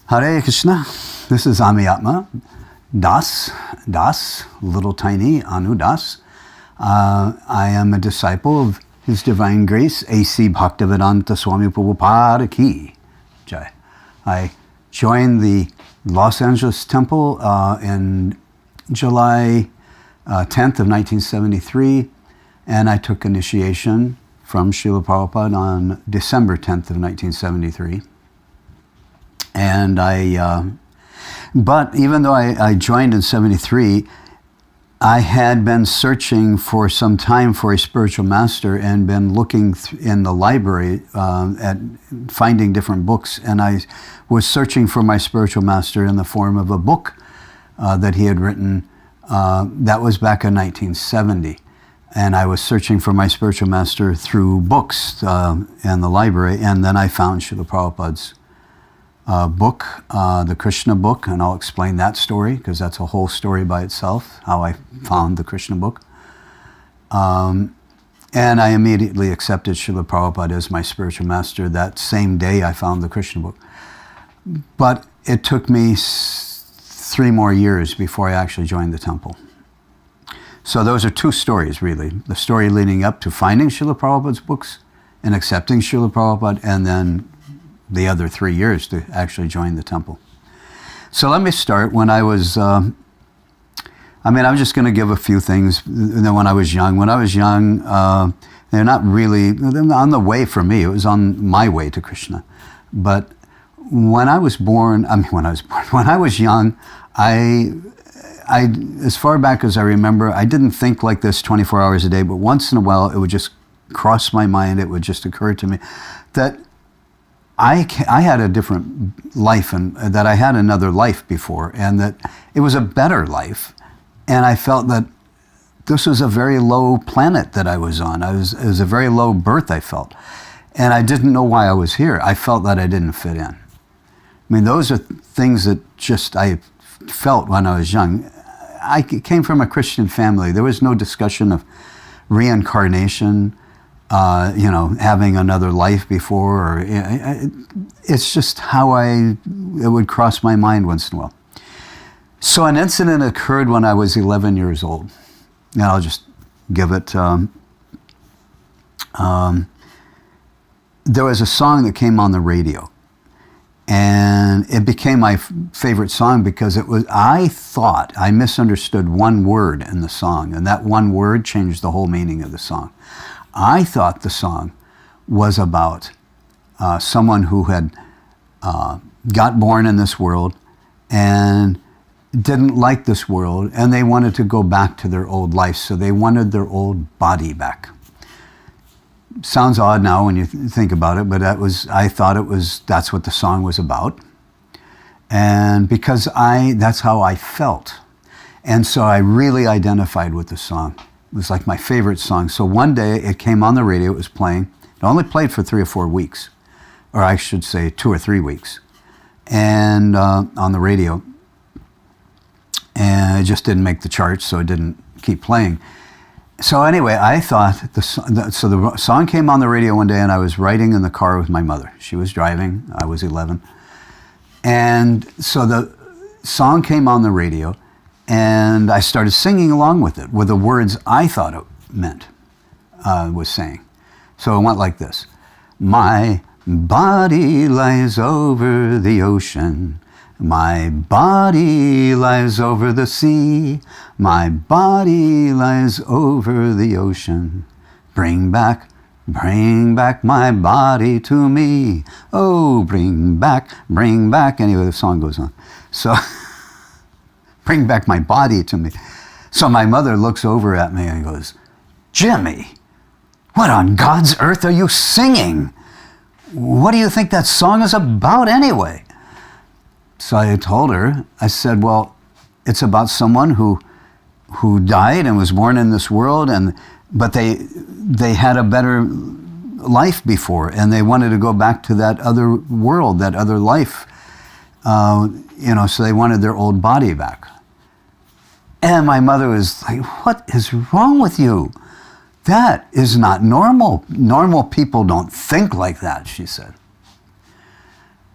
Hare Krishna, this is Ameyatma, Das, little tiny Anu Das. I am a disciple of His Divine Grace, A.C. Bhaktivedanta Swami Prabhupad ki Jai. I joined the Los Angeles Temple in July 10th of 1973, and I took initiation from Srila Prabhupada on December 10th of 1973. And but even though I joined in 73, I had been searching for some time for a spiritual master and been looking in the library at finding different books. And I was searching for my spiritual master in the form of a book that he had written. That was back in 1970. And I was searching for my spiritual master through books in the library. And then I found Srila Prabhupada's book, the Krishna book, and I'll explain that story because that's a whole story by itself, how I found the Krishna book. And I immediately accepted Srila Prabhupada as my spiritual master. That same day I found the Krishna book. But it took me 3 more years before I actually joined the temple. So those are 2 stories, really. The story leading up to finding Srila Prabhupada's books and accepting Srila Prabhupada, and then the other 3 years to actually join the temple. So let me start when I was, I'm just going to give a few things. When I was young, they're not really on the way for me. It was on my way to Krishna. But when I was young, I, as far back as I remember, I didn't think like this 24 hours a day, but once in a while it would just cross my mind, it would just occur to me that I had a different life, and that I had another life before, and that it was a better life. And I felt that this was a very low planet that I was on. It was a very low birth, I felt. And I didn't know why I was here. I felt that I didn't fit in. I mean, those are things that just I felt when I was young. I came from a Christian family. There was no discussion of reincarnation, having another life before, or it's just how it would cross my mind once in a while. So an incident occurred when I was 11 years old, and I'll just give it. There was a song that came on the radio, and it became my favorite song because I thought I misunderstood one word in the song, and that one word changed the whole meaning of the song. I thought the song was about someone who had got born in this world and didn't like this world, and they wanted to go back to their old life, so they wanted their old body back. Sounds odd now when you think about it, but I thought that's what the song was about. And because that's how I felt. And so I really identified with the song. It was like my favorite song. So one day it came on the radio, it was playing. It only played for 3 or 4 weeks, or I should say 2 or 3 weeks, and on the radio. And it just didn't make the charts, so it didn't keep playing. So anyway, I thought, the song came on the radio one day, and I was riding in the car with my mother. She was driving, I was 11. And so the song came on the radio, and I started singing along with it, with the words I thought it meant, was saying. So it went like this. My body lies over the ocean. My body lies over the sea. My body lies over the ocean. Bring back my body to me. Oh, bring back. Anyway, the song goes on. So, bring back my body to me. So my mother looks over at me and goes, Jimmy, what on God's earth are you singing? What do you think that song is about anyway? So I told her, I said, well, it's about someone who died and was born in this world, but they had a better life before, and they wanted to go back to that other world, that other life, so they wanted their old body back. And my mother was like, what is wrong with you? That is not normal. Normal people don't think like that, she said.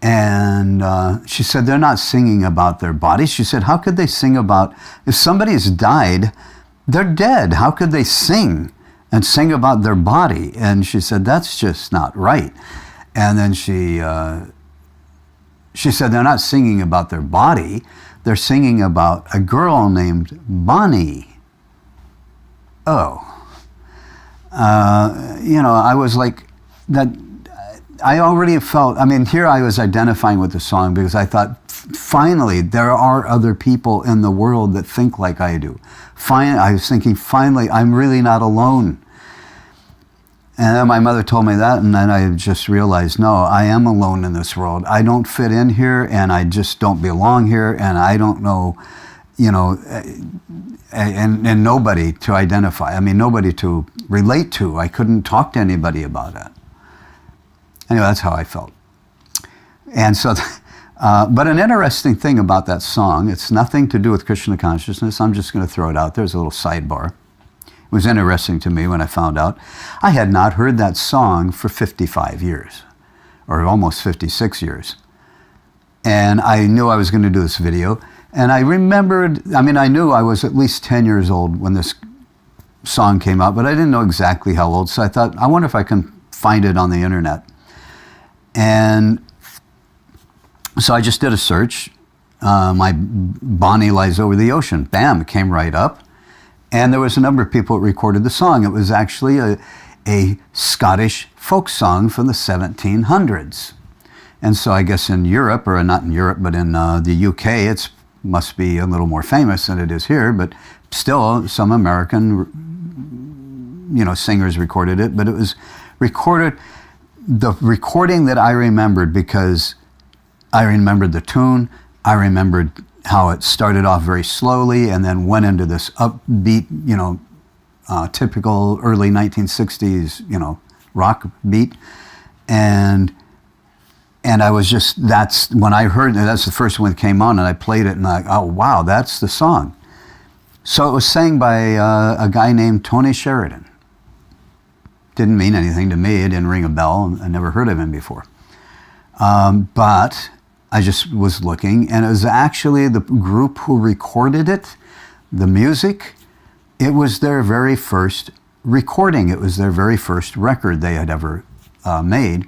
And And she said, they're not singing about their bodies. She said, how could they sing about, if somebody's died, they're dead. How could they sing and sing about their body? And she said, that's just not right. And then she said, they're not singing about their body. They're singing about a girl named Bonnie. Oh. I was like, that. I already felt, here I was identifying with the song because I thought, finally, there are other people in the world that think like I do. I was thinking, finally, I'm really not alone. And then my mother told me that, and then I just realized, no, I am alone in this world. I don't fit in here, and I just don't belong here, and I don't know, and nobody to identify. Nobody to relate to. I couldn't talk to anybody about it. Anyway, that's how I felt. And so, but an interesting thing about that song, it's nothing to do with Krishna consciousness. I'm just going to throw it out there as a little sidebar. It was interesting to me when I found out. I had not heard that song for 55 years, or almost 56 years. And I knew I was going to do this video. And I remembered, I knew I was at least 10 years old when this song came out, but I didn't know exactly how old. So I thought, I wonder if I can find it on the internet. And so I just did a search. My Bonnie Lies Over the Ocean. Bam, it came right up. And there was a number of people that recorded the song. It was actually a Scottish folk song from the 1700s. And so I guess in Europe, or not in Europe, but in the UK, it must be a little more famous than it is here. But still, some American, singers recorded it. But it was recorded. The recording that I remembered, because I remembered the tune, I remembered how it started off very slowly and then went into this upbeat, typical early 1960s, rock beat. And I was just, that's when I heard it, that's the first one that came on, and I played it, and oh wow, that's the song. So it was sang by a guy named Tony Sheridan. Didn't mean anything to me. It didn't ring a bell. I never heard of him before. But I just was looking, and it was actually the group who recorded it, the music. It was their very first recording. It was their very first record they had ever made,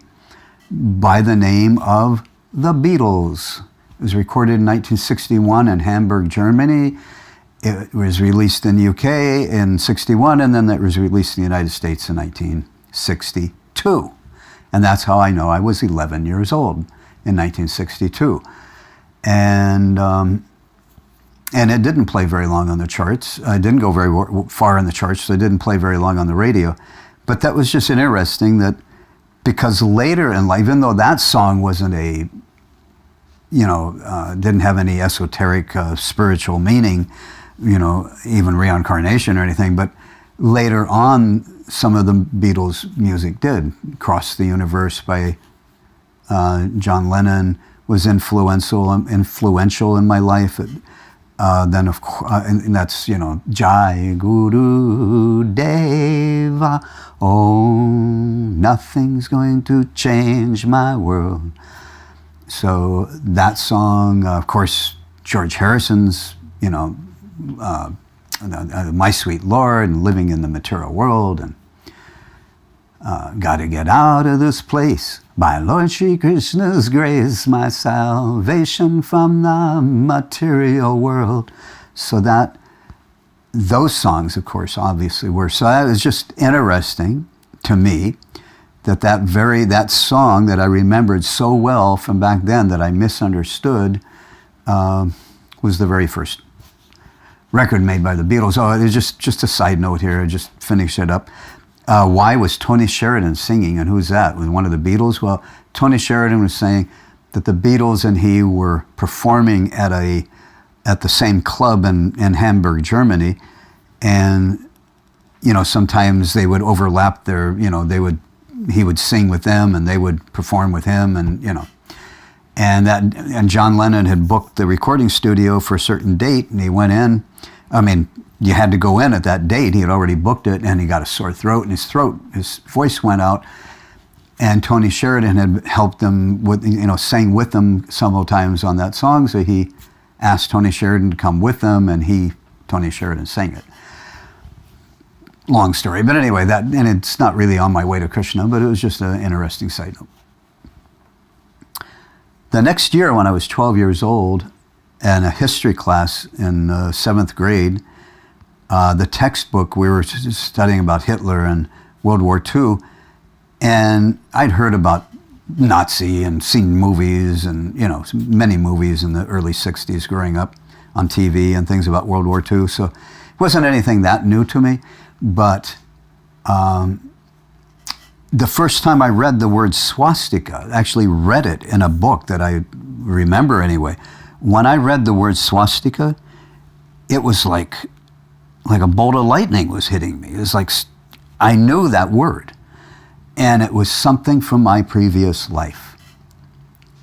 by the name of the Beatles. It was recorded in 1961 in Hamburg, Germany. It was released in the UK in 61, and then it was released in the United States in 1962. And that's how I know I was 11 years old in 1962. And it didn't play very long on the charts. It didn't go very far in the charts, so it didn't play very long on the radio. But that was just interesting, that because later in life, even though that song wasn't didn't have any esoteric spiritual meaning, even reincarnation or anything, but later on, some of the Beatles' music did. Cross the Universe by John Lennon was influential in my life. Then, of course, and that's, Jai Guru Deva, oh, nothing's going to change my world. So that song, of course, George Harrison's, My Sweet Lord, and Living in the Material World, and Gotta Get Out of This Place, by Lord Shri Krishna's grace, my salvation from the material world. So that, those songs, of course, obviously were. So that was just interesting to me, that song that I remembered so well from back then that I misunderstood was the very first record made by the Beatles. Oh, it's just a side note here, I just finished it up. Why was Tony Sheridan singing, and who's that? Was one of the Beatles? Well, Tony Sheridan was saying that the Beatles and he were performing at the same club in Hamburg, Germany, and sometimes they would overlap their, he would sing with them and they would perform with him, and John Lennon had booked the recording studio for a certain date, and he went in. You had to go in at that date. He had already booked it, and he got a sore throat, and his voice went out. And Tony Sheridan had helped them with, sang with them several times on that song. So he asked Tony Sheridan to come with them, and Tony Sheridan sang it. Long story, but anyway, and it's not really on my way to Krishna, but it was just an interesting side note. The next year, when I was 12 years old, in a history class in 7th grade, the textbook, we were studying about Hitler and World War II, and I'd heard about Nazi and seen movies and, many movies in the early 60s growing up on TV and things about World War II, so it wasn't anything that new to me. But the first time I read the word swastika, actually read it in a book that I remember anyway. When I read the word swastika, it was like a bolt of lightning was hitting me. It was like I knew that word, and it was something from my previous life,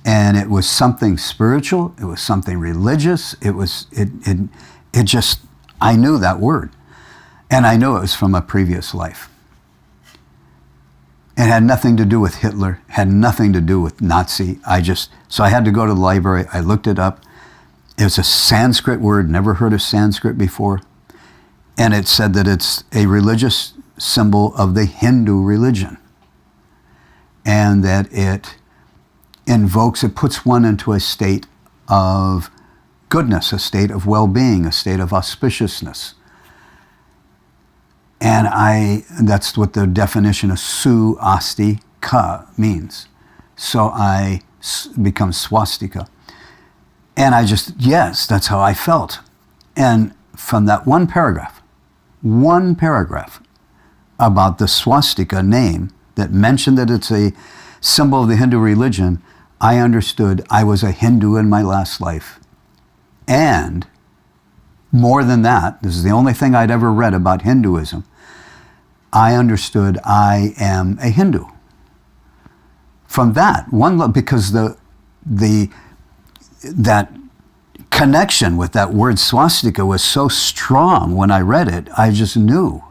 and it was something spiritual. It was something religious. It just I knew that word. And I knew it was from a previous life. It had nothing to do with Hitler, had nothing to do with Nazi. So I had to go to the library, I looked it up. It was a Sanskrit word, never heard of Sanskrit before. And it said that it's a religious symbol of the Hindu religion. And that it puts one into a state of goodness, a state of well-being, a state of auspiciousness. And that's what the definition of Swastika means. So I become swastika. And yes, that's how I felt. And from that one paragraph about the swastika name that mentioned that it's a symbol of the Hindu religion, I understood I was a Hindu in my last life. And more than that, this is the only thing I'd ever read about Hinduism, I understood I am a Hindu. From that, because that connection with that word swastika was so strong when I read it, I just knew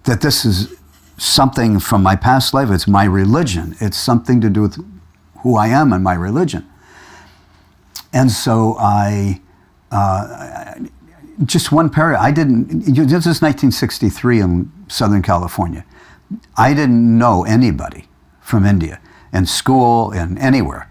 that this is something from my past life. It's my religion. It's something to do with who I am and my religion. And so just one paragraph. This is 1963 in Southern California. I didn't know anybody from India in school and anywhere.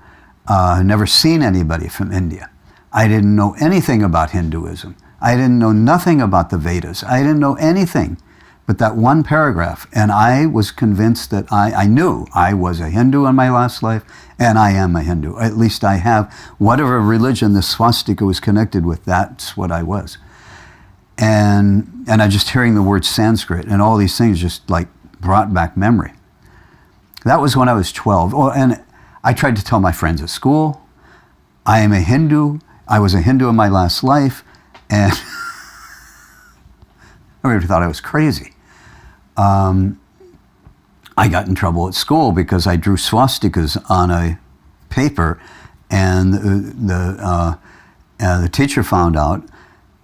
Never seen anybody from India. I didn't know anything about Hinduism. I didn't know nothing about the Vedas. I didn't know anything but that one paragraph. And I was convinced that I knew I was a Hindu in my last life, and I am a Hindu. At least I have whatever religion the swastika was connected with, that's what I was. And I just hearing the word Sanskrit and all these things just like brought back memory. That was when I was 12. Oh, and I tried to tell my friends at school, I am a Hindu. I was a Hindu in my last life. And everybody thought I was crazy. I got in trouble at school because I drew swastikas on a paper, and the teacher found out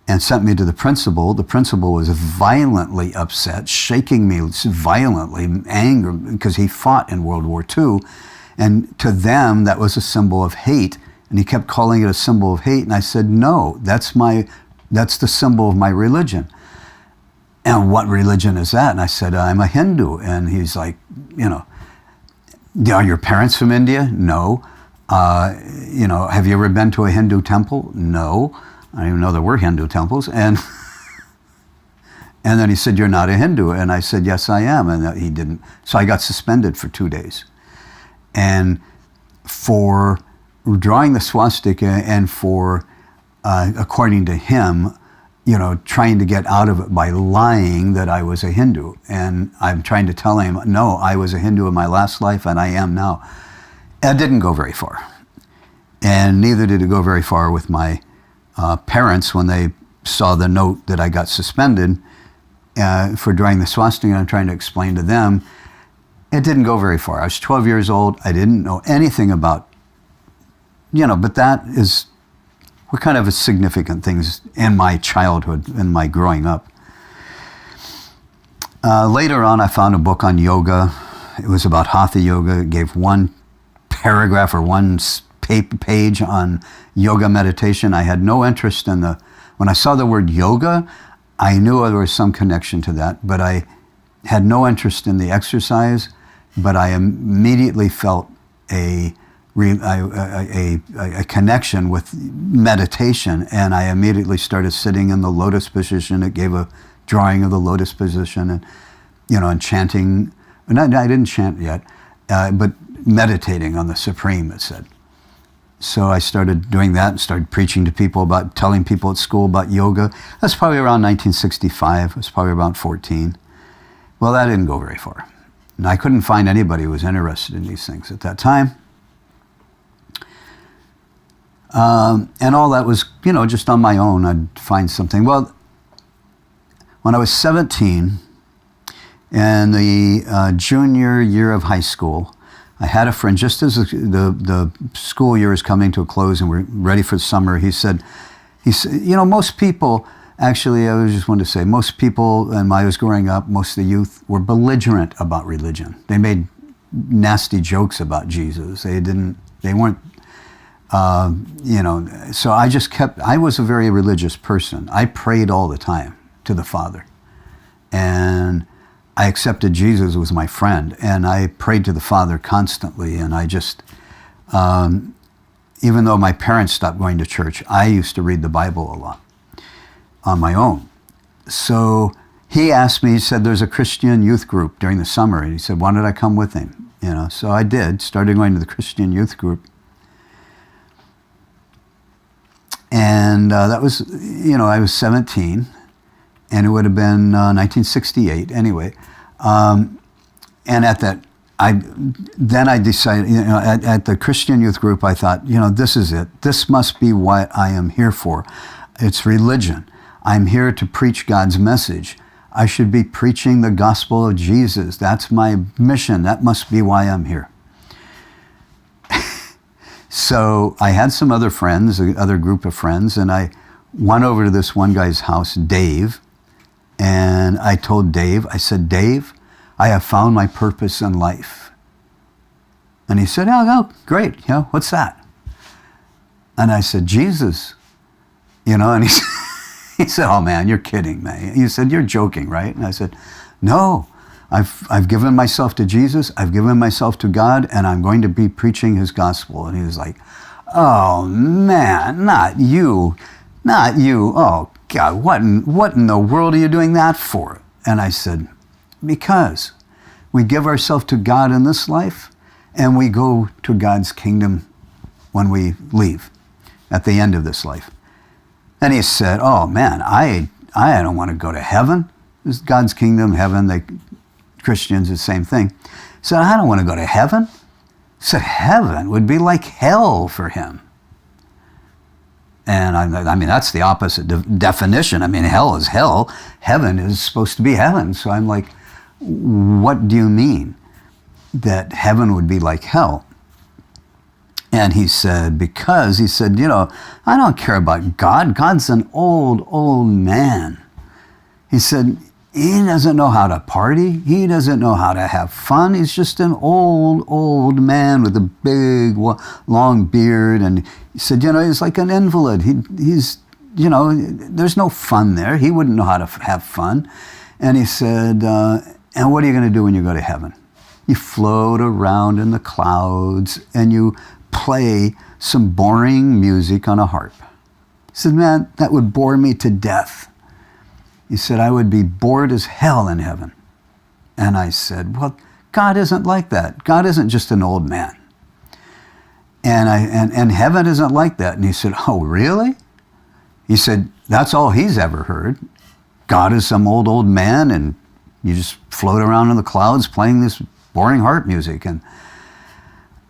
and sent me to the principal. The principal was violently upset, shaking me violently, angry, because he fought in World War II. And to them, that was a symbol of hate. And he kept calling it a symbol of hate. And I said, no, that's the symbol of my religion. And what religion is that? And I said, I'm a Hindu. And he's like, are your parents from India? No. Have you ever been to a Hindu temple? No. I didn't even know there were Hindu temples. And then he said, you're not a Hindu. And I said, yes, I am. And he didn't. So I got suspended for 2 days. And for drawing the swastika and for, according to him, trying to get out of it by lying that I was a Hindu. And I'm trying to tell him, no, I was a Hindu in my last life and I am now. It didn't go very far. And neither did it go very far with my parents when they saw the note that I got suspended for drawing the swastika. I'm trying to explain to them, it didn't go very far. I was 12 years old. I didn't know anything about, but that is what kind of significant things in my childhood, in my growing up. Later on, I found a book on yoga It was about Hatha Yoga. It gave one paragraph or one page on yoga meditation. I had no interest in when I saw the word yoga, I knew there was some connection to that, but I had no interest in the exercise, but I immediately felt a connection with meditation, and I immediately started sitting in the lotus position. It gave a drawing of the lotus position, and and chanting. And I didn't chant yet, but meditating on the Supreme, it said. So I started doing that and started preaching to people telling people at school about yoga. That's probably around 1965. I was probably around 14. Well, that didn't go very far. And I couldn't find anybody who was interested in these things at that time. And all that was, just on my own. I'd find something. Well, when I was 17, in the junior year of high school, I had a friend, just as the school year is coming to a close and we're ready for summer, he said, most people, actually, I just wanted to say, most people, when I was growing up, most of the youth were belligerent about religion. They made nasty jokes about Jesus. They weren't, so I was a very religious person. I prayed all the time to the Father. And I accepted Jesus as my friend, and I prayed to the Father constantly, and I just, even though my parents stopped going to church, I used to read the Bible a lot on my own. So he asked me, he said, there's a Christian youth group during the summer, and he said, why don't I come with him? So I did, started going to the Christian youth group. And that was, I was 17, and it would have been 1968 anyway. And at that, I decided, at the Christian youth group, I thought, this is it. This must be what I am here for. It's religion. I'm here to preach God's message. I should be preaching the gospel of Jesus. That's my mission. That must be why I'm here. So I had some other friends, another group of friends, and I went over to this one guy's house, Dave, and I told Dave, I said, Dave, I have found my purpose in life. And he said, oh great, what's that? And I said, Jesus, and he said, oh man, you're kidding me. He said, you're joking, right? And I said, no, I've given myself to Jesus, I've given myself to God, and I'm going to be preaching his gospel. And he was like, oh man, not you. Oh God, what in the world are you doing that for? And I said, because we give ourselves to God in this life, and we go to God's kingdom when we leave, at the end of this life. And he said, oh man, I don't want to go to heaven. This is God's kingdom, heaven, Christians, the same thing. He said, I don't want to go to heaven. He said, heaven would be like hell for him. And I mean, that's the opposite definition. I mean, hell is hell. Heaven is supposed to be heaven. So I'm like, what do you mean that heaven would be like hell? And he said, because he said, I don't care about God. God's an old man. He said, he doesn't know how to party. He doesn't know how to have fun. He's just an old man with a big, long beard. And he said, he's like an invalid. He's, there's no fun there. He wouldn't know how to have fun. And he said, and what are you going to do when you go to heaven? You float around in the clouds and you play some boring music on a harp. He said, man, that would bore me to death. He said, I would be bored as hell in heaven. And I said, well, God isn't like that. God isn't just an old man. And heaven isn't like that. And he said, oh, really? He said, that's all he's ever heard. God is some old man, and you just float around in the clouds playing this boring harp music. And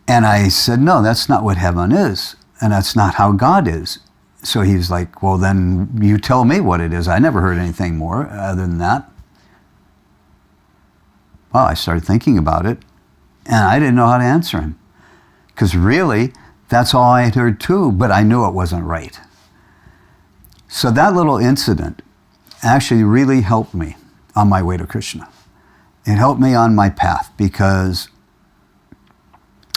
I said, no, that's not what heaven is. And that's not how God is. So he's like, well, then you tell me what it is. I never heard anything more other than that. Well, I started thinking about it, and I didn't know how to answer him. Because really, that's all I had heard too, but I knew it wasn't right. So that little incident actually really helped me on my way to Krishna. It helped me on my path because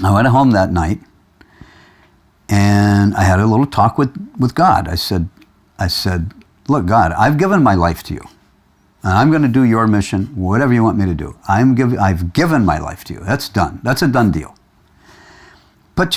I went home that night and I had a little talk with God. I said, look, God, I've given my life to you. And I'm going to do your mission, whatever you want me to do. I've given my life to you. That's done. That's a done deal. But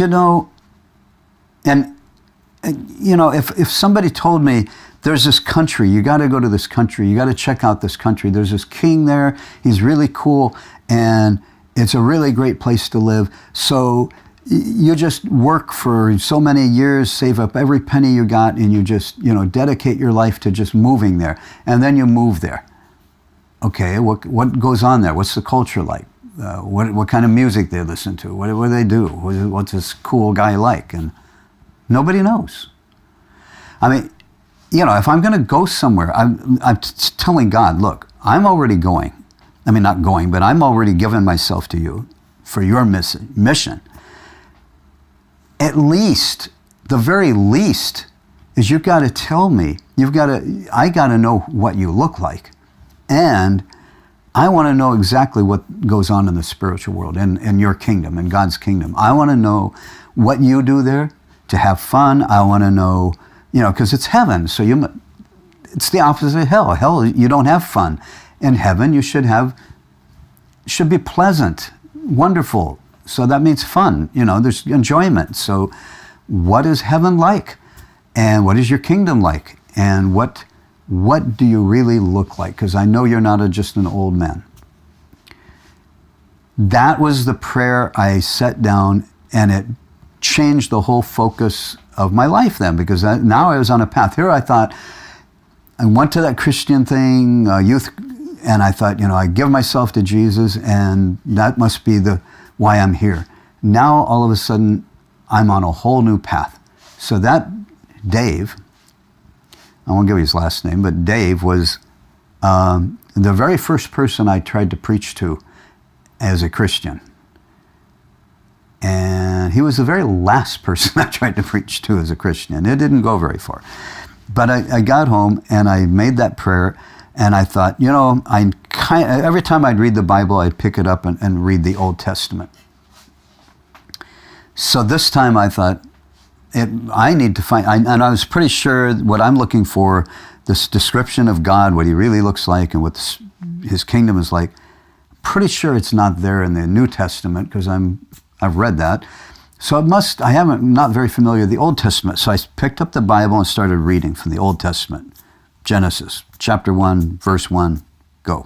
if somebody told me, there's this country, you got to go to this country, you got to check out this country, there's this king there, he's really cool, and it's a really great place to live, so you just work for so many years, save up every penny you got, and you just, dedicate your life to just moving there, and then you move there. Okay, what goes on there? What's the culture like? What kind of music they listen to? What do they do? What's this cool guy like? And nobody knows. I mean, if I'm going to go somewhere, I'm telling God, look, I'm already going. I mean, not going, but I'm already giving myself to you for your mission. At least, the very least, is you've got to tell me, I got to know what you look like. And I want to know exactly what goes on in the spiritual world, in your kingdom, in God's kingdom. I want to know what you do there to have fun. I want to know, because it's heaven, so it's the opposite of hell. Hell, you don't have fun. In heaven, you should be pleasant, wonderful. So that means fun. There's enjoyment. So what is heaven like? And what is your kingdom like? And what do you really look like? Because I know you're not just an old man. That was the prayer I set down, and it changed the whole focus of my life then, because now I was on a path. Here I thought, I went to that Christian thing, youth, and I thought, I give myself to Jesus, and that must be why I'm here. Now, all of a sudden, I'm on a whole new path. So that Dave, I won't give you his last name, but Dave was the very first person I tried to preach to as a Christian. And he was the very last person I tried to preach to as a Christian. It didn't go very far. But I got home and I made that prayer, and I thought, every time I'd read the Bible, I'd pick it up and read the Old Testament. So this time I thought, I need to find, and I was pretty sure what I'm looking for, this description of God, what he really looks like and what his kingdom is like, pretty sure it's not there in the New Testament, because I've read that. So I'm not very familiar with the Old Testament. So I picked up the Bible and started reading from the Old Testament. Genesis, chapter 1, verse 1, go.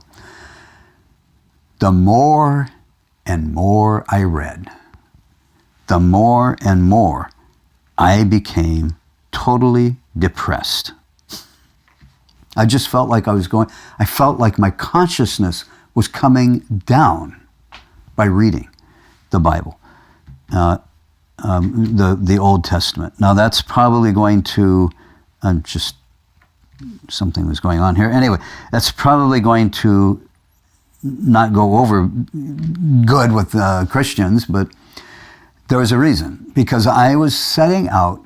The more and more I read, the more and more I became totally depressed. I just felt like I felt like my consciousness was coming down by reading the Bible, the Old Testament. Now that's probably going to, something was going on here. Anyway, that's probably going to not go over good with Christians, but there was a reason, because I was setting out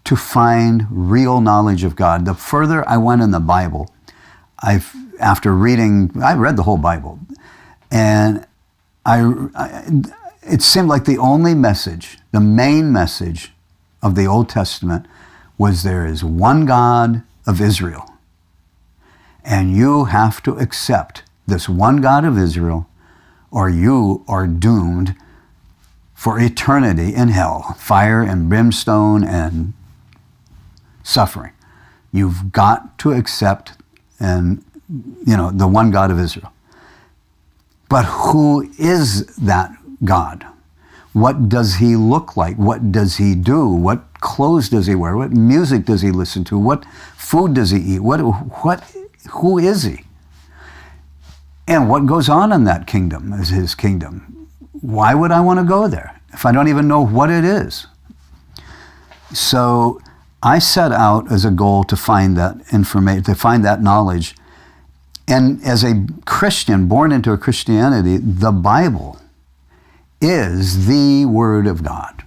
to find real knowledge of God. The further I went in the Bible, I read the whole Bible, and it seemed like the only message, the main message of the Old Testament was there is one God of Israel, and you have to accept this one God of Israel, or you are doomed for eternity in hell, fire and brimstone and suffering. You've got to accept the one God of Israel. But who is that God? What does he look like? What does he do? What clothes does he wear? What music does he listen to? What food does he eat? Who is he? And what goes on in that kingdom is his kingdom. Why would I want to go there if I don't even know what it is? So I set out as a goal to find that information, to find that knowledge. And as a Christian, born into a Christianity, the Bible is the Word of God.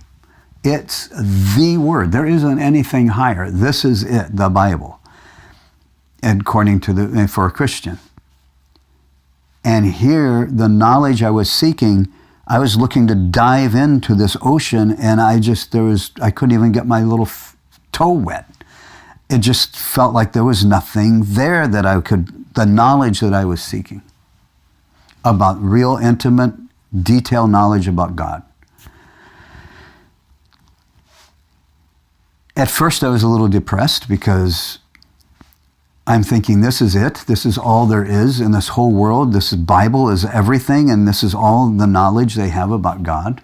It's the Word. There isn't anything higher. This is it, the Bible, according to for a Christian. And here, the knowledge I was seeking, I was looking to dive into this ocean, and I couldn't even get my little toe wet. It just felt like there was nothing there that the knowledge that I was seeking about real, intimate, detailed knowledge about God. At first, I was a little depressed because I'm thinking, this is it. This is all there is in this whole world. This Bible is everything, and this is all the knowledge they have about God.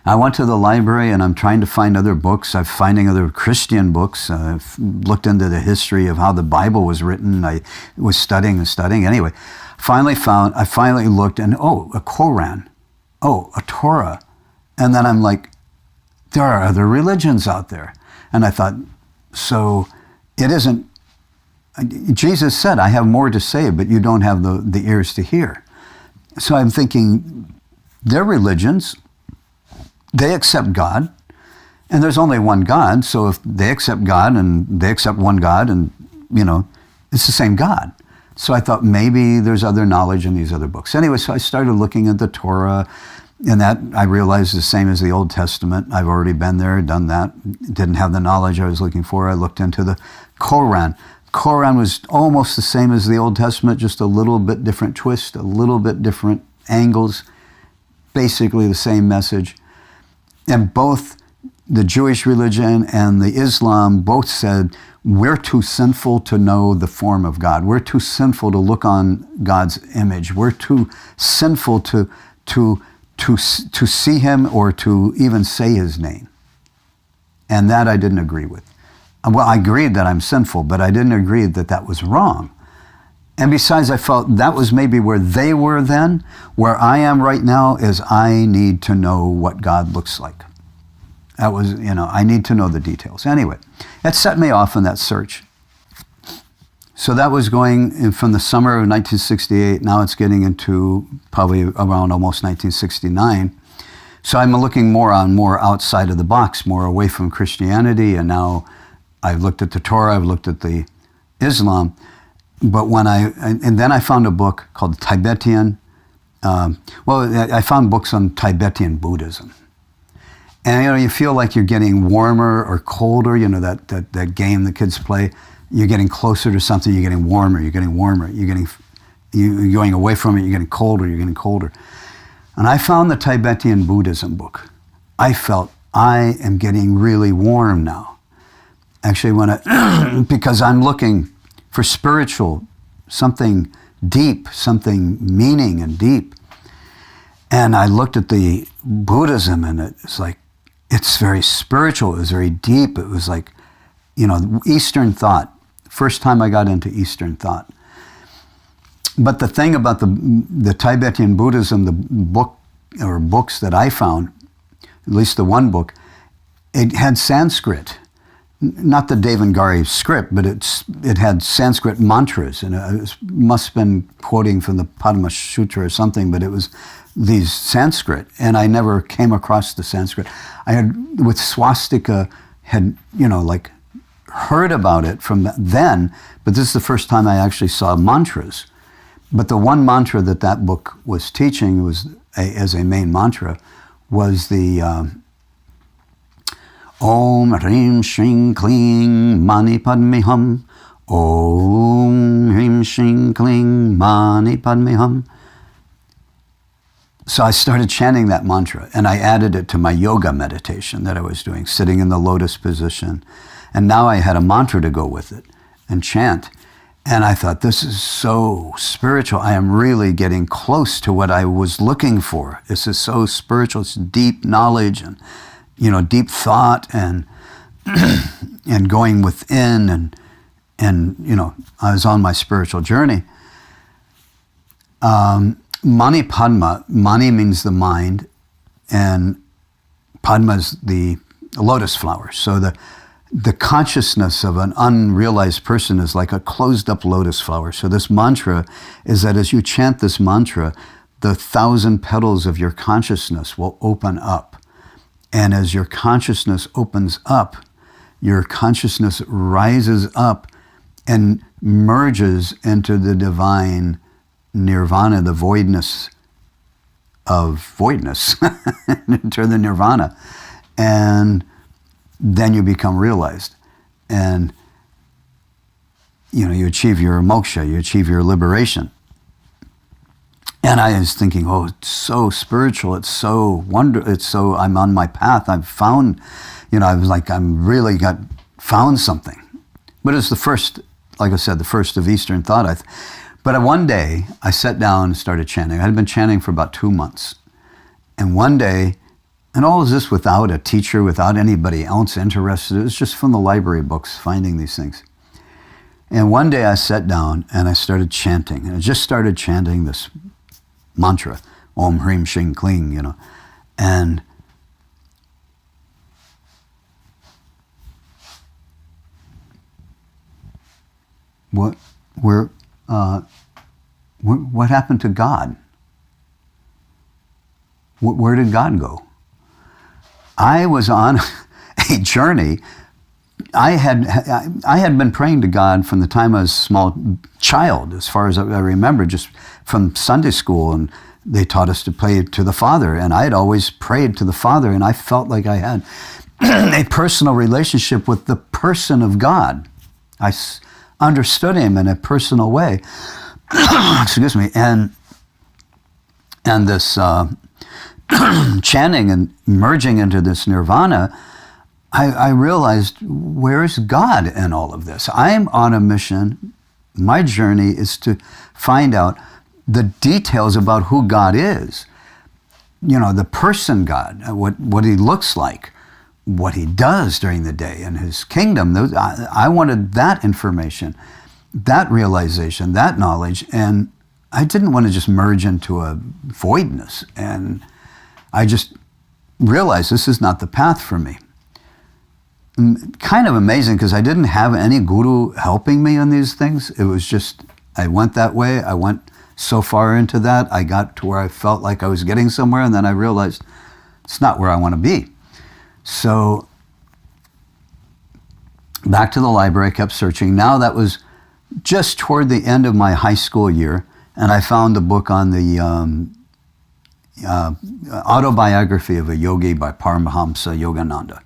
I went to the library, and I'm trying to find other books. I'm finding other Christian books. I've looked into the history of how the Bible was written. I was studying and studying. Anyway, I finally looked, and a Koran. A Torah. And then I'm like, there are other religions out there. And I thought, so it isn't, Jesus said, I have more to say, but you don't have the ears to hear. So I'm thinking, their religions, they accept God, and there's only one God, so if they accept God and they accept one God, and, it's the same God. So I thought maybe there's other knowledge in these other books. Anyway, so I started looking at the Torah, and that I realized the same as the Old Testament. I've already been there, done that, didn't have the knowledge I was looking for. I looked into the Koran. Koran was almost the same as the Old Testament, just a little bit different twist, a little bit different angles, basically the same message. And both the Jewish religion and the Islam both said, we're too sinful to know the form of God. We're too sinful to look on God's image. We're too sinful to see him or to even say his name. And that I didn't agree with. Well, I agreed that I'm sinful, but I didn't agree that that was wrong. And besides, I felt that was maybe where they were then. Where I am right now is I need to know what God looks like. That was, I need to know the details. Anyway, it set me off in that search. So that was going from the summer of 1968. Now it's getting into probably around almost 1969. So I'm looking more outside of the box, more away from Christianity. And now I've looked at the Torah, I've looked at the Islam. But then I found a book called Tibetan, I found books on Tibetan Buddhism. And, you feel like you're getting warmer or colder, that game the kids play. You're getting closer to something, you're getting warmer, you're going away from it, you're getting colder. And I found the Tibetan Buddhism book. I felt I am getting really warm now. Actually, because I'm looking for spiritual, something deep, something meaning and deep. And I looked at the Buddhism, and it's like, it's very spiritual, it was very deep. It was like, Eastern thought. First time I got into Eastern thought. But the thing about the Tibetan Buddhism, the book or books that I found, at least the one book, it had Sanskrit. Not the Devanagari script, but it had Sanskrit mantras, and it must have been quoting from the Padma Sutra or something, but it was these Sanskrit, and I never came across the Sanskrit. I had, with Swastika, heard about it from then, but this is the first time I actually saw mantras. But the one mantra that book was teaching as a main mantra was the Om Rim Shing Kling Mani Padme Hum. Om Rim Shing Kling Mani Padme Hum. So I started chanting that mantra, and I added it to my yoga meditation that I was doing, sitting in the lotus position. And now I had a mantra to go with it and chant. And I thought, this is so spiritual. I am really getting close to what I was looking for. This is so spiritual. It's deep knowledge and, deep thought and and going within and I was on my spiritual journey. Mani Padma, Mani means the mind, and Padma is the lotus flower. So the consciousness of an unrealized person is like a closed up lotus flower. So this mantra is that as you chant this mantra, the 1,000 petals of your consciousness will open up. And as your consciousness opens up, your consciousness rises up and merges into the divine nirvana, the voidness of voidness, enter the nirvana, and then you become realized. And you achieve your moksha, you achieve your liberation. And I was thinking, oh, it's so spiritual, it's so I'm on my path, I've found, I was like, found something. But it's the first, like I said, the first of Eastern thought. But one day, I sat down and started chanting. I had been chanting for about 2 months. And one day, and all of this without a teacher, without anybody else interested, it was just from the library books, finding these things. And one day I sat down and I started chanting. And I just started chanting this mantra, Om Hrim Shing Kling, and what happened to God? Where did God go? I was on a journey. I had been praying to God from the time I was a small child, as far as I remember, just from Sunday school, and they taught us to pray to the Father, and I had always prayed to the Father, and I felt like I had a personal relationship with the person of God. I understood Him in a personal way. Excuse me, and this chanting and merging into this nirvana, I realized, where's God in all of this? I'm on a mission. My journey is to find out the details about who God is. The person God, what He looks like, what He does during the day in His kingdom. I wanted that information, that realization, that knowledge, and I didn't want to just merge into a voidness. And I just realized this is not the path for me. Kind of amazing, because I didn't have any guru helping me on these things. It was just, I went that way. I went so far into that. I got to where I felt like I was getting somewhere, and then I realized it's not where I want to be. So back to the library, I kept searching. Now that was just toward the end of my high school year, and I found a book on the autobiography of a yogi by Paramahamsa Yogananda,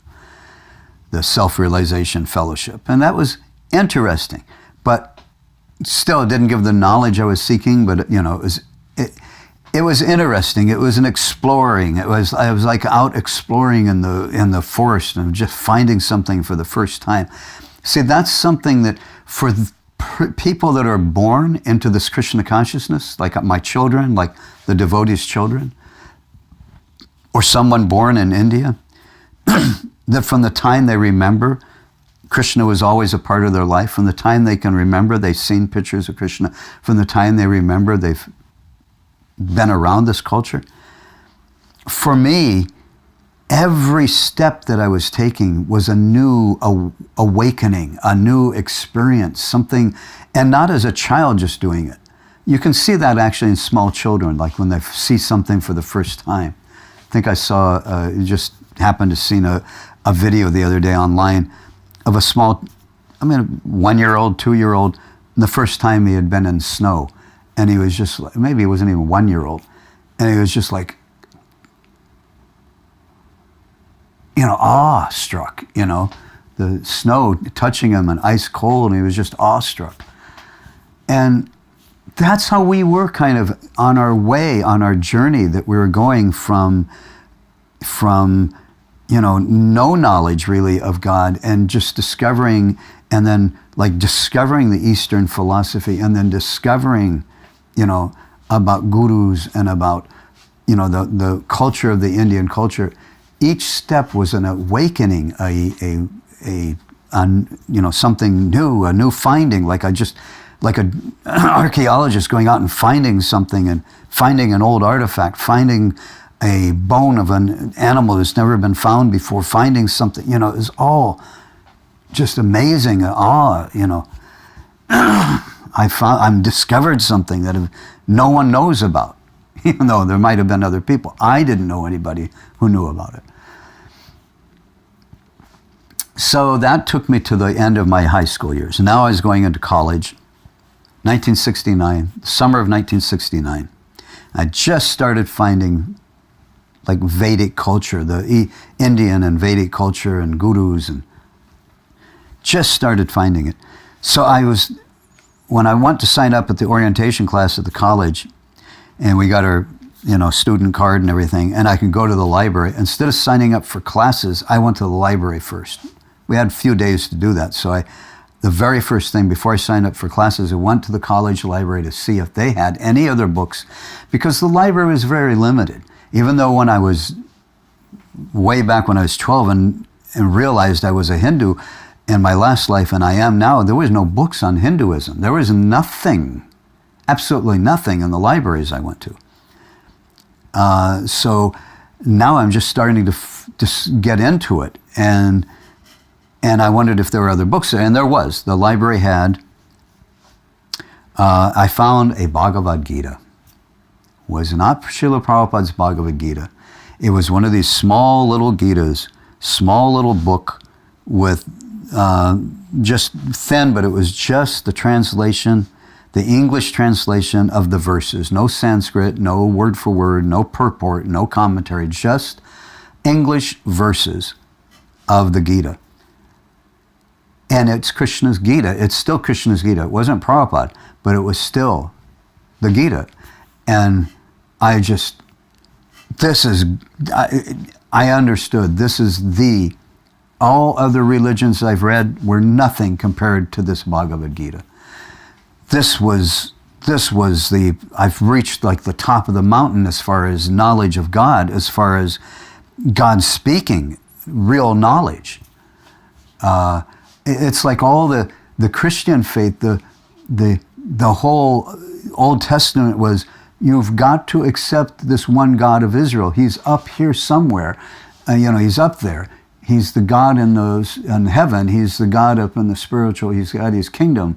the SelfRealization Fellowship. And that was interesting, but still it didn't give the knowledge I was seeking, but it was interesting. It was an exploring. I was like out exploring in the forest and just finding something for the first time. See, that's something that for people that are born into this Krishna consciousness, like my children, like the devotees' children, or someone born in India, that from the time they remember, Krishna was always a part of their life. From the time they can remember, they've seen pictures of Krishna. From the time they remember, they've been around this culture. For me, every step that I was taking was a new awakening, a new experience, something, and not as a child just doing it. You can see that actually in small children, like when they see something for the first time. I think I saw, just happened to see a video the other day online of a small, 1-year-old, 2-year-old, the first time he had been in snow. And he was just, maybe he wasn't even 1-year-old. And he was just like, awestruck, the snow touching him and ice cold, and he was just awestruck. And that's how we were kind of on our way, on our journey, that we were going from no knowledge really of God, and just discovering, and then like discovering the Eastern philosophy, and then discovering, about gurus and about, the culture of the Indian culture. Each step was an awakening, something new, a new finding, like an archaeologist going out and finding something, and finding an old artifact, finding a bone of an animal that's never been found before, finding something, it was all just amazing, awe, I'm discovered something that no one knows about, even though there might have been other people. I didn't know anybody who knew about it. So that took me to the end of my high school years. Now I was going into college, 1969, summer of 1969. I just started finding like Vedic culture, the Indian and Vedic culture and gurus, and just started finding it. So when I went to sign up at the orientation class at the college, and we got our, student card and everything, and I could go to the library. Instead of signing up for classes, I went to the library first. We had a few days to do that, so the very first thing before I signed up for classes, I went to the college library to see if they had any other books, because the library was very limited. Even though when I was, way back when I was 12 and realized I was a Hindu in my last life, and I am now, there was no books on Hinduism. There was nothing, absolutely nothing in the libraries I went to. So now I'm just starting to get into it, and I wondered if there were other books there, and there was. The library had, I found a Bhagavad Gita. It was not Srila Prabhupada's Bhagavad Gita. It was one of these small little Gitas, small little book with just thin, but it was just the translation, the English translation of the verses. No Sanskrit, no word for word, no purport, no commentary, just English verses of the Gita. And it's Krishna's Gita. It's still Krishna's Gita. It wasn't Prabhupada, but it was still the Gita. And I understood this is all other religions I've read were nothing compared to this Bhagavad Gita. I've reached like the top of the mountain as far as knowledge of God, as far as God speaking, real knowledge. It's like all the Christian faith, the whole Old Testament was, you've got to accept this one God of Israel. He's up here somewhere. He's up there. He's the God in heaven. He's the God up in the spiritual. He's got his kingdom.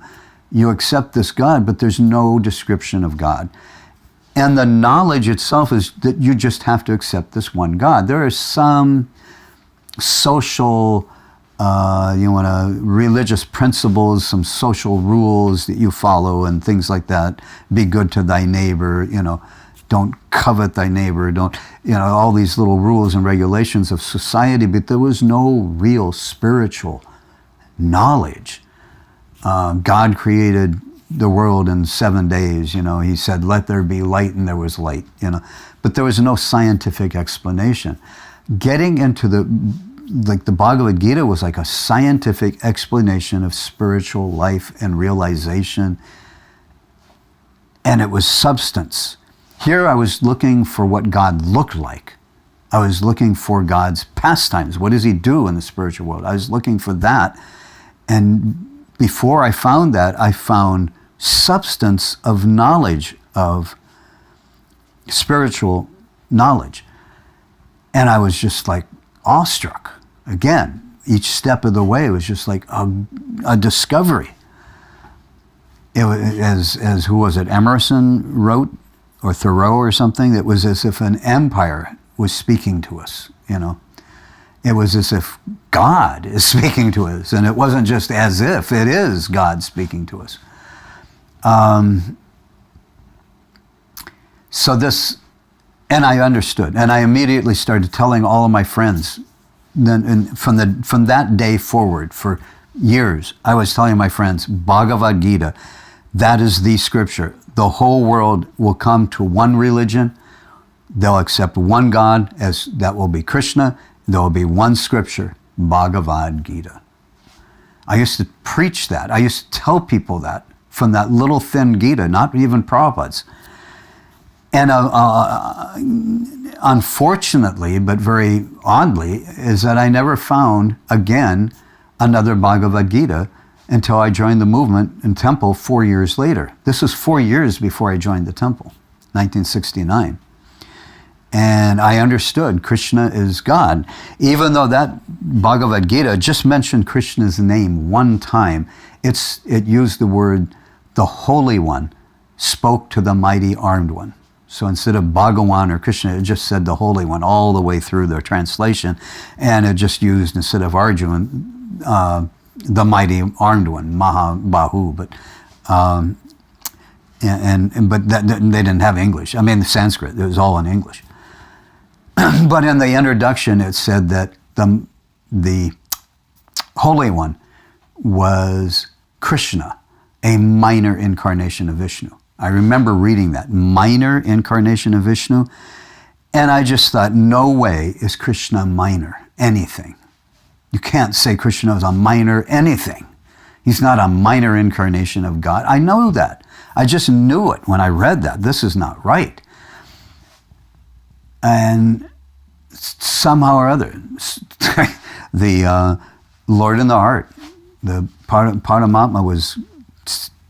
You accept this God, but there's no description of God. And the knowledge itself is that you just have to accept this one God. There are some social, religious principles, some social rules that you follow and things like that. Be good to thy neighbor, don't covet thy neighbor, don't, all these little rules and regulations of society, but there was no real spiritual knowledge. God created the world in 7 days, he said, let there be light, and there was light, but there was no scientific explanation. Getting into the Bhagavad Gita was like a scientific explanation of spiritual life and realization, and it was substance. Here I was looking for what God looked like. I was looking for God's pastimes. What does he do in the spiritual world? I was looking for that, and before I found that, I found substance of knowledge, of spiritual knowledge. And I was just like awestruck. Again, each step of the way was just like a discovery. It was, as who was it, Emerson wrote, or Thoreau or something, it was as if an empire was speaking to us, It was as if God is speaking to us, and it wasn't just as if, it is God speaking to us. And I understood, and I immediately started telling all of my friends. Then, from that day forward, for years, I was telling my friends, Bhagavad Gita, that is the scripture. The whole world will come to one religion. They'll accept one God, as that will be Krishna. There will be one scripture, Bhagavad Gita. I used to preach that. I used to tell people that from that little thin Gita, not even Prabhupada's. And unfortunately, but very oddly, is that I never found, again, another Bhagavad Gita until I joined the movement and temple 4 years later. This was 4 years before I joined the temple, 1969. And I understood Krishna is God. Even though that Bhagavad Gita just mentioned Krishna's name one time, it used the word, the Holy One spoke to the mighty armed one. So instead of Bhagawan or Krishna, it just said the Holy One all the way through the translation. And it just used, instead of Arjun, the mighty armed one, Mahabahu. But but they didn't have English. I mean, the Sanskrit, it was all in English. But in the introduction, it said that the Holy One was Krishna, a minor incarnation of Vishnu. I remember reading that, minor incarnation of Vishnu, and I just thought, no way is Krishna minor anything. You can't say Krishna is a minor anything. He's not a minor incarnation of God. I know that. I just knew it when I read that. This is not right. And somehow or other, the Lord in the heart, the Paramatma was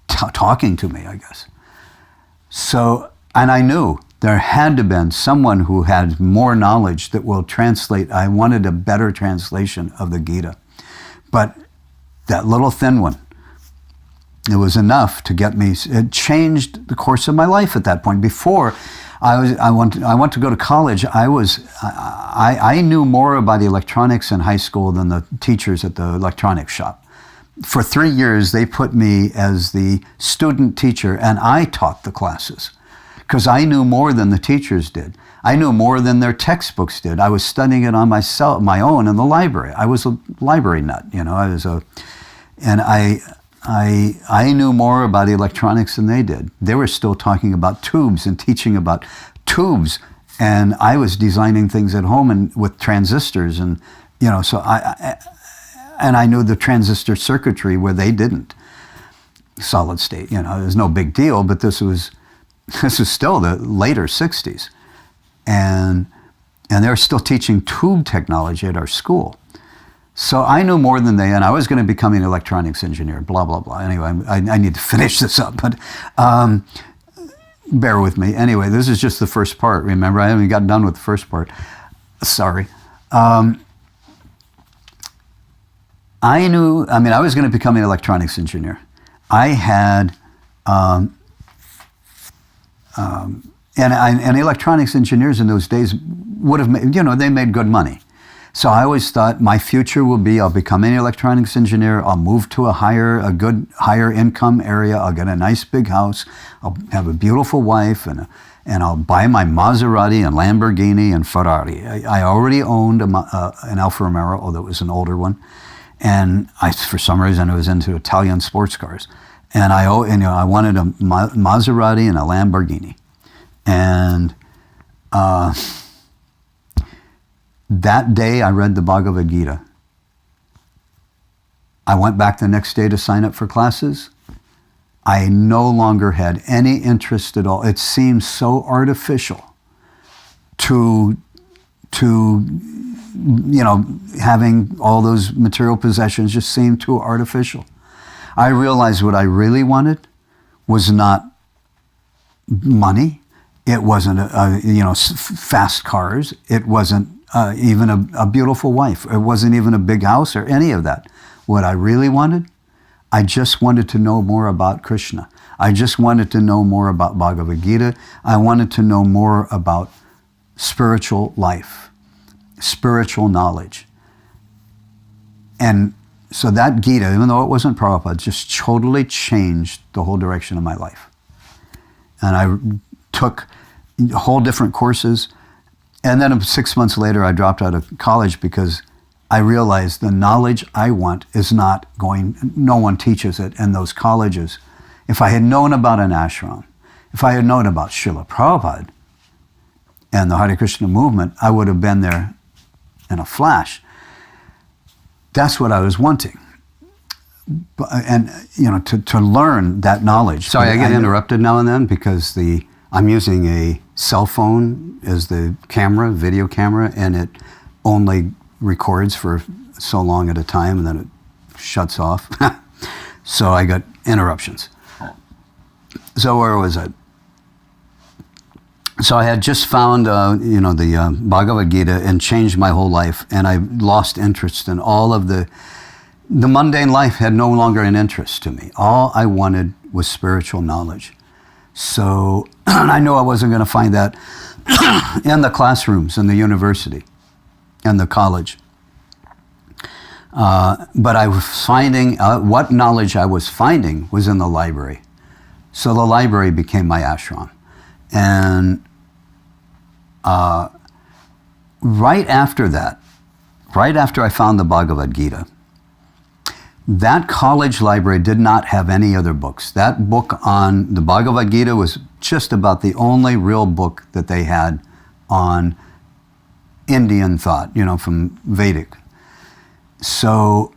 talking to me, I guess. So, and I knew there had to have been someone who had more knowledge that will translate. I wanted a better translation of the Gita. But that little thin one, it was enough to get me, it changed the course of my life at that point. Before I went to go to college, I knew more about electronics in high school than the teachers at the electronics shop. For 3 years, they put me as the student teacher, and I taught the classes because I knew more than the teachers did. I knew more than their textbooks did. I was studying it on my own in the library. I was a library nut, you know. I knew more about electronics than they did. They were still talking about tubes and teaching about tubes, and I was designing things at home and with transistors, and you know. So I knew the transistor circuitry where they didn't. Solid state, you know, it was no big deal, but this was still the later 60s. And they were still teaching tube technology at our school. So I knew more than they, and I was going to become an electronics engineer, blah, blah, blah. Anyway, I need to finish this up, but bear with me. Anyway, this is just the first part, remember? I haven't got done with the first part. Sorry. I was going to become an electronics engineer. I had, and electronics engineers in those days would have made, you know, they made good money. So I always thought my future will be, I'll become an electronics engineer, I'll move to a good higher income area, I'll get a nice big house, I'll have a beautiful wife, and I'll buy my Maserati and Lamborghini and Ferrari. I already owned an Alfa Romeo, although it was an older one. And for some reason, I was into Italian sports cars. And I wanted a Maserati and a Lamborghini. And that day, I read the Bhagavad Gita. I went back the next day to sign up for classes. I no longer had any interest at all. It seemed so artificial to you know, having all those material possessions just seemed too artificial. I realized what I really wanted was not money. It wasn't fast cars. It wasn't even a beautiful wife. It wasn't even a big house or any of that. What I really wanted, I just wanted to know more about Krishna. I just wanted to know more about Bhagavad Gita. I wanted to know more about spiritual life, spiritual knowledge. And so that Gita, even though it wasn't Prabhupada, just totally changed the whole direction of my life. And I took whole different courses. And then 6 months later, I dropped out of college because I realized the knowledge I want is not going, no one teaches it in those colleges. If I had known about an ashram, if I had known about Srila Prabhupada and the Hare Krishna movement, I would have been there in a flash. That's what I was wanting. And, you know, to learn that knowledge. Sorry, I get interrupted now and then because I'm using a cell phone as the camera, video camera, and it only records for so long at a time and then it shuts off. So I got interruptions. So where was I? So I had just found, the Bhagavad Gita and changed my whole life, and I lost interest in all of the mundane life had no longer an interest to me. All I wanted was spiritual knowledge. So I knew I wasn't going to find that in the classrooms, in the university, in the college. But I was finding, what knowledge I was finding was in the library. So the library became my ashram. And right after that, right after I found the Bhagavad Gita, that college library did not have any other books. That book on the Bhagavad Gita was just about the only real book that they had on Indian thought, from Vedic. So,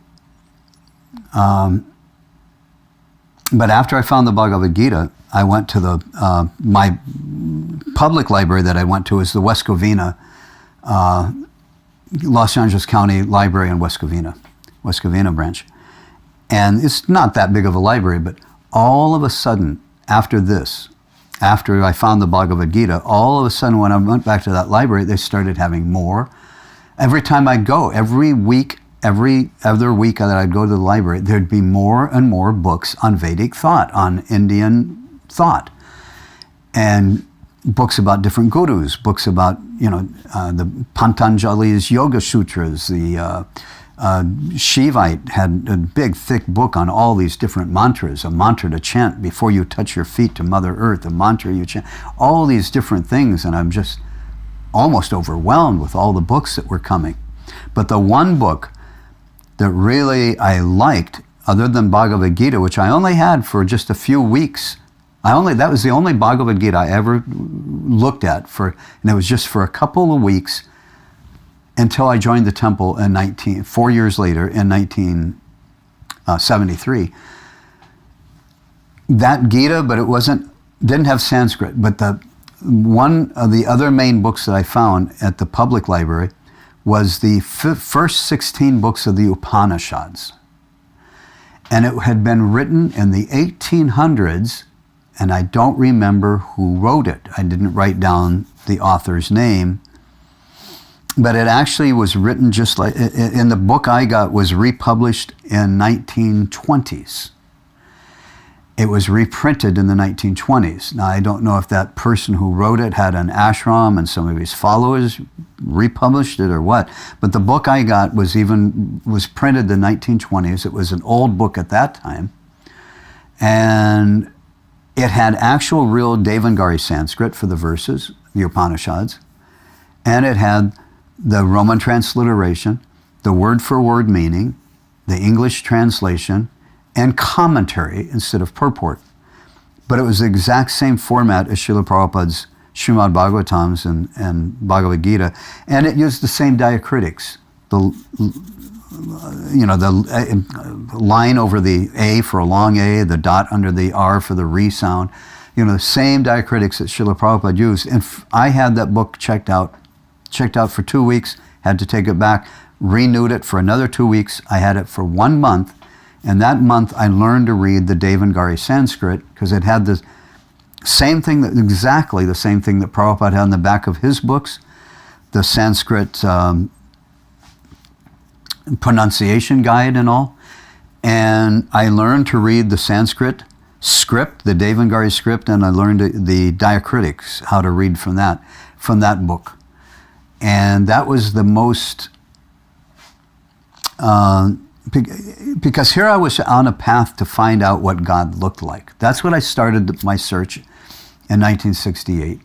but after I found the Bhagavad Gita, I went to my public library that I went to is the West Covina, Los Angeles County Library in West Covina branch. And it's not that big of a library, but all of a sudden, after I found the Bhagavad Gita, all of a sudden when I went back to that library, they started having more. Every time I'd go, every other week that I'd go to the library, there'd be more and more books on Vedic thought, on Indian thought. And books about different gurus, books about, the Patanjali's Yoga Sutras, the Shivite had a big, thick book on all these different mantras, a mantra to chant before you touch your feet to Mother Earth, a mantra you chant, all these different things, and I'm just almost overwhelmed with all the books that were coming. But the one book that really I liked, other than Bhagavad Gita, which I only had for just a few weeks, that was the only Bhagavad Gita I ever looked at, and it was just for a couple of weeks, until I joined the temple 4 years later, in 1973. That Gita, but didn't have Sanskrit, but one of the other main books that I found at the public library was the first 16 books of the Upanishads. And it had been written in the 1800s, and I don't remember who wrote it. I didn't write down the author's name. But it actually was written just like, in the book I got was republished in 1920s. It was reprinted in the 1920s. Now, I don't know if that person who wrote it had an ashram and some of his followers republished it or what, but the book I got was printed in the 1920s. It was an old book at that time. And it had actual real Devanagari Sanskrit for the verses, the Upanishads, and it had the Roman transliteration, the word-for-word meaning, the English translation, and commentary instead of purport. But it was the exact same format as Srila Prabhupada's Srimad Bhagavatams and Bhagavad Gita, and it used the same diacritics. The line over the A for a long A, the dot under the R for the re sound, the same diacritics that Srila Prabhupada used. And I had that book checked out for 2 weeks, had to take it back, renewed it for another 2 weeks. I had it for 1 month, and that month I learned to read the Devanagari Sanskrit because it had the same thing, exactly the same thing that Prabhupada had on the back of his books, the Sanskrit pronunciation guide and all. And I learned to read the Sanskrit script, the Devanagari script, and I learned the diacritics, how to read from that book. And that was the most, because here I was on a path to find out what God looked like. That's what I started my search in 1968.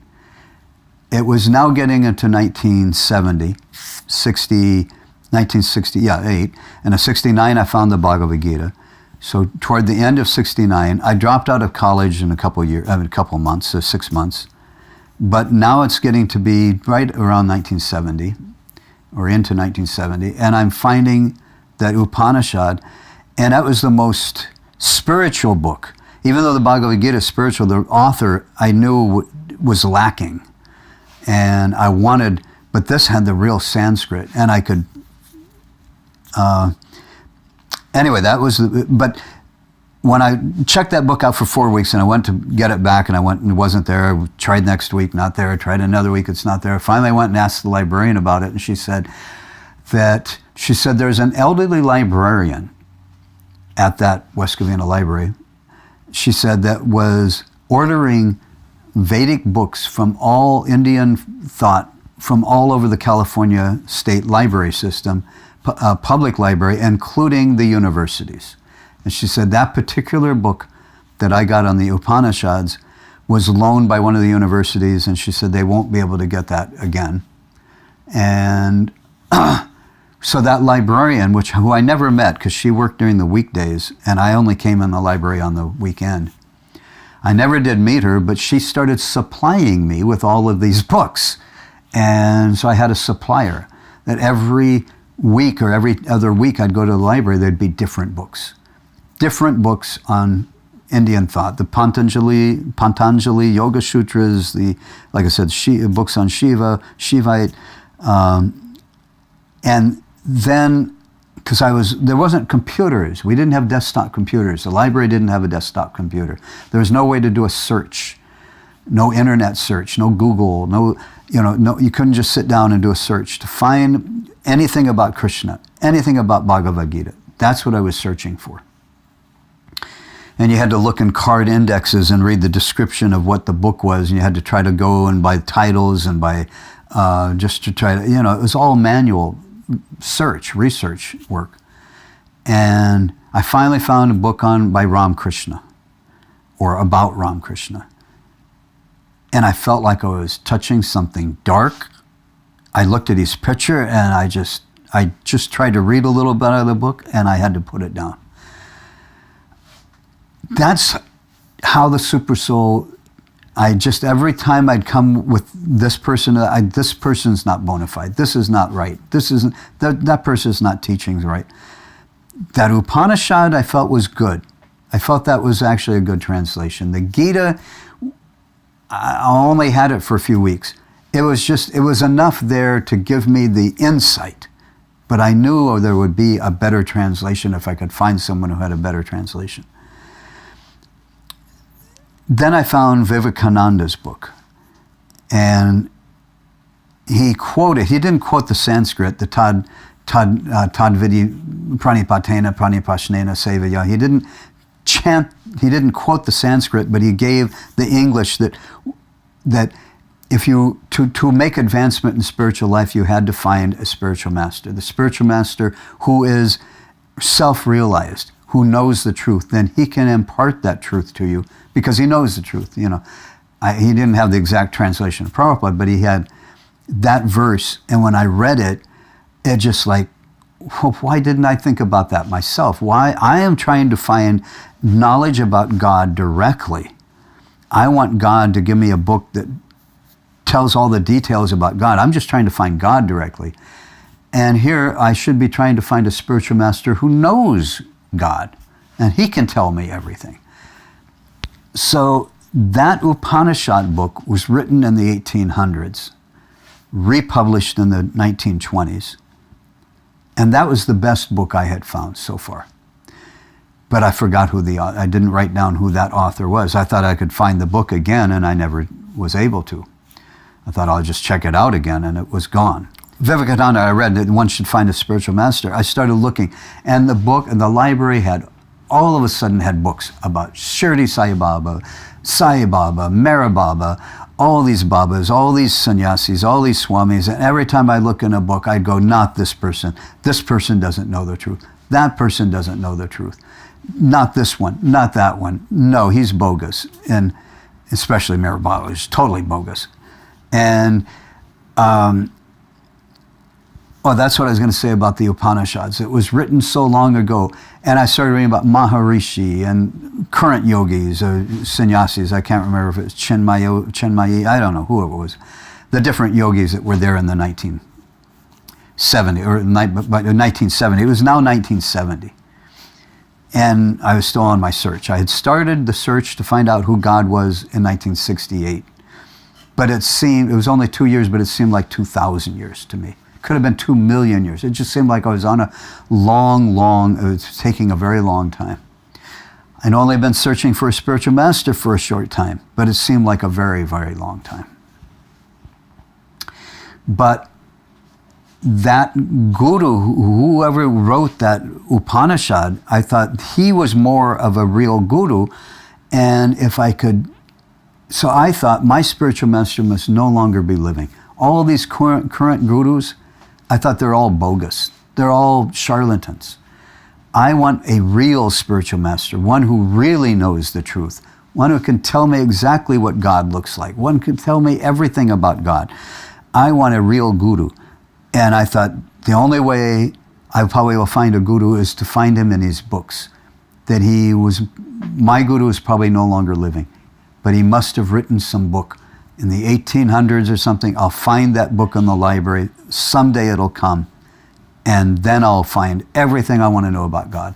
It was now getting into 1968, and in 69 I found the Bhagavad Gita. So toward the end of 69, I dropped out of college in a couple months, so 6 months. But now it's getting to be right around 1970, or into 1970, and I'm finding that Upanishad, and that was the most spiritual book. Even though the Bhagavad Gita is spiritual, the author I knew was lacking. And I wanted, but this had the real Sanskrit, and I could, anyway, that was, but when I checked that book out for 4 weeks and I went to get it back and I went and it wasn't there, I tried next week, not there, I tried another week, it's not there. Finally I went and asked the librarian about it, and she said there's an elderly librarian at that West Covina library, she said, that was ordering Vedic books from all Indian thought from all over the California state library system, public library, including the universities. And she said that particular book that I got on the Upanishads was loaned by one of the universities, and she said they won't be able to get that again. And so that librarian, who I never met because she worked during the weekdays and I only came in the library on the weekend, I never did meet her, but she started supplying me with all of these books. And so I had a supplier that every week or every other week I'd go to the library, there'd be different books on Indian thought, the Patanjali Yoga Sutras, like I said, books on Shiva, Shivite, and then, because there wasn't computers, we didn't have desktop computers. The library didn't have a desktop computer. There was no way to do a search, no internet search, no Google, no, you couldn't just sit down and do a search to find anything about Krishna, anything about Bhagavad Gita. That's what I was searching for. And you had to look in card indexes and read the description of what the book was, and you had to try to go and buy titles and buy, just to try to, it was all manual research work. And I finally found a book by Ramakrishna, or about Ramakrishna. And I felt like I was touching something dark. I looked at his picture and I just tried to read a little bit of the book and I had to put it down. That's how the Supersoul, every time I'd come with this person, this person's not bona fide, this is not right, that person's not teaching right. That Upanishad I felt was good. I felt that was actually a good translation. The Gita, I only had it for a few weeks. It was enough there to give me the insight, but I knew there would be a better translation if I could find someone who had a better translation. Then I found Vivekananda's book, and he didn't quote the Sanskrit, the Tad Vidi Pranipatena Pranipashnena Sevaya. He didn't quote the Sanskrit, but he gave the English that if you, to make advancement in spiritual life, you had to find a spiritual master. The spiritual master who is self-realized, who knows the truth, then he can impart that truth to you because he knows the truth. He didn't have the exact translation of Prabhupada, but he had that verse. And when I read it, it just like, why didn't I think about that myself? Why? I am trying to find knowledge about God directly. I want God to give me a book that tells all the details about God. I'm just trying to find God directly. And here I should be trying to find a spiritual master who knows God, and he can tell me everything. So that Upanishad book was written in the 1800s, republished in the 1920s, and that was the best book I had found so far. But I forgot I didn't write down who that author was. I thought I could find the book again, and I never was able to. I thought I'll just check it out again, and it was gone. Vivekananda, I read that one should find a spiritual master. I started looking, and the book and the library all of a sudden had books about Shirdi Sai Baba, Mera Baba, all these Babas, all these sannyasis, all these swamis, and every time I look in a book, I'd go, not this person. This person doesn't know the truth. That person doesn't know the truth. Not this one, not that one. No, he's bogus. And especially Mera Baba is totally bogus. And that's what I was going to say about the Upanishads. It was written so long ago, and I started reading about Maharishi and current yogis, sannyasis. I can't remember if it's Chenmayi, I don't know who it was. The different yogis that were there in the 1970, or 1970. It was now 1970. And I was still on my search. I had started the search to find out who God was in 1968. But it was only 2 years, but it seemed like 2,000 years to me. Could have been 2 million years. It just seemed like I was on a it was taking a very long time. I'd only been searching for a spiritual master for a short time, but it seemed like a very, very long time. But that guru, whoever wrote that Upanishad, I thought he was more of a real guru, and so I thought my spiritual master must no longer be living. All these current gurus, I thought they're all bogus. They're all charlatans. I want a real spiritual master, one who really knows the truth, one who can tell me exactly what God looks like, one who can tell me everything about God. I want a real guru. And I thought the only way I probably will find a guru is to find him in his books. That my guru is probably no longer living, but he must have written some book in the 1800s or something. I'll find that book in the library. Someday it'll come. And then I'll find everything I want to know about God.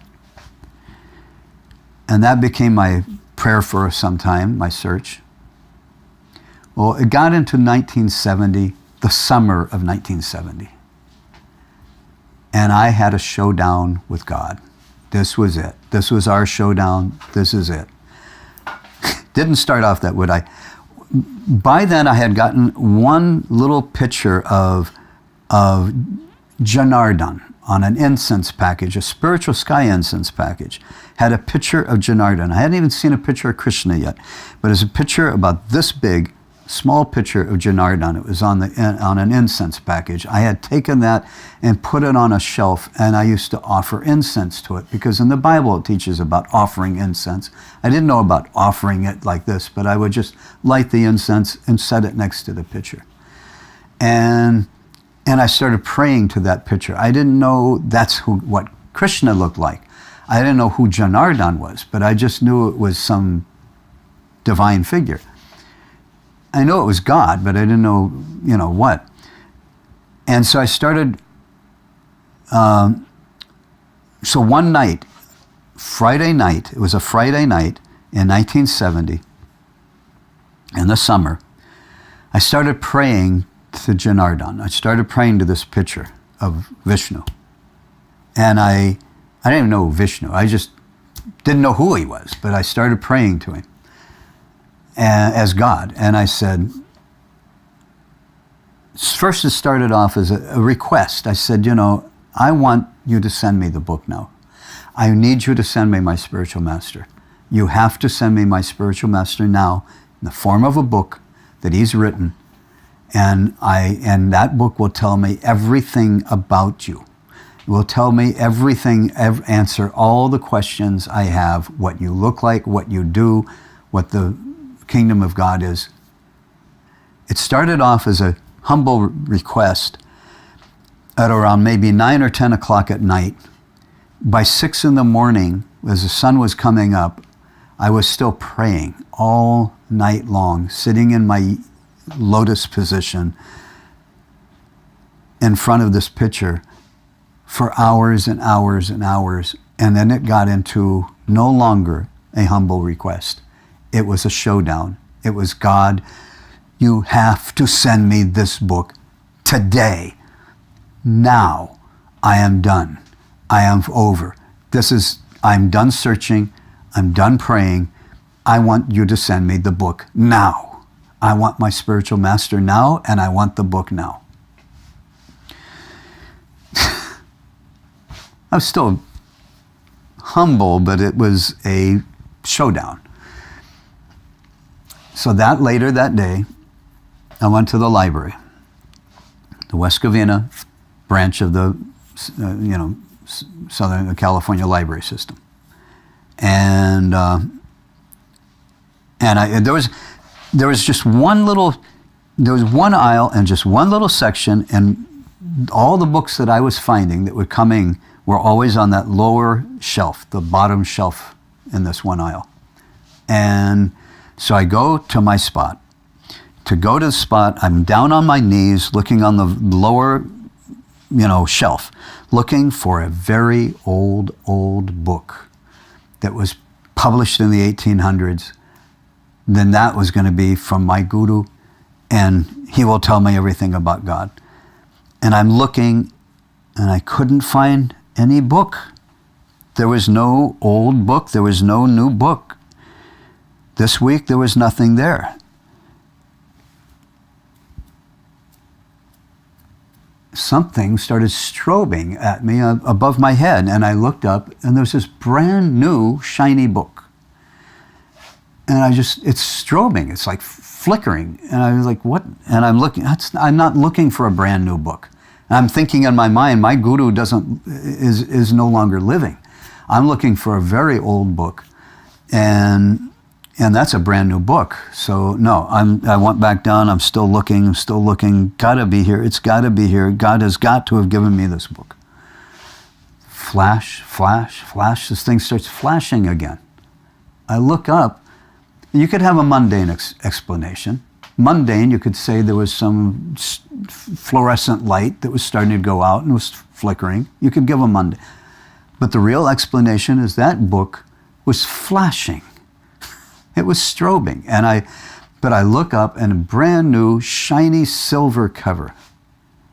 And that became my prayer for some time, my search. Well, it got into 1970, the summer of 1970. And I had a showdown with God. This was it. This was our showdown. This is it. Didn't start off that way. By then I had gotten one little picture of Janardhan on an incense package, a spiritual sky incense package. Had a picture of Janardhan. I hadn't even seen a picture of Krishna yet, but it's a picture about this big, small picture of Janardhan. It was on an incense package. I had taken that and put it on a shelf, and I used to offer incense to it, because in the Bible it teaches about offering incense. I didn't know about offering it like this, but I would just light the incense and set it next to the picture. And I started praying to that picture. I didn't know that's what Krishna looked like. I didn't know who Janardhan was, but I just knew it was some divine figure. I know it was God, but I didn't know, what. And so I started, so one night, Friday night, it was a Friday night in 1970, in the summer, I started praying to Janardhan. I started praying to this picture of Vishnu. And I didn't even know Vishnu. I just didn't know who he was, but I started praying to him as God. And I said, first it started off as a request. I said, I want you to send me the book now. I need you to send me my spiritual master. You have to send me my spiritual master now in the form of a book that he's written. And that book will tell me everything about you. It will tell me everything, answer all the questions I have, what you look like, what you do, what the kingdom of God is. It started off as a humble request at around maybe 9 or 10 o'clock at night. By 6 in the morning, as the sun was coming up, I was still praying all night long, sitting in my lotus position in front of this picture for hours and hours and hours. And then it got into no longer a humble request. It was a showdown. It was, God, you have to send me this book today. Now I am done. I am over. I'm done searching. I'm done praying. I want you to send me the book now. I want my spiritual master now, and I want the book now. I was still humble, but it was a showdown. So later that day, I went to the library, the West Covina branch of the, Southern California library system. And there was just one aisle and just one little section, and all the books that I was finding that were coming were always on that lower shelf, the bottom shelf in this one aisle. And so I go to my spot. To go to the spot, I'm down on my knees looking on the lower, shelf, looking for a very old book that was published in the 1800s. Then that was going to be from my guru, and he will tell me everything about God. And I'm looking, and I couldn't find any book. There was no old book. There was no new book. This week, there was nothing there. Something started strobing at me above my head, and I looked up, and there was this brand new shiny book. And it's strobing, it's like flickering. And I was like, what? And I'm not looking for a brand new book. And I'm thinking in my mind, my guru is no longer living. I'm looking for a very old book, and that's a brand new book. So no, I went back down. I'm still looking. Gotta be here. It's gotta be here. God has got to have given me this book. Flash, flash, flash. This thing starts flashing again. I look up. You could have a mundane explanation. Mundane, you could say there was some fluorescent light that was starting to go out and was flickering. You could give a mundane. But the real explanation is that book was flashing. It was strobing. But I look up and a brand new shiny silver cover.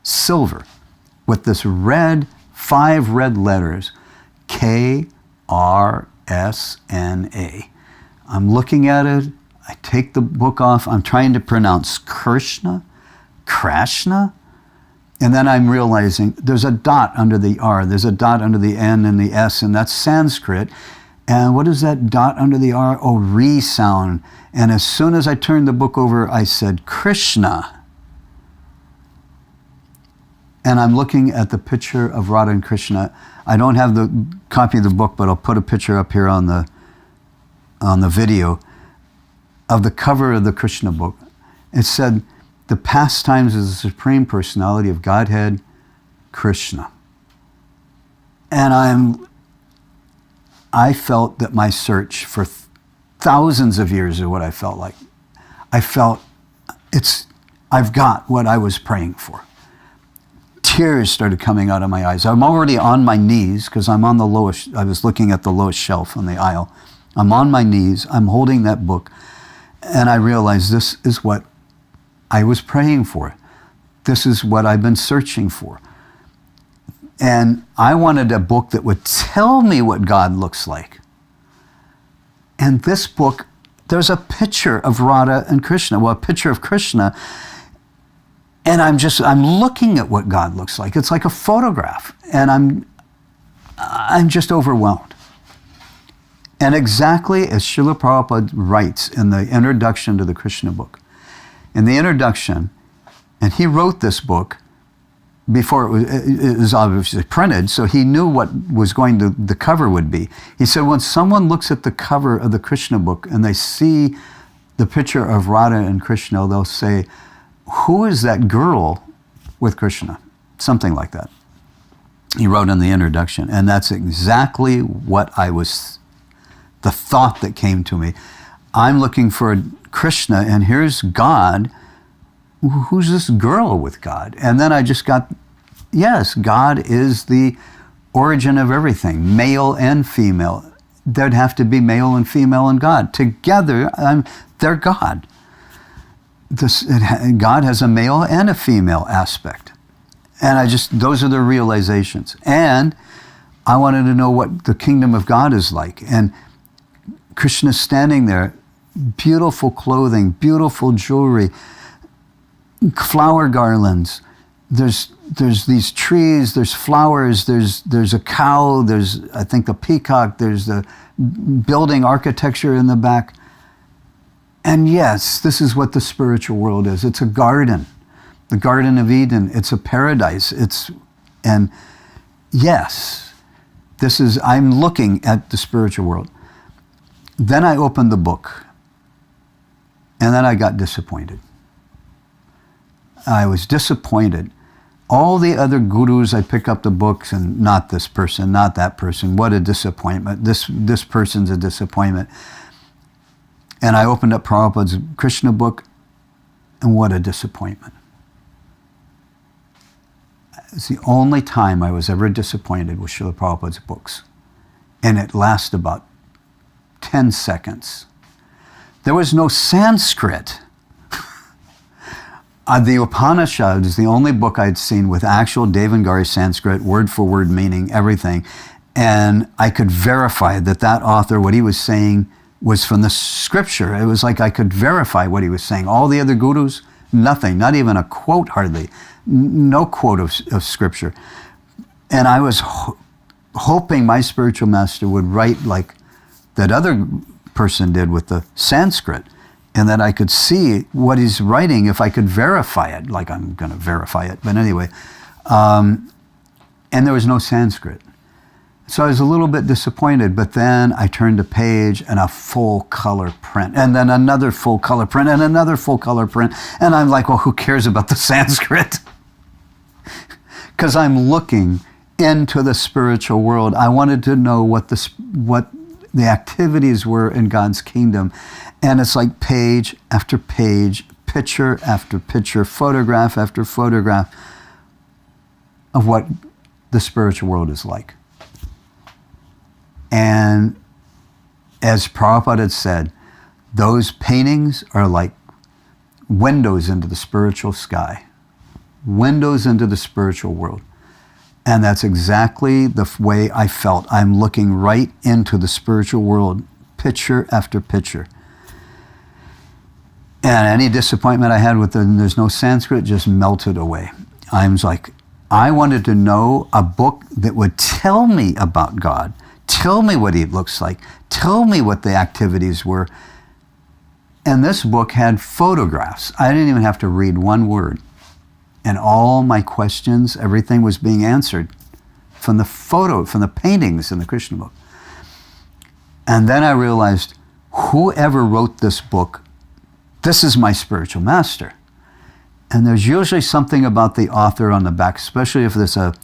Silver. With this 5 red letters. K-R-S-N-A. I'm looking at it. I take the book off. I'm trying to pronounce Krishna. And then I'm realizing there's a dot under the R. There's a dot under the N and the S, and that's Sanskrit. And what is that dot under the R? Oh, re sound. And as soon as I turned the book over, I said, Krishna. And I'm looking at the picture of Radha and Krishna. I don't have the copy of the book, but I'll put a picture up here on the video of the cover of the Krishna book. It said, the pastimes of the Supreme Personality of Godhead, Krishna. And I felt that my search for thousands of years is what I felt like. I felt I've got what I was praying for. Tears started coming out of my eyes. I'm already on my knees because I was looking at the lowest shelf on the aisle. I'm on my knees, I'm holding that book, and I realized this is what I was praying for. This is what I've been searching for. And I wanted a book that would tell me what God looks like. And this book, there's a picture of Radha and Krishna, a picture of Krishna, and I'm looking at what God looks like. It's like a photograph, and I'm just overwhelmed. And exactly as Srila Prabhupada writes in the introduction to the Krishna book, in the introduction, and he wrote this book before it was obviously printed, so he knew what the cover would be. He said, when someone looks at the cover of the Krishna book and they see the picture of Radha and Krishna, they'll say, who is that girl with Krishna? Something like that. He wrote in the introduction, and that's exactly what the thought that came to me. I'm looking for Krishna, and here's God. Who's this girl with God? And then I just got, yes, God is the origin of everything, male and female. There'd have to be male and female in God. Together, they're God. God has a male and a female aspect. And those are the realizations. And I wanted to know what the kingdom of God is like. And Krishna's standing there, beautiful clothing, beautiful jewelry, flower garlands. There's these trees, there's flowers, there's a cow, there's, I think, the peacock, there's the building architecture in the back. And yes, this is what the spiritual world is. It's a garden, the Garden of Eden. It's a paradise. And yes, I'm looking at the spiritual world. Then I opened the book, and then I got disappointed. I was disappointed. All the other gurus, I pick up the books, and not this person, not that person. What a disappointment. This person's a disappointment. And I opened up Prabhupada's Krishna book, and what a disappointment. It's the only time I was ever disappointed with Srila Prabhupada's books. And it lasted about 10 seconds. There was no Sanskrit. The Upanishad is the only book I'd seen with actual Devangari Sanskrit, word for word meaning, everything. And I could verify that author, what he was saying, was from the scripture. It was like I could verify what he was saying. All the other gurus, nothing, not even a quote hardly. No quote of scripture. And I was hoping my spiritual master would write like that other person did with the Sanskrit, and that I could see what he's writing if I could verify it, like I'm going to verify it. But anyway, and there was no Sanskrit. So I was a little bit disappointed, but then I turned a page and a full color print, and then another full color print, and another full color print. And I'm like, well, who cares about the Sanskrit? Because I'm looking into the spiritual world. I wanted to know what the activities were in God's kingdom. And it's like page after page, picture after picture, photograph after photograph of what the spiritual world is like. And as Prabhupada had said, those paintings are like windows into the spiritual sky, windows into the spiritual world. And that's exactly the way I felt. I'm looking right into the spiritual world, picture after picture. And any disappointment I had with there's no Sanskrit just melted away. I was like, I wanted to know a book that would tell me about God, tell me what he looks like, tell me what the activities were. And this book had photographs. I didn't even have to read one word. And all my questions, everything was being answered from the paintings in the Krishna book. And then I realized, whoever wrote this book, this is my spiritual master. And there's usually something about the author on the back, especially if there's a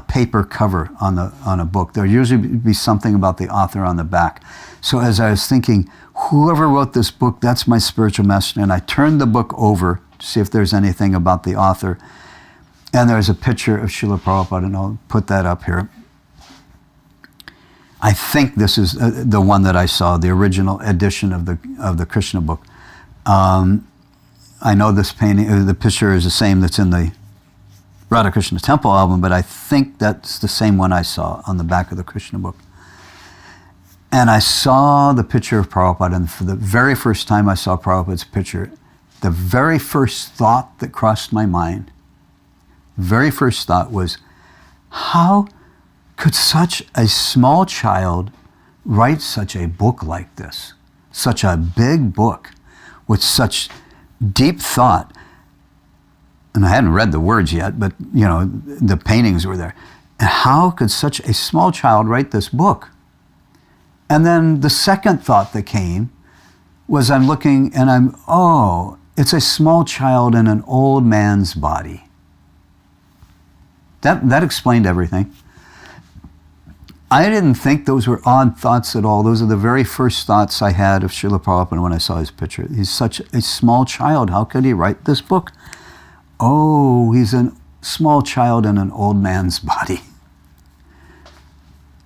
paper cover on a book. There'll usually be something about the author on the back. So as I was thinking, whoever wrote this book, that's my spiritual master. And I turned the book over to see if there's anything about the author. And there's a picture of Srila Prabhupada, and I'll put that up here. I think this is the one that I saw, the original edition of the Krishna book. I know this painting, the picture is the same that's in the Radha Krishna Temple album, but I think that's the same one I saw on the back of the Krishna book. And I saw the picture of Prabhupada, and for the very first time I saw Prabhupada's picture, the very first thought that crossed my mind, very first thought was, how could such a small child write such a book like this? Such a big book with such deep thought. And I hadn't read the words yet, but you know, the paintings were there. And how could such a small child write this book? And then the second thought that came was, I'm looking and it's a small child in an old man's body. That explained everything. I didn't think those were odd thoughts at all. Those are the very first thoughts I had of Srila Prabhupada when I saw his picture. He's such a small child. How could he write this book? Oh, he's a small child in an old man's body.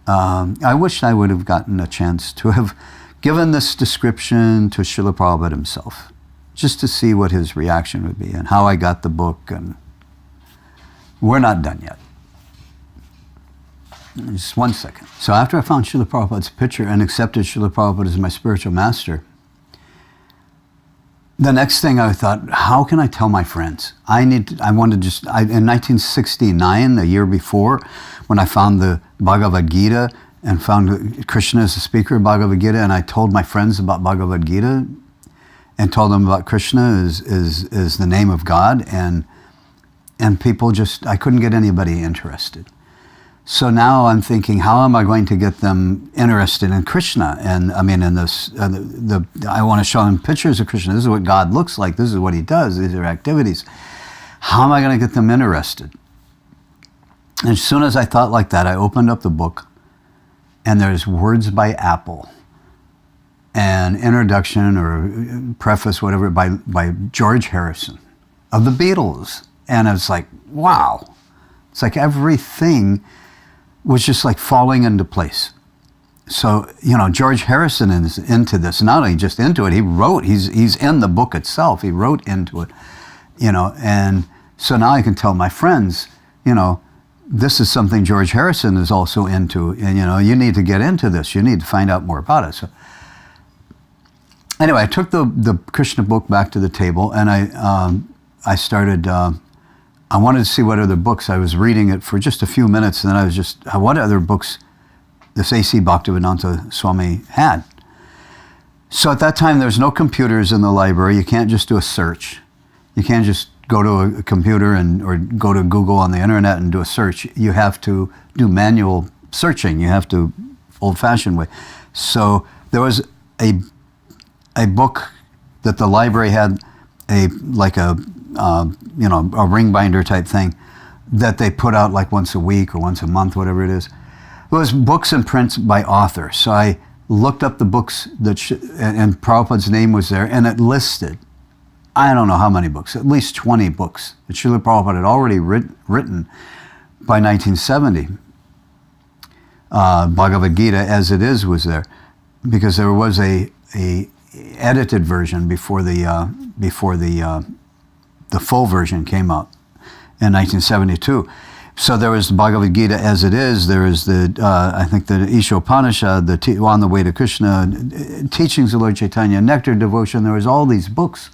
I wish I would have gotten a chance to have given this description to Srila Prabhupada himself, just to see what his reaction would be and how I got the book. And we're not done yet. Just 1 second. So after I found Srila Prabhupada's picture and accepted Srila Prabhupada as my spiritual master, the next thing I thought, how can I tell my friends? In 1969, the year before, when I found the Bhagavad Gita and found Krishna as the speaker of Bhagavad Gita, and I told my friends about Bhagavad Gita and told them about Krishna is the name of God, and people I couldn't get anybody interested. So now I'm thinking, how am I going to get them interested in Krishna? And I mean, in this, I want to show them pictures of Krishna. This is what God looks like. This is what he does. These are activities. How am I going to get them interested? And as soon as I thought like that, I opened up the book, and there's Words by Apple, an introduction or preface, whatever, by George Harrison of the Beatles. And I was like, wow. It's like everything was just like falling into place. So, you know, George Harrison is into this. Not only just into it, he wrote, he's in the book itself. He wrote into it, you know. And so now I can tell my friends, you know, this is something George Harrison is also into. And, you know, you need to get into this. You need to find out more about it. So anyway, I took the Krishna book back to the table, and I started... I wanted to see what other books. I was reading it for just a few minutes, and then I was just, what other books this A.C. Bhaktivedanta Swami had. So at that time, there's no computers in the library. You can't just do a search. You can't just go to a computer or go to Google on the internet and do a search. You have to do manual searching. You have to old-fashioned way. So there was a book that the library had, a ring binder type thing that they put out like once a week or once a month, whatever it is. It was books and prints by author. So I looked up the books and Prabhupada's name was there, and it listed, I don't know how many books, at least 20 books that Srila Prabhupada had already written by 1970. Bhagavad Gita as it is was there, because there was a edited version before the full version came out in 1972. So there was the Bhagavad Gita as it is. There is I think the Isha Upanishad, On the Way to Krishna, Teachings of Lord Chaitanya, Nectar Devotion. There was all these books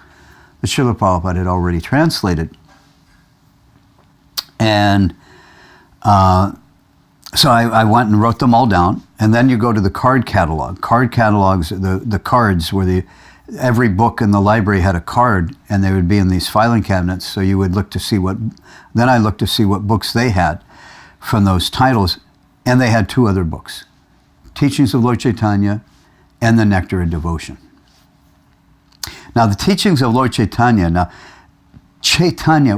that Srila Prabhupada had already translated. And so I went and wrote them all down. And then you go to the card catalog. Card catalogs, the cards where every book in the library had a card, and they would be in these filing cabinets. So you would look to see then I looked to see what books they had from those titles. And they had two other books, Teachings of Lord Chaitanya and the Nectar of Devotion. Now the Teachings of Lord Chaitanya,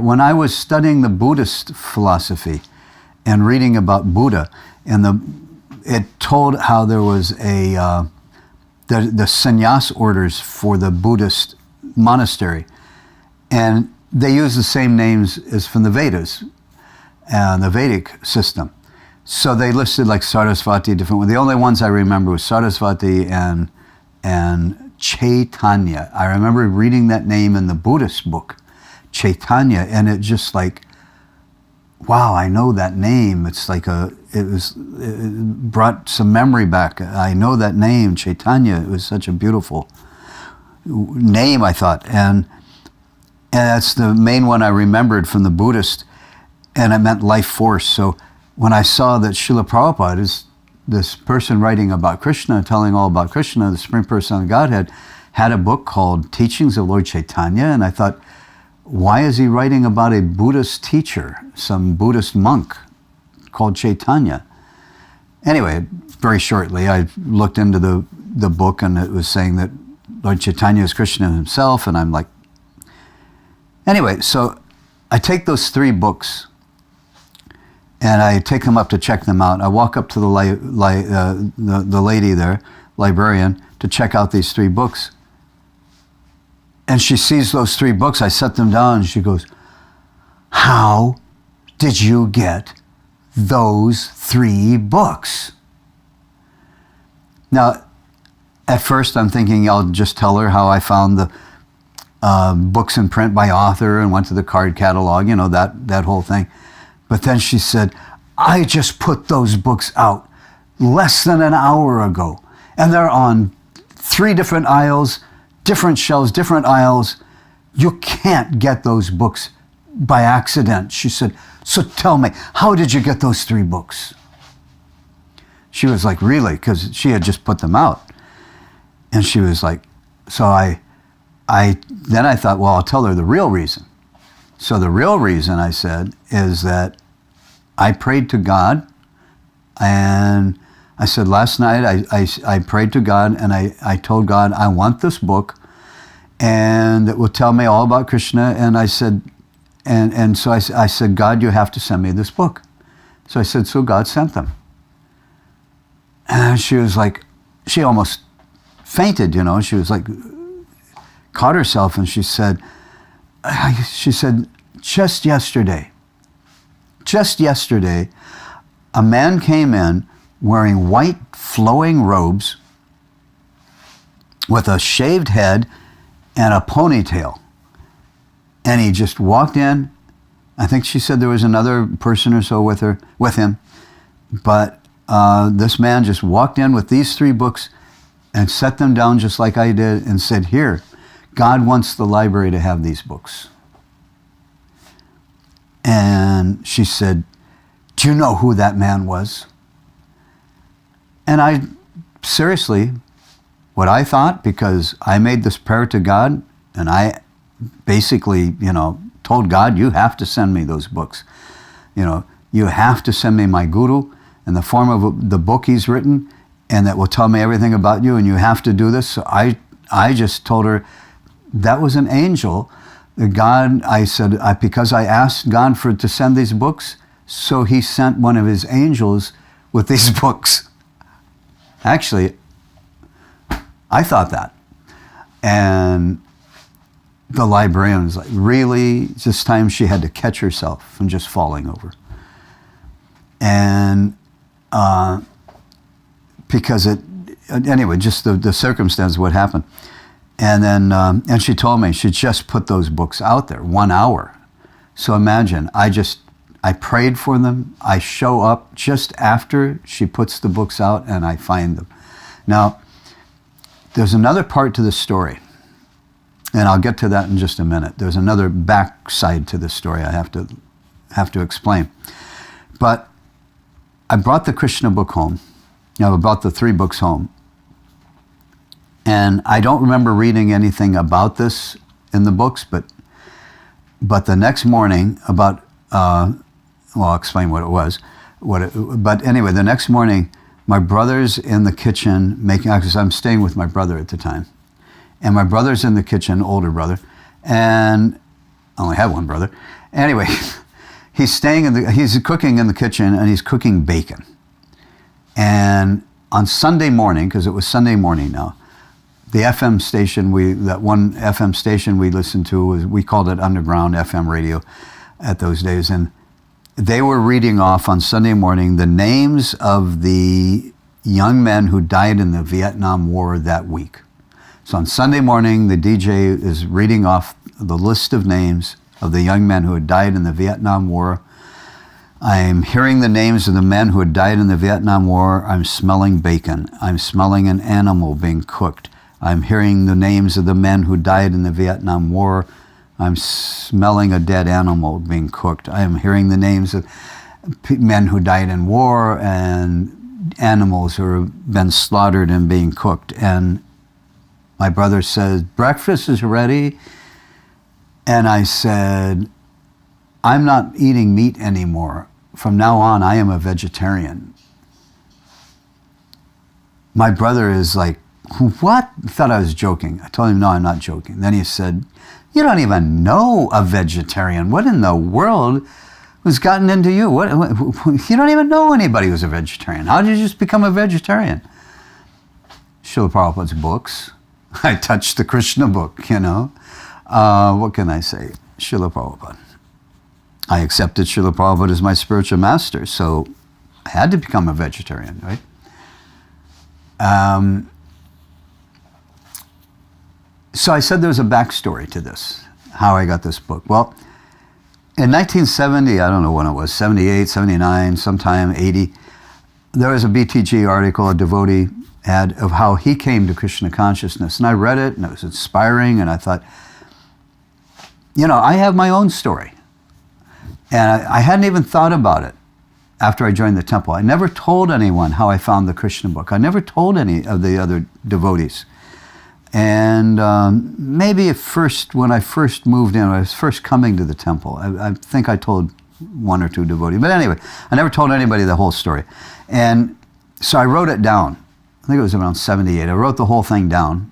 when I was studying the Buddhist philosophy and reading about Buddha, and it told how there was the sannyas orders for the Buddhist monastery, and they use the same names as from the Vedas and the Vedic system. So they listed like Sarasvati, different ones. The only ones I remember was Sarasvati and Chaitanya. I remember reading that name in the Buddhist book, Chaitanya, and it just like, wow, I know that name. It's like it brought some memory back. I know that name, Chaitanya. It was such a beautiful name, I thought. And that's the main one I remembered from the Buddhist, and it meant life force. So when I saw that Srila Prabhupada is this person writing about Krishna, telling all about Krishna, the Supreme Person of Godhead, had a book called Teachings of Lord Chaitanya, and I thought, why is he writing about a Buddhist teacher, some Buddhist monk called Chaitanya? Anyway, very shortly, I looked into the book, and it was saying that Lord Chaitanya is Krishna himself, and I'm like, anyway, so I take those three books, and I take them up to check them out. I walk up to the lady there, librarian, to check out these three books. And she sees those three books. I set them down, and she goes, "How did you get those three books?" Now, at first I'm thinking I'll just tell her how I found the books in print by author and went to the card catalog, that whole thing. But then she said, "I just put those books out less than an hour ago, and they're on 3 different aisles, different shelves, different aisles. You can't get those books by accident." She said, "So tell me, how did you get those 3 books?" She was like, "Really?" Because she had just put them out. And she was like, then I thought, well, I'll tell her the real reason. So the real reason, I said, is that I prayed to God, and I said last night I prayed to God, and I told God I want this book, and it will tell me all about Krishna. And I said, and so I said, "God, you have to send me this book." So I said, so God sent them. And she was like, she almost fainted, She was like, caught herself, and she said, just yesterday, a man came in wearing white flowing robes with a shaved head and a ponytail. And he just walked in. I think she said there was another person or so with him. But this man just walked in with these 3 books and set them down just like I did and said, "Here, God wants the library to have these books." And she said, "Do you know who that man was?" And I, seriously, what I thought, because I made this prayer to God, and I basically, told God, "You have to send me those books. You have to send me my guru, in the form of the book he's written, and that will tell me everything about you, and you have to do this. So I just told her that was an angel. God, I said, because I asked God to send these books, so he sent one of his angels with these books. Actually, I thought that. And the librarian was like, really? This time she had to catch herself from just falling over. And because anyway, just the circumstance of what happened. And then, and she told me she just put those books out there, 1 hour. So imagine, I prayed for them. I show up just after she puts the books out, and I find them. Now, there's another part to the story, and I'll get to that in just a minute. There's another backside to the story I have to explain. But I brought the Krishna book home. I brought the 3 books home. And I don't remember reading anything about this in the books, but the next morning, I'll explain what it was. But anyway, the next morning, my brother's in the kitchen because I'm staying with my brother at the time. And my brother's in the kitchen, older brother, and I only have one brother. Anyway, he's cooking in the kitchen, and he's cooking bacon. And on Sunday morning, because it was Sunday morning now, the FM station, that one FM station we listened to, we called it underground FM radio at those days, and they were reading off on Sunday morning the names of the young men who died in the Vietnam War that week. So on Sunday morning, the DJ is reading off the list of names of the young men who had died in the Vietnam War. I'm hearing the names of the men who had died in the Vietnam War. I'm smelling bacon. I'm smelling an animal being cooked. I'm hearing the names of the men who died in the Vietnam War. I'm smelling a dead animal being cooked. I am hearing the names of men who died in war and animals who have been slaughtered and being cooked. And my brother says, breakfast is ready. And I said, I'm not eating meat anymore. From now on, I am a vegetarian. My brother is like, what? He thought I was joking. I told him, no, I'm not joking. Then he said, you don't even know a vegetarian. What in the world has gotten into you? What, you don't even know anybody who's a vegetarian. How did you just become a vegetarian? Srila Prabhupada's books. I touched the Krishna book, What can I say? Srila Prabhupada. I accepted Srila Prabhupada as my spiritual master, so I had to become a vegetarian, right? So I said there's a backstory to this, how I got this book. Well, in 1970, I don't know when it was, 78, 79, sometime 80, there was a BTG article, a devotee had, of how he came to Krishna Consciousness. And I read it, and it was inspiring, and I thought, I have my own story. And I hadn't even thought about it after I joined the temple. I never told anyone how I found the Krishna book. I never told any of the other devotees. And maybe when I first moved in, when I was first coming to the temple, I think I told 1 or 2 devotees. But anyway, I never told anybody the whole story. And so I wrote it down. I think it was around 78. I wrote the whole thing down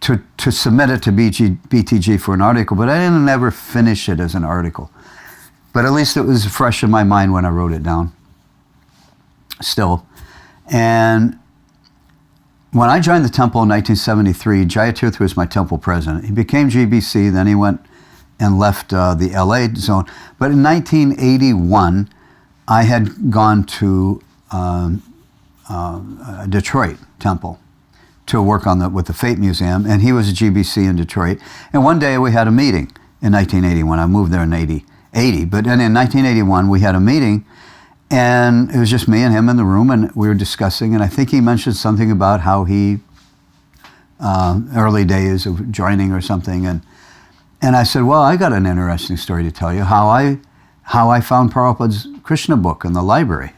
to submit it to BTG for an article, but I didn't ever finish it as an article. But at least it was fresh in my mind when I wrote it down. Still. And when I joined the temple in 1973, Jayatirtha was my temple president. He became GBC, then he went and left the LA zone. But in 1981, I had gone to Detroit temple to work with the Fate Museum, and he was a GBC in Detroit. And one day we had a meeting in 1981. I moved there in 80, but then in 1981 we had a meeting, and it was just me and him in the room, and we were discussing, and I think he mentioned something about how he, early days of joining or something, and I said, well, I got an interesting story to tell you, how I found Prabhupada's Krishna book in the library.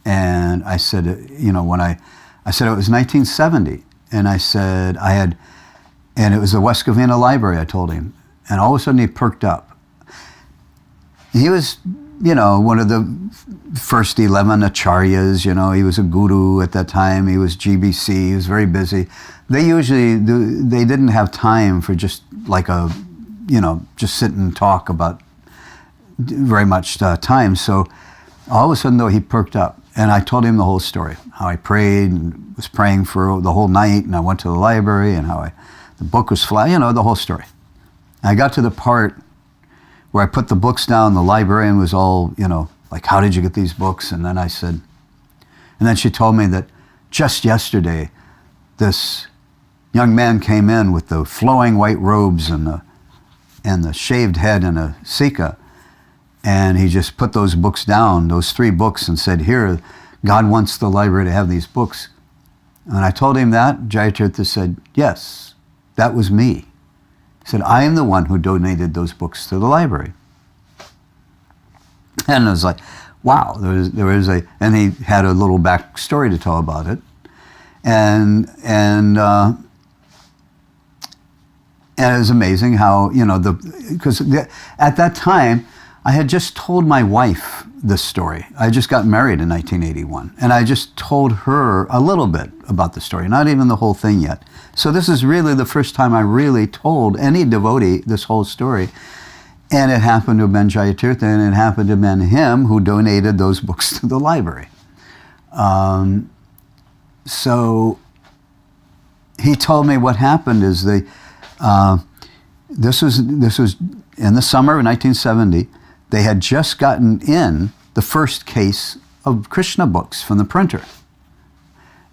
And I said, I said it was 1970, and I said and it was the West Covina library, I told him, and all of a sudden he perked up. He was one of the first 11 acharyas. He was a guru at that time. He was GBC. He was very busy. They didn't have time for just like just sit and talk about very much time. So all of a sudden, though, he perked up. And I told him the whole story, how I prayed and was praying for the whole night, and I went to the library, and how the book was flat, the whole story. And I got to the part where I put the books down, the librarian was all, like, how did you get these books? And then I said, and then she told me that just yesterday, this young man came in with the flowing white robes and the shaved head and a sika, and he just put those books down, those 3 books, and said, here, God wants the library to have these books. And I told him that. Jayatirtha said, yes, that was me. He said, I am the one who donated those books to the library. And I was like, wow, and he had a little back story to tell about it. And it was amazing how, because at that time, I had just told my wife this story. I just got married in 1981, and I just told her a little bit about the story, not even the whole thing yet. So this is really the first time I really told any devotee this whole story, and it happened to have been Jayatirtha, and it happened to have been him who donated those books to the library. So he told me what happened is this was in the summer of 1970. They had just gotten in the first case of Krishna books from the printer.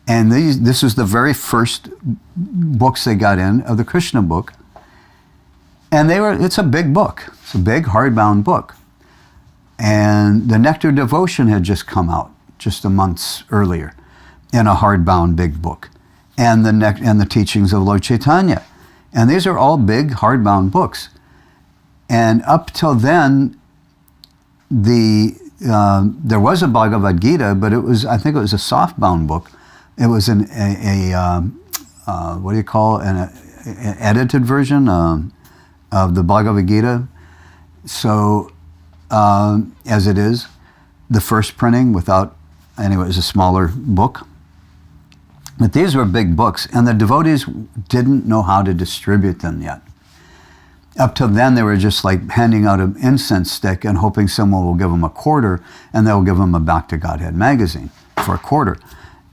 And this was the very first books they got in of the Krishna book. And it's a big book. It's a big hardbound book. And the Nectar Devotion had just come out just a month earlier in a hardbound big book. And the teachings of Lord Chaitanya. And these are all big hardbound books. And up till then, there was a Bhagavad Gita, but I think it was a softbound book. It was an edited version of the Bhagavad Gita. So, as it is, the first printing it was a smaller book. But these were big books, and the devotees didn't know how to distribute them yet. Up till then, they were just like handing out an incense stick and hoping someone will give them a quarter, and they'll give them a Back to Godhead magazine for a quarter.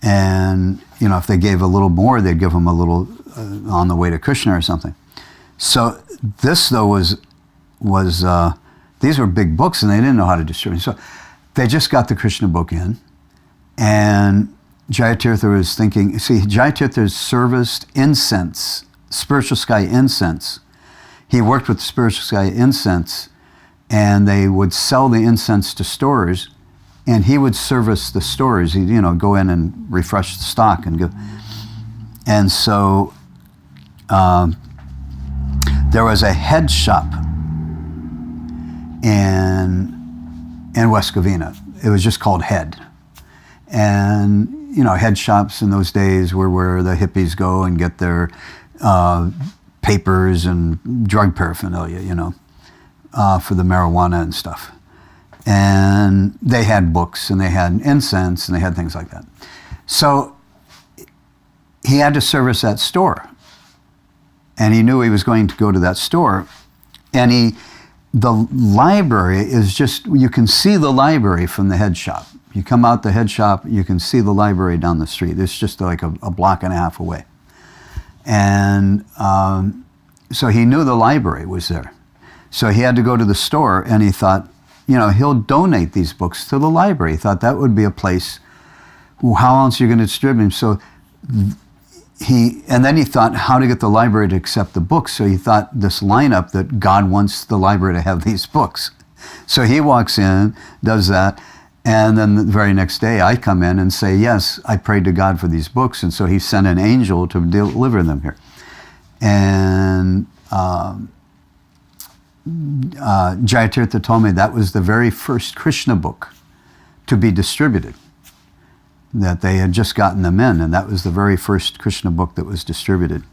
And, if they gave a little more, they'd give them a little on the way to Krishna or something. So this, though, these were big books, and they didn't know how to distribute. So they just got the Krishna book in, and Jayatirtha was thinking, Jayatirtha serviced incense, spiritual sky incense. He worked with Spiritual Sky Incense, and they would sell the incense to stores, and he would service the stores. He'd, go in and refresh the stock and give. And so there was a head shop in West Covina. It was just called Head. And, head shops in those days were where the hippies go and get their papers and drug paraphernalia, for the marijuana and stuff. And they had books, and they had incense, and they had things like that. So he had to service that store. And he knew he was going to go to that store. And the library is just, you can see the library from the head shop. You come out the head shop, you can see the library down the street. It's just like a block and a half away. And so he knew the library was there. So he had to go to the store, and he thought, he'll donate these books to the library. He thought that would be a place, how else are you going to distribute them? So and then he thought how to get the library to accept the books. So he thought this lineup that God wants the library to have these books. So he walks in, does that, and then the very next day I come in and say, yes, I prayed to God for these books, and so he sent an angel to deliver them here. And Jayatirtha told me that was the very first Krishna book to be distributed, that they had just gotten them in, and that was the very first Krishna book that was distributed.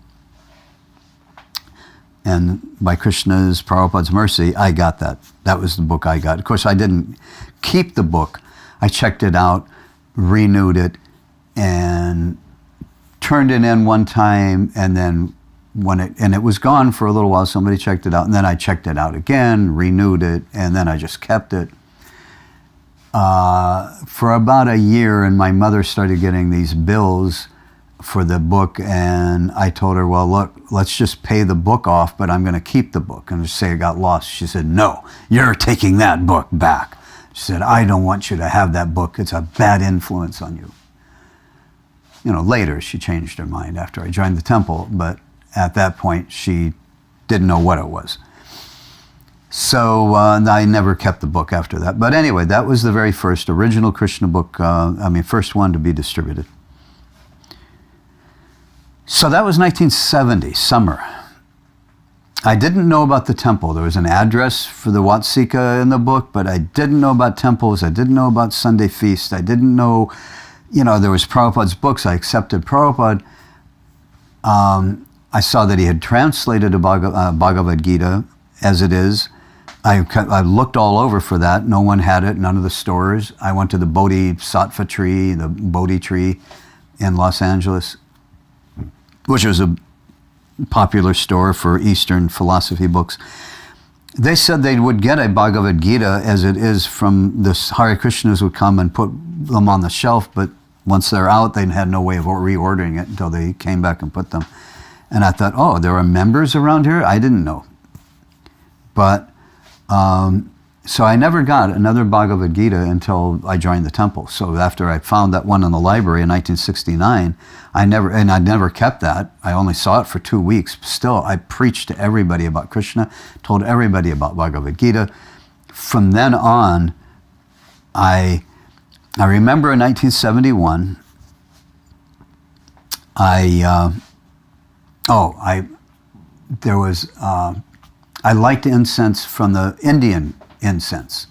And by Krishna's, Prabhupada's mercy, I got that. That was the book I got. Of course, I didn't keep the book. I checked it out, renewed it, and turned it in one time, and then it was gone for a little while. Somebody checked it out, and then I checked it out again, renewed it, and then I just kept it for about a year. And my mother started getting these bills for the book, and I told her, well, look, let's just pay the book off, but I'm going to keep the book and just say it got lost. She said, no, you're taking that book back. She said, I don't want you to have that book. It's a bad influence on you. You know, later she changed her mind after I joined the temple, but at that point she didn't know what it was. So I never kept the book after that. But anyway, that was the very first original Krishna book, first one to be distributed. So that was 1970, summer. I didn't know about the temple. There was an address for the Wastika in the book, but I didn't know about temples. I didn't know about Sunday feast. I didn't know, there was Prabhupada's books. I accepted Prabhupada. I saw that he had translated a Bhagavad Gita as it is. I looked all over for that. No one had it, none of the stores. I went to the Bodhisattva tree, the Bodhi tree in Los Angeles, which was a popular store for Eastern philosophy books. They said they would get a Bhagavad Gita as it is from the Hare Krishnas would come and put them on the shelf, but once they're out, they had no way of reordering it until they came back and put them. And I thought, oh, there are members around here? I didn't know. But, so I never got another Bhagavad Gita until I joined the temple. So after I found that one in the library in 1969, I never kept that. I only saw it for 2 weeks. Still, I preached to everybody about Krishna, told everybody about Bhagavad Gita. From then on, I remember in 1971, I liked incense from the Indian incense.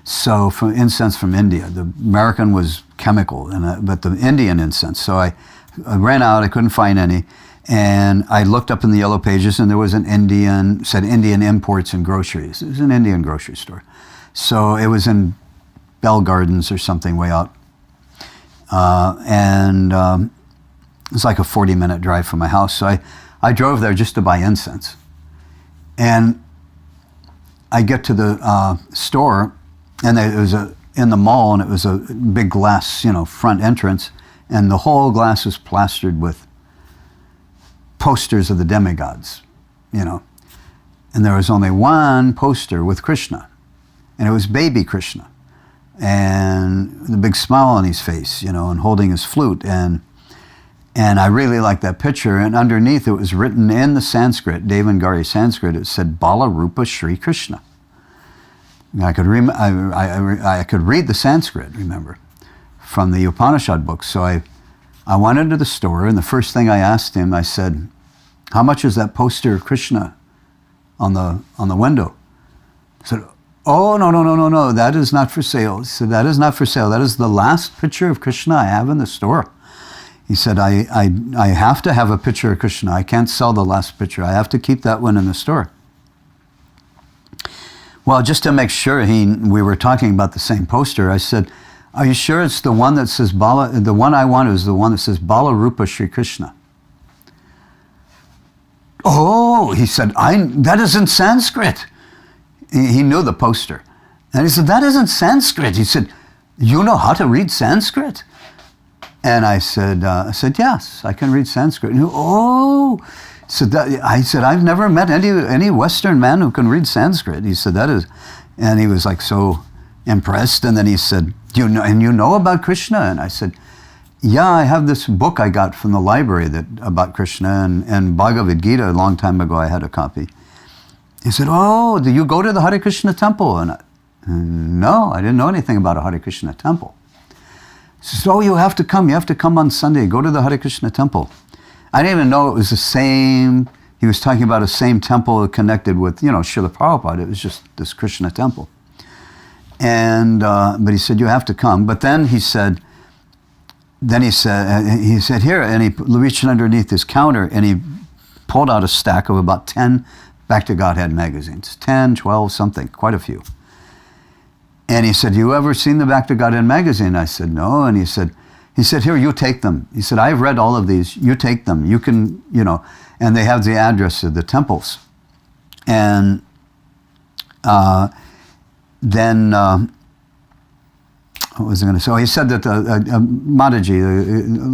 So from incense from India. The American was chemical, but the Indian incense. So I ran out, I couldn't find any. And I looked up in the yellow pages and there was said Indian imports and groceries. It was an Indian grocery store. So it was in Bell Gardens or something way out. It was like a 40-minute drive from my house. So I drove there just to buy incense. And I get to the store, and it was in the mall, and it was a big glass, front entrance, and the whole glass was plastered with posters of the demigods, And there was only one poster with Krishna, and it was baby Krishna, and the big smile on his face, and holding his flute, and I really liked that picture. And underneath it was written in the Sanskrit, Devanagari Sanskrit. It said Bala Rupa Sri Krishna. And I could read the Sanskrit, remember, from the Upanishad books. So I went into the store, and the first thing I asked him, I said, "How much is that poster of Krishna on the window?" He said, "Oh, no, that is not for sale." He said, "That is not for sale. That is the last picture of Krishna I have in the store." He said, I have to have a picture of Krishna. I can't sell the last picture. I have to keep that one in the store. Well, just to make sure we were talking about the same poster, I said, "Are you sure it's the one that says Bala? The one I want is the one that says Bala Rupa Sri Krishna." "Oh," he said, "that is in Sanskrit." He knew the poster. And he said, "That isn't Sanskrit." He said, "You know how to read Sanskrit?" And I said, "Yes, I can read Sanskrit." And he, "Oh," I said, "I've never met any Western man who can read Sanskrit." He said, "That is," and he was like so impressed. And then he said, "You know about Krishna?" And I said, "Yeah, I have this book I got from the library about Krishna and Bhagavad Gita. A long time ago, I had a copy." He said, "Oh, do you go to the Hare Krishna temple?" And no, I didn't know anything about a Hare Krishna temple. He said, "Oh, you have to come. You have to come on Sunday. Go to the Hare Krishna temple." I didn't even know it was the same. He was talking about a same temple connected with, Srila Prabhupada. It was just this Krishna temple. And, but he said, "You have to come." But then he said, "Here," and he reached underneath his counter and he pulled out a stack of about 10 Back to Godhead magazines. 10, 12, something, quite a few. And he said, you ever seen the Back to Godhead magazine? I said, no. And he said, here, you take them. He said, I've read all of these. You take them. You can, and they have the address of the temples. And then, what was I going to say? Oh, he said that Mataji, a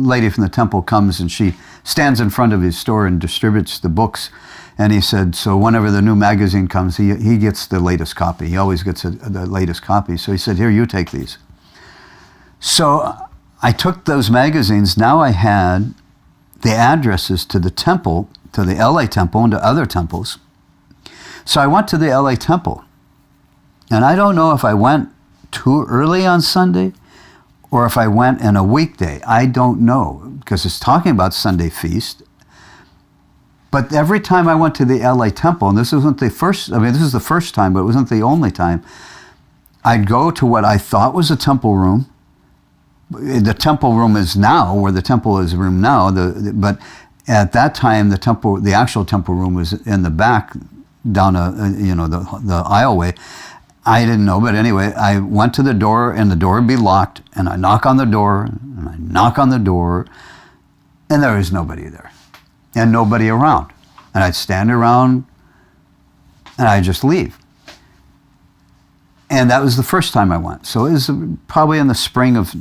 lady from the temple, comes and she stands in front of his store and distributes the books. And he said, so whenever the new magazine comes, he gets the latest copy. He always gets the latest copy. So he said, here, you take these. So I took those magazines. Now I had the addresses to the temple, to the LA temple and to other temples. So I went to the LA temple. And I don't know if I went too early on Sunday or if I went in a weekday. I don't know, because it's talking about Sunday feast. But every time I went to the LA temple, and this isn't the first, this is the first time, but it wasn't the only time, I'd go to what I thought was a temple room. The temple room is now, where the temple is room now, but at that time, the actual temple room was in the back, down the aisleway. I didn't know, but anyway, I went to the door, and the door would be locked, and I knock on the door, and I knock on the door, and there was nobody there. And nobody around. And I'd stand around and I'd just leave. And that was the first time I went. So it was probably in the spring of,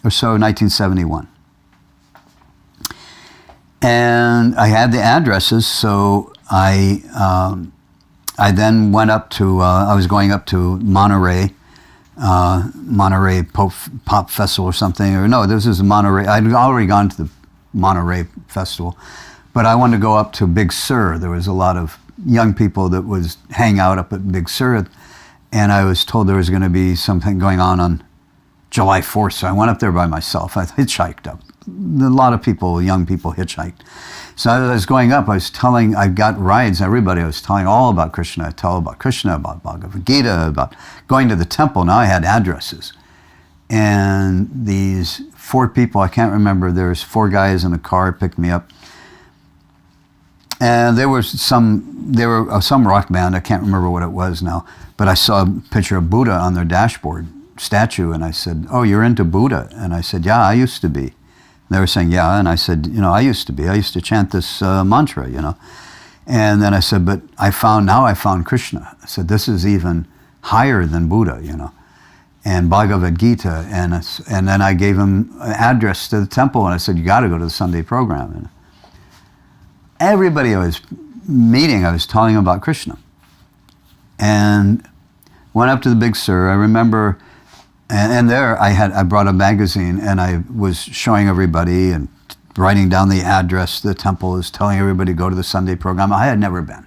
1971. And I had the addresses, so I then went up to, I was going up to Monterey Pop Festival or something, or no, this is Monterey. I'd already gone to the Monterey Festival. But I wanted to go up to Big Sur. There was a lot of young people that would hang out up at Big Sur. And I was told there was going to be something going on July 4th. So I went up there by myself. I hitchhiked up. A lot of people, young people, hitchhiked. So as I was going up, I got rides, everybody. I was telling all about Krishna. I tell about Krishna, about Bhagavad Gita, about going to the temple. Now I had addresses. And these 4 people, I can't remember, there was 4 guys in a car picked me up. And there were some rock band, I can't remember what it was now, but I saw a picture of Buddha on their dashboard statue, and I said, oh, you're into Buddha? And I said, yeah, I used to be. And they were saying, yeah, and I said, I used to be. I used to chant this mantra, And then I said, but I found Krishna. I said, this is even higher than Buddha, and Bhagavad Gita, and then I gave him an address to the temple, and I said, you got to go to the Sunday program. And everybody I was meeting, I was telling them about Krishna. And went up to the Big Sur. I remember, and there I brought a magazine, and I was showing everybody and writing down the address to the temple, was telling everybody to go to the Sunday program. I had never been.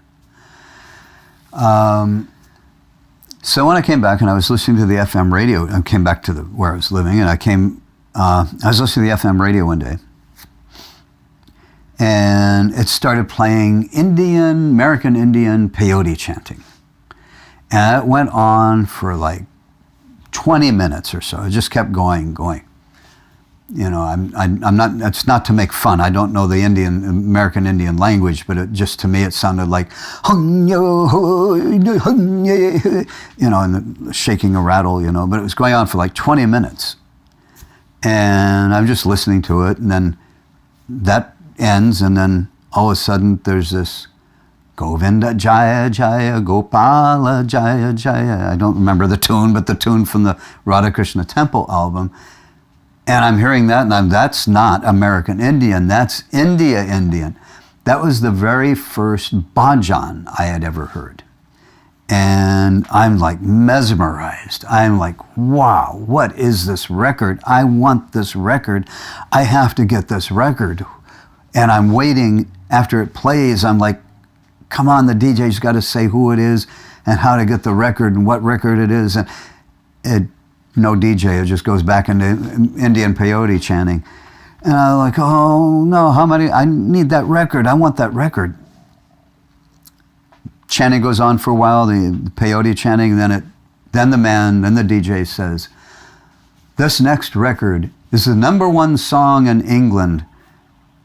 So when I came back and I was listening to the FM radio, I came back to where I was living, and I was listening to the FM radio one day. And it started playing American Indian peyote chanting. And it went on for like 20 minutes or so. It just kept going. I'm not, it's not to make fun. I don't know the American Indian language, but to me it sounded like, and shaking a rattle, but it was going on for like 20 minutes. And I'm just listening to it, and then that ends, and then all of a sudden there's this Govinda Jaya Jaya Gopala Jaya Jaya. I don't remember the tune, but the tune from the Radha Krishna Temple album. And I'm hearing that, and that's not American Indian, that's India Indian. That was the very first bhajan I had ever heard. And I'm like mesmerized. I'm like, wow, what is this record? I want this record. I have to get this record. And I'm waiting after it plays. I'm like, come on, the DJ's got to say who it is and how to get the record and what record it is. And no DJ, it just goes back into Indian peyote chanting. And I'm like, oh no, I need that record. I want that record. Chanting goes on for a while, the peyote chanting, then the DJ says, this next record is the #1 song in England.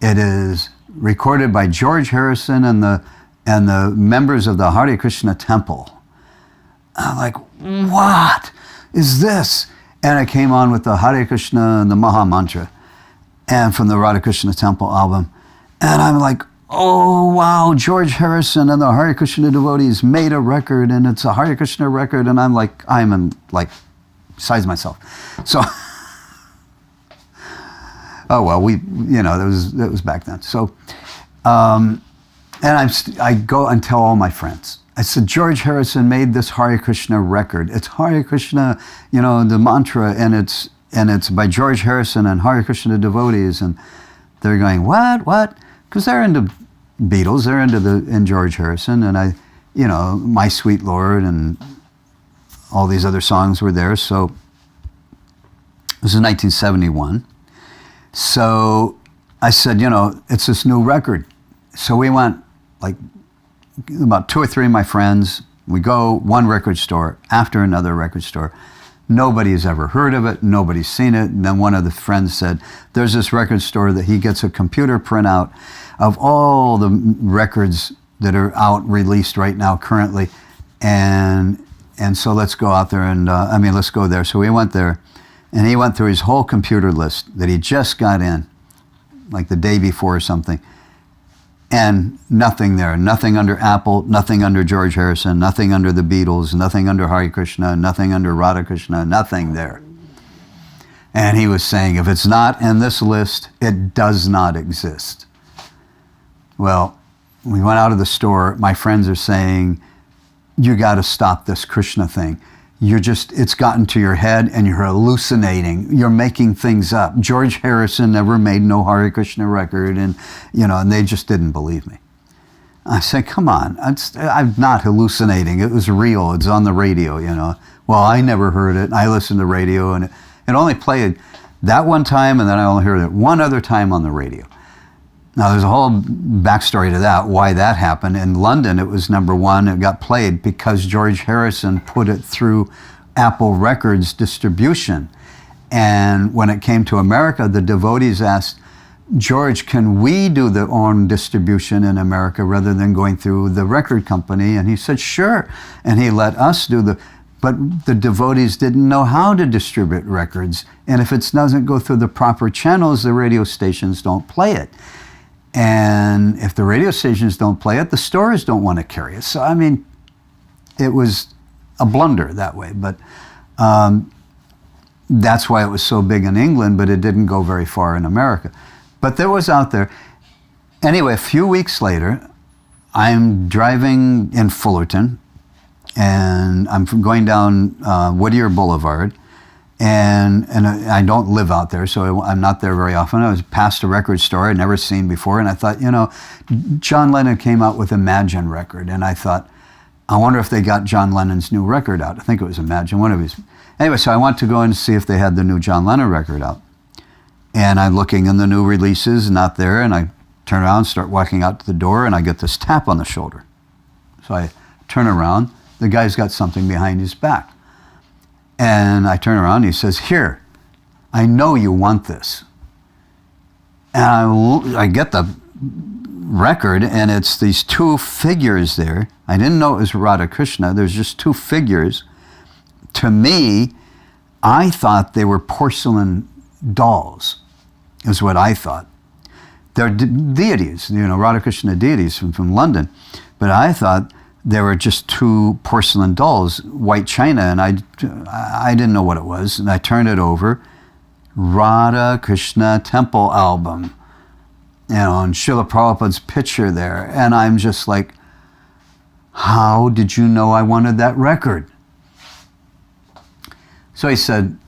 It is recorded by George Harrison and the members of the Hare Krishna temple. I'm like, what is this? And I came on with the Hare Krishna and the Maha Mantra, and from the Radha Krishna Temple album. And I'm like, oh, wow, George Harrison and the Hare Krishna devotees made a record, and it's a Hare Krishna record. And I'm besides myself. So, oh, well, that was back then. So, and I go and tell all my friends. I said, George Harrison made this Hare Krishna record. It's Hare Krishna, the mantra, and it's by George Harrison and Hare Krishna devotees. And they're going, what? Because they're into Beatles, they're into George Harrison, and My Sweet Lord, and all these other songs were there. So this is 1971. So I said, it's this new record. So we went, about 2 or 3 of my friends, we go one record store after another record store. Nobody's ever heard of it. Nobody's seen it. And then one of the friends said, there's this record store that he gets a computer printout of all the records that are out, released right now currently. And so let's go out there and, let's go there. So we went there, and he went through his whole computer list that he just got in, like the day before or something. And nothing there, nothing under Apple, nothing under George Harrison, nothing under the Beatles, nothing under Hare Krishna, nothing under Radha Krishna, nothing there. And he was saying, if it's not in this list, it does not exist. Well, we went out of the store, my friends are saying, you got to stop this Krishna thing. It's gotten to your head and you're hallucinating. You're making things up. George Harrison never made no Hare Krishna record, and they just didn't believe me. I said, come on, I'm not hallucinating. It was real. It's on the radio, Well, I never heard it. I listened to radio, and it only played that one time, and then I only heard it one other time on the radio. Now, there's a whole backstory to that, why that happened. In London, it was #1. It got played because George Harrison put it through Apple Records distribution. And when it came to America, the devotees asked, George, can we do the own distribution in America rather than going through the record company? And he said, sure. And he let us do but the devotees didn't know how to distribute records. And if it doesn't go through the proper channels, the radio stations don't play it. And if the radio stations don't play it, the stores don't want to carry it. So, it was a blunder that way. But that's why it was so big in England, but it didn't go very far in America. But there was out there. Anyway, a few weeks later, I'm driving in Fullerton, and I'm going down Whittier Boulevard. And I don't live out there, so I'm not there very often. I was past a record store I'd never seen before, and I thought, John Lennon came out with Imagine record, and I thought, I wonder if they got John Lennon's new record out. I think it was Imagine, one of his. Anyway, so I went to go and see if they had the new John Lennon record out. And I'm looking in the new releases, not there, and I turn around, start walking out to the door, and I get this tap on the shoulder. So I turn around, the guy's got something behind his back. And I turn around and he says, here, I know you want this. And I get the record, and it's these 2 figures there. I didn't know it was Radha Krishna. There's just 2 figures. To me, I thought they were porcelain dolls, is what I thought. They're deities, Radha Krishna deities from London. But I thought they were just 2 porcelain dolls, white china, and I didn't know what it was. And I turned it over, Radha Krishna Temple album, and Srila Prabhupada's picture there. And I'm just like, how did you know I wanted that record? So he said,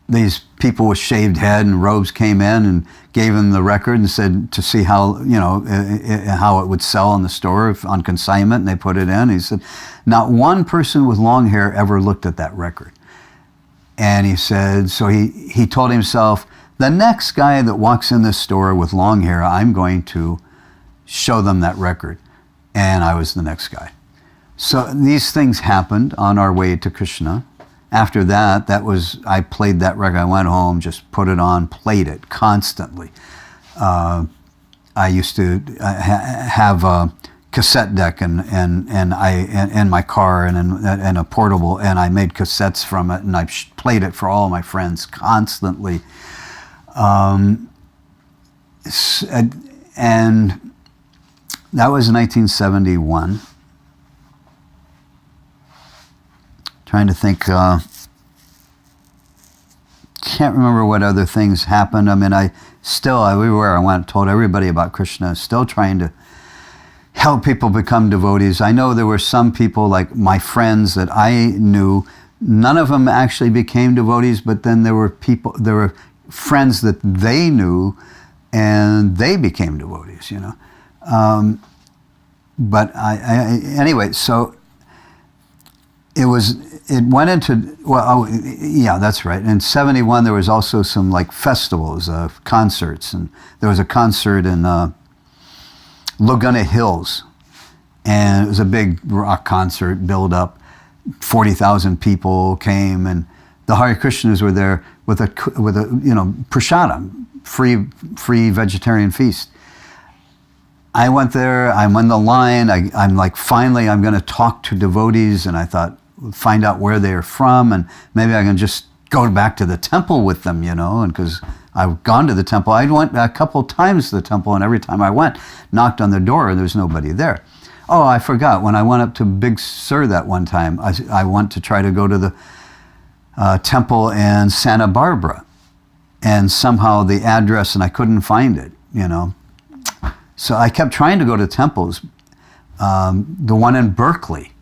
these people with shaved head and robes came in and gave him the record and said to see how, how it would sell in the store on consignment, and they put it in. He said, not one person with long hair ever looked at that record. And he said, so he told himself, the next guy that walks in this store with long hair, I'm going to show them that record. And I was the next guy. So these things happened on our way to Krishna. After that, I played that record. I went home, just put it on, played it constantly. I used to have a cassette deck in my car and a portable, and I made cassettes from it, and I played it for all my friends constantly. And that was 1971. Trying to think, can't remember what other things happened. I mean, everywhere I went, told everybody about Krishna, still trying to help people become devotees. I know there were some people, like my friends that I knew, none of them actually became devotees, but then there were friends that they knew, and they became devotees, you know. But anyway, so it went into, yeah, that's right. In 71, there was also some like festivals, concerts, and there was a concert in Laguna Hills, and it was a big rock concert build up. 40,000 people came, and the Hare Krishnas were there with a prasadam, free vegetarian feast. I went there, I'm on the line, I'm like, finally I'm going to talk to devotees, and I thought, find out where they're from, and maybe I can just go back to the temple with them, you know, and because I've gone to the temple. I went a couple times to the temple, and every time I went, knocked on the door, and there's nobody there. Oh, I forgot, when I went up to Big Sur that one time, I went to try to go to the temple in Santa Barbara, and somehow the address, and I couldn't find it, you know. So I kept trying to go to temples. The one in Berkeley,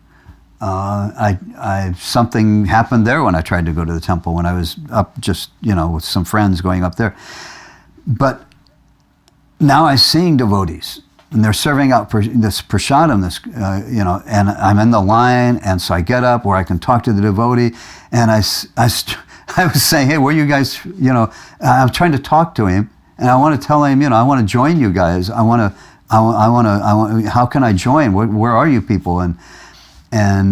something happened there when I tried to go to the temple, when I was up just, you know, with some friends going up there. But now I'm seeing devotees, and they're serving out this prasadam, you know, and I'm in the line, and so I get up where I can talk to the devotee, and I was saying, hey, where you guys, you know, I'm trying to talk to him, and I want to tell him, you know, I want to join you guys. how can I join? Where are you people? And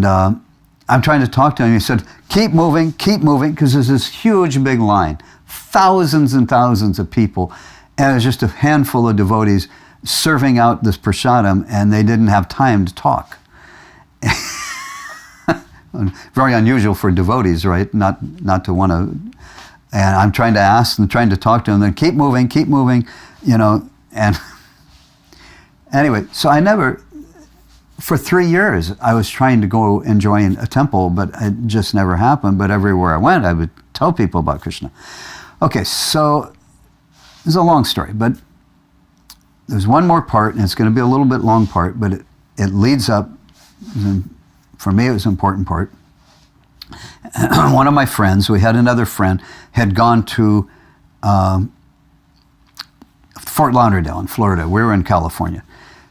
I'm trying to talk to him. He said, keep moving, because there's this huge big line, thousands and thousands of people, and it was just a handful of devotees serving out this prasadam, and they didn't have time to talk. Very unusual for devotees, right? Not to want to. And I'm trying to ask and trying to talk to them. Then keep moving, you know. And anyway, so for 3 years, I was trying to go and join a temple, but it just never happened. But everywhere I went, I would tell people about Krishna. Okay, so it's a long story, but there's one more part, and it's going to be a little bit long part, but it leads up. For me, it was an important part. One of my friends, we had another friend, had gone to Fort Lauderdale in Florida. We were in California.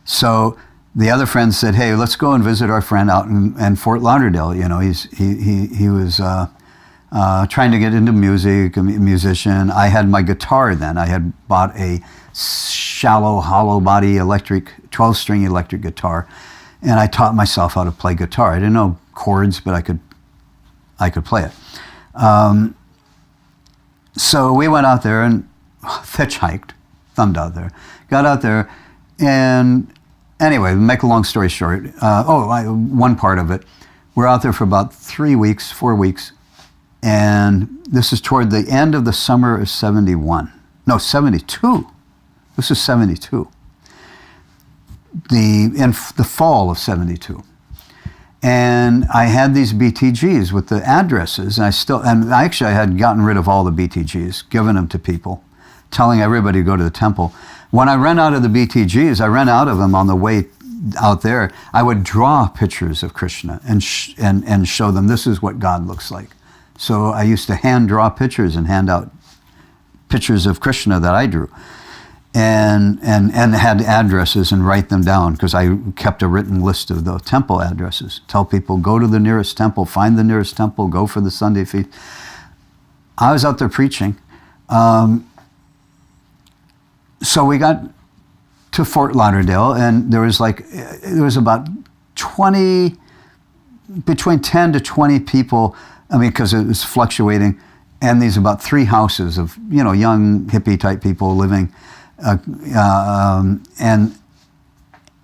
So the other friend said, hey, let's go and visit our friend out in Fort Lauderdale. You know, he was trying to get into music, a musician. I had my guitar then. I had bought a shallow, hollow body 12-string electric guitar, and I taught myself how to play guitar. I didn't know chords, but I could play it. So we went out there and hitchhiked, thumbed out there, got out there, and anyway, make a long story short, one part of it, we're out there for about 4 weeks, and this is toward the end of the summer of 71. No, 72. This is 72. In the fall of 72. And I had these BTGs with the addresses, and I had gotten rid of all the BTGs, given them to people, telling everybody to go to the temple. When I ran out of the BTGs, I ran out of them on the way out there. I would draw pictures of Krishna and show them, this is what God looks like. So I used to hand draw pictures and hand out pictures of Krishna that I drew. And had addresses and write them down, because I kept a written list of the temple addresses. Tell people, go to the nearest temple, find the nearest temple, go for the Sunday feast. I was out there preaching. So we got to Fort Lauderdale, and there was about 20, between 10 to 20 people, I mean, because it was fluctuating, and these about 3 houses of, you know, young hippie type people living.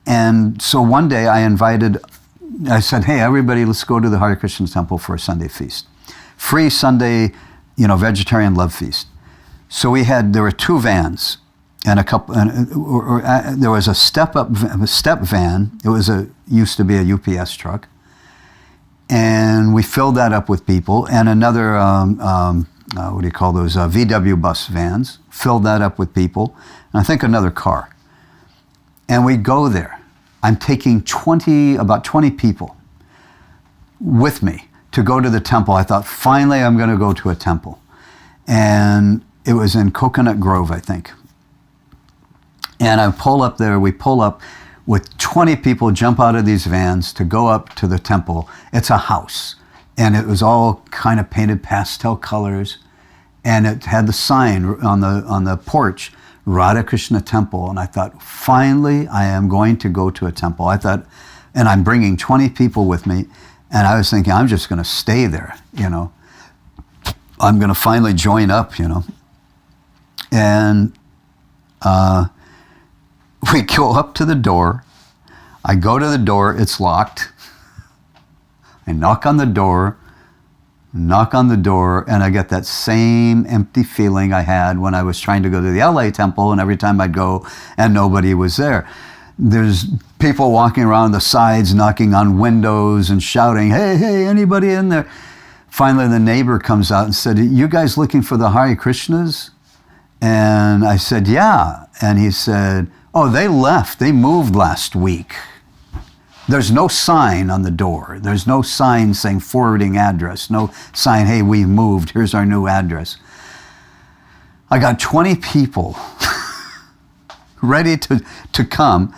And so one day I said, hey, everybody, let's go to the Hare Krishna temple for a Sunday feast. Free Sunday, vegetarian love feast. So there were 2 vans and a couple, there was a step van. It used to be a UPS truck. And we filled that up with people, and another, what do you call those, VW bus vans, filled that up with people, and I think another car. And we go there. I'm taking about 20 people with me to go to the temple. I thought, finally, I'm going to go to a temple. And it was in Coconut Grove, I think. And I pull up there, we pull up with 20 people, jump out of these vans to go up to the temple. It's a house. And it was all kind of painted pastel colors. And it had the sign on the porch, Radha Krishna Temple. And I thought, finally, I am going to go to a temple. I thought, and I'm bringing 20 people with me. And I was thinking, I'm just going to stay there, I'm going to finally join up, And we go up to the door. I go to the door. It's locked. I knock on the door, and I get that same empty feeling I had when I was trying to go to the LA temple, and every time I'd go and nobody was there. There's people walking around the sides, knocking on windows and shouting, hey, anybody in there? Finally, the neighbor comes out and said, you guys looking for the Hare Krishnas? And I said, yeah. And he said, oh, they left. They moved last week. There's no sign on the door. There's no sign saying forwarding address. No sign, hey, we moved. Here's our new address. I got 20 people ready to come,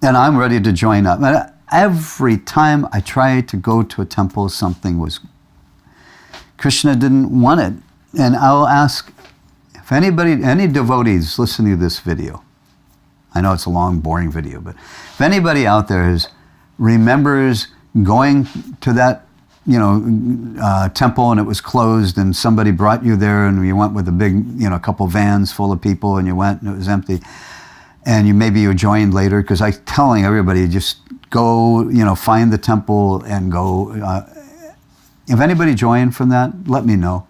and I'm ready to join up. And every time I tried to go to a temple, something was... Krishna didn't want it. And I'll ask, if any devotees listening to this video, I know it's a long, boring video, but if anybody out there remembers going to that, temple and it was closed and somebody brought you there and you went with a big, couple vans full of people and you went and it was empty, and maybe you joined later, because I'm telling everybody, just go, find the temple and go. If anybody joined from that, let me know.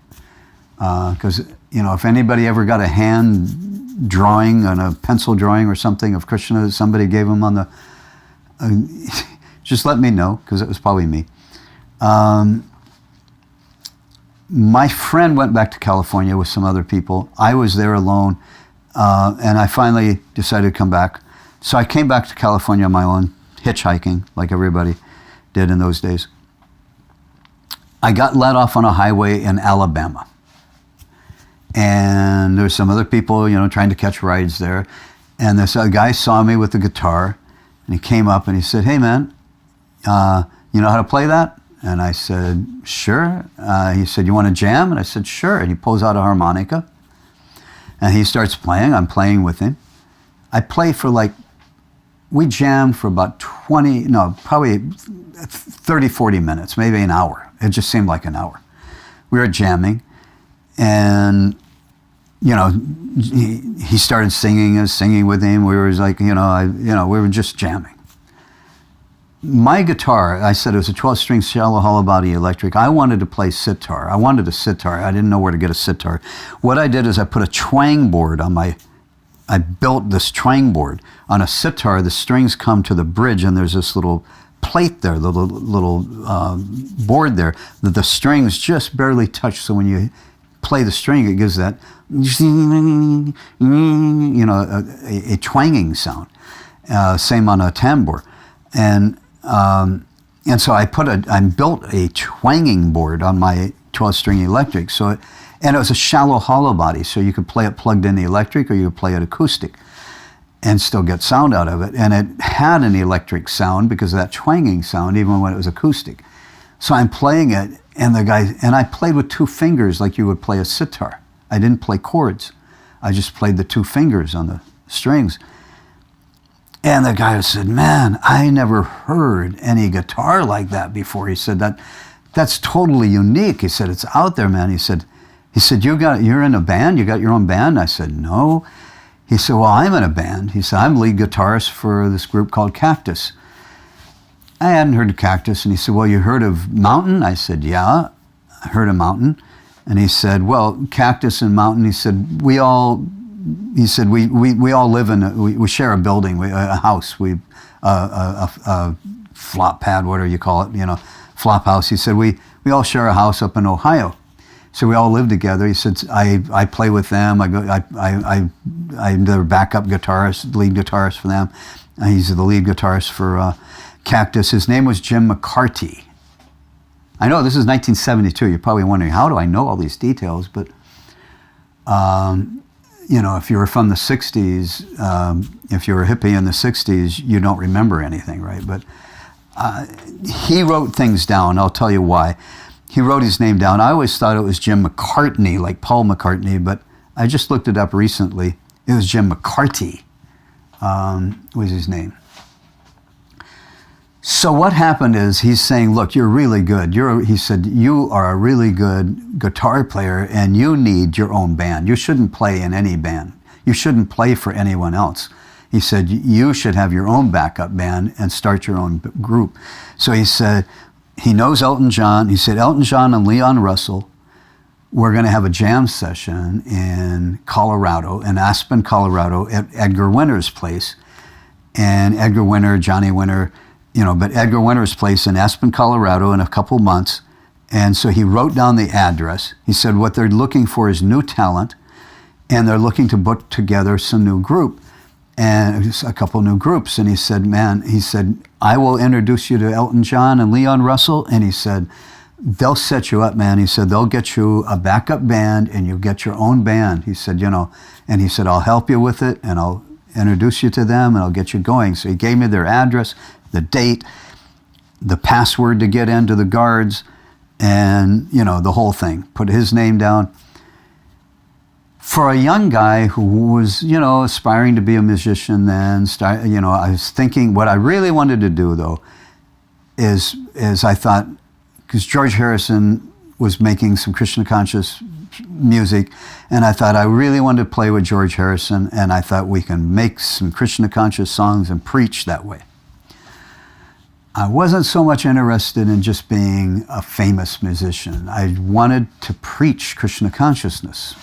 Because, if anybody ever got a hand drawing and a pencil drawing or something of Krishna that somebody gave him on the... just let me know, because it was probably me. My friend went back to California with some other people. I was there alone, and I finally decided to come back. So I came back to California on my own, hitchhiking, like everybody did in those days. I got let off on a highway in Alabama. And there's some other people, trying to catch rides there. And this guy saw me with the guitar, and he came up and he said, hey man, you know how to play that? And I said, sure. He said, you want to jam? And I said, sure. And he pulls out a harmonica, and he starts playing. I'm playing with him. I play we jammed for about probably 30, 40 minutes, maybe an hour. It just seemed like an hour. We were jamming, and, he started singing with him. We were we were just jamming. My guitar, I said it was a 12-string shallow hollow body electric. I wanted to play sitar. I wanted a sitar. I didn't know where to get a sitar. What I did is I put a twang board I built this twang board. On a sitar, the strings come to the bridge, and there's this little plate there, the little board there, that the strings just barely touch. So when you play the string, it gives that, a twanging sound. Same on a tambour. And so I built a twanging board on my 12-string electric. And it was a shallow hollow body, so you could play it plugged in the electric, or you could play it acoustic and still get sound out of it. And it had an electric sound because of that twanging sound, even when it was acoustic. So I'm playing it, and I played with 2 fingers like you would play a sitar. I didn't play chords. I just played the 2 fingers on the strings. And the guy said, man, I never heard any guitar like that before. He said, that's totally unique. He said, it's out there, man. He said, you're in a band? You got your own band? I said, no. He said, well, I'm in a band. He said, I'm lead guitarist for this group called Cactus. I hadn't heard of Cactus. And he said, well, you heard of Mountain? I said, yeah, I heard of Mountain. And he said, well, Cactus and Mountain, he said, we all live in, we share a building, a house, a flop pad, whatever you call it, flop house. He said, we all share a house up in Ohio. So we all live together. He said, I play with them. I'm their backup guitarist, lead guitarist for them. He's the lead guitarist for Cactus. His name was Jim McCarty. I know this is 1972. You're probably wondering, how do I know all these details? But, if you were from the 60s, if you were a hippie in the 60s, you don't remember anything, right? But he wrote things down. I'll tell you why. He wrote his name down. I always thought it was Jim McCartney, like Paul McCartney, but I just looked it up recently. It was Jim McCarty was his name. So what happened is he's saying, look, you're really good. He said, you are a really good guitar player and you need your own band. You shouldn't play in any band. You shouldn't play for anyone else. He said, you should have your own backup band and start your own group. So he said, he knows Elton John. He said, Elton John and Leon Russell, we're going to have a jam session in Colorado, in Aspen, Colorado, at Edgar Winter's place. And Edgar Winter, Johnny Winter, but Edgar Winter's place in Aspen, Colorado in a couple months. And so he wrote down the address. He said what they're looking for is new talent, and they're looking to put together some new group, and a couple new groups. And he said, I will introduce you to Elton John and Leon Russell. And he said, they'll set you up, man. He said, they'll get you a backup band and you'll get your own band. He said, and he said, I'll help you with it and I'll introduce you to them and I'll get you going. So he gave me their address, the date, the password to get into the guards, and, the whole thing. Put his name down. For a young guy who was, aspiring to be a musician then, I was thinking what I really wanted to do, though, is I thought, because George Harrison was making some Krishna conscious music, and I thought I really wanted to play with George Harrison, and I thought we can make some Krishna conscious songs and preach that way. I wasn't so much interested in just being a famous musician. I wanted to preach Krishna consciousness.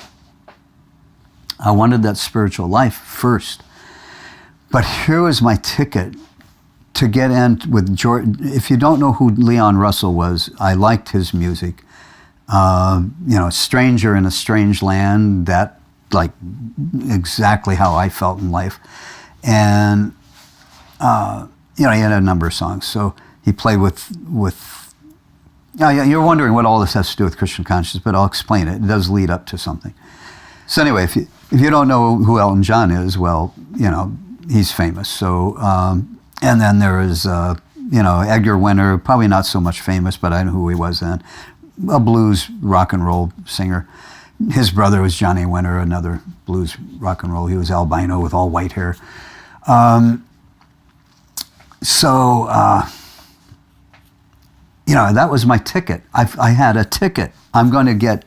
I wanted that spiritual life first. But here was my ticket to get in with George. If you don't know who Leon Russell was, I liked his music. Stranger in a Strange Land, that like exactly how I felt in life. And, he had a number of songs. So he played with you're wondering what all this has to do with Krishna consciousness, but I'll explain it. It does lead up to something. So anyway, if you don't know who Elton John is, well, he's famous. So, and then there is, Edgar Winter, probably not so much famous, but I know who he was then. A blues rock and roll singer. His brother was Johnny Winter, another blues rock and roll. He was albino with all white hair. That was my ticket. I had a ticket. I'm going to get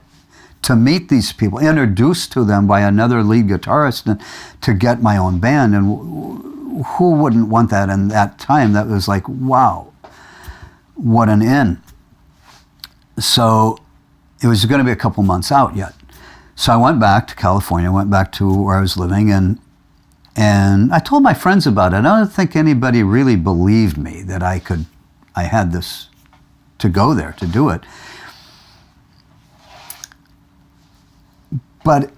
to meet these people, introduced to them by another lead guitarist, and to get my own band. And who wouldn't want that in that time? That was like, wow, what an in. So it was going to be a couple months out yet. So I went back to California, went back to where I was living, and I told my friends about it. I don't think anybody really believed me that I had this to go there, to do it. But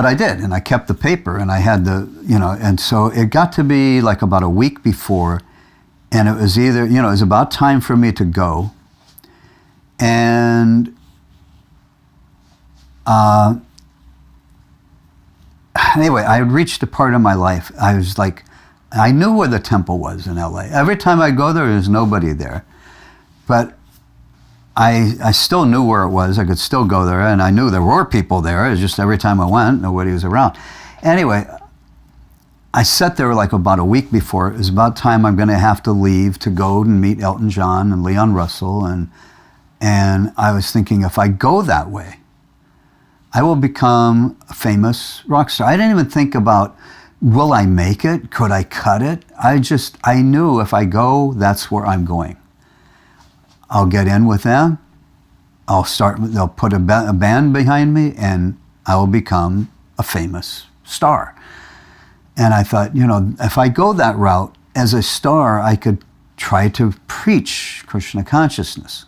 I did, and I kept the paper, and I had and so it got to be like about a week before, and it was either, it was about time for me to go, and anyway, I had reached a part of my life. I was like, I knew where the temple was in LA. Every time I go there's nobody there, but I still knew where it was. I could still go there, and I knew there were people there. It was just every time I went, nobody was around. Anyway, I sat there like about a week before. It was about time I'm going to have to leave to go and meet Elton John and Leon Russell, and I was thinking, if I go that way, I will become a famous rock star. I didn't even think about, will I make it? Could I cut it? I knew if I go, that's where I'm going. I'll get in with them. They'll put a band behind me, and I will become a famous star. And I thought, if I go that route, as a star, I could try to preach Krishna consciousness.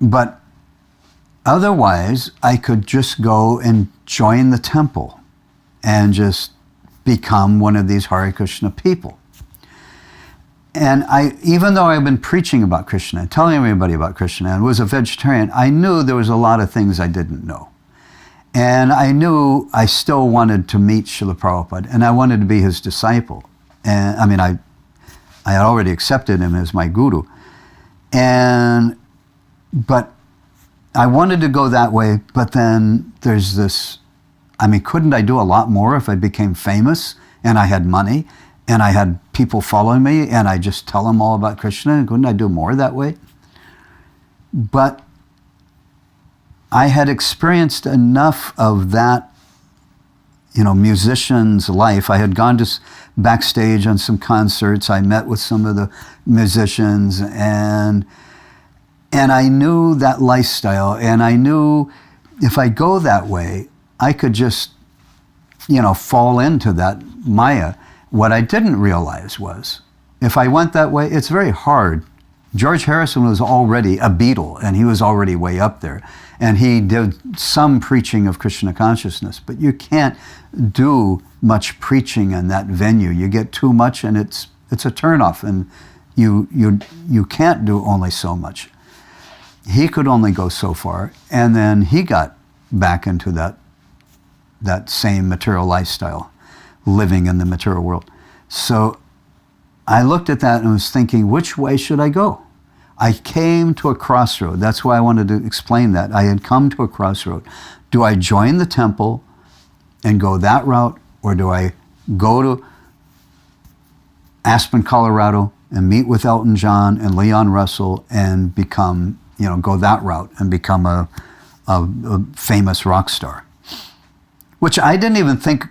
But otherwise, I could just go and join the temple and just become one of these Hare Krishna people. And even though I've been preaching about Krishna and telling everybody about Krishna and was a vegetarian, I knew there was a lot of things I didn't know. And I knew I still wanted to meet Srila Prabhupada, and I wanted to be his disciple. And I had already accepted him as my guru. But I wanted to go that way, but then there's this, couldn't I do a lot more if I became famous and I had money and I had people following me and I just tell them all about Krishna? Couldn't I do more that way? But I had experienced enough of that, musician's life. I had gone to backstage on some concerts. I met with some of the musicians, and I knew that lifestyle, and I knew if I go that way, I could just, fall into that Maya. What I didn't realize was, if I went that way, it's very hard. George Harrison was already a Beatle, and he was already way up there. And he did some preaching of Krishna consciousness, but you can't do much preaching in that venue. You get too much, and it's a turnoff, and you can't do only so much. He could only go so far, and then he got back into that same material lifestyle, living in the material world. So I looked at that and was thinking, which way should I go? I came to a crossroad. That's why I wanted to explain that. I had come to a crossroad. Do I join the temple and go that route, or do I go to Aspen, Colorado, and meet with Elton John and Leon Russell and become, go that route and become a famous rock star? Which I didn't even think,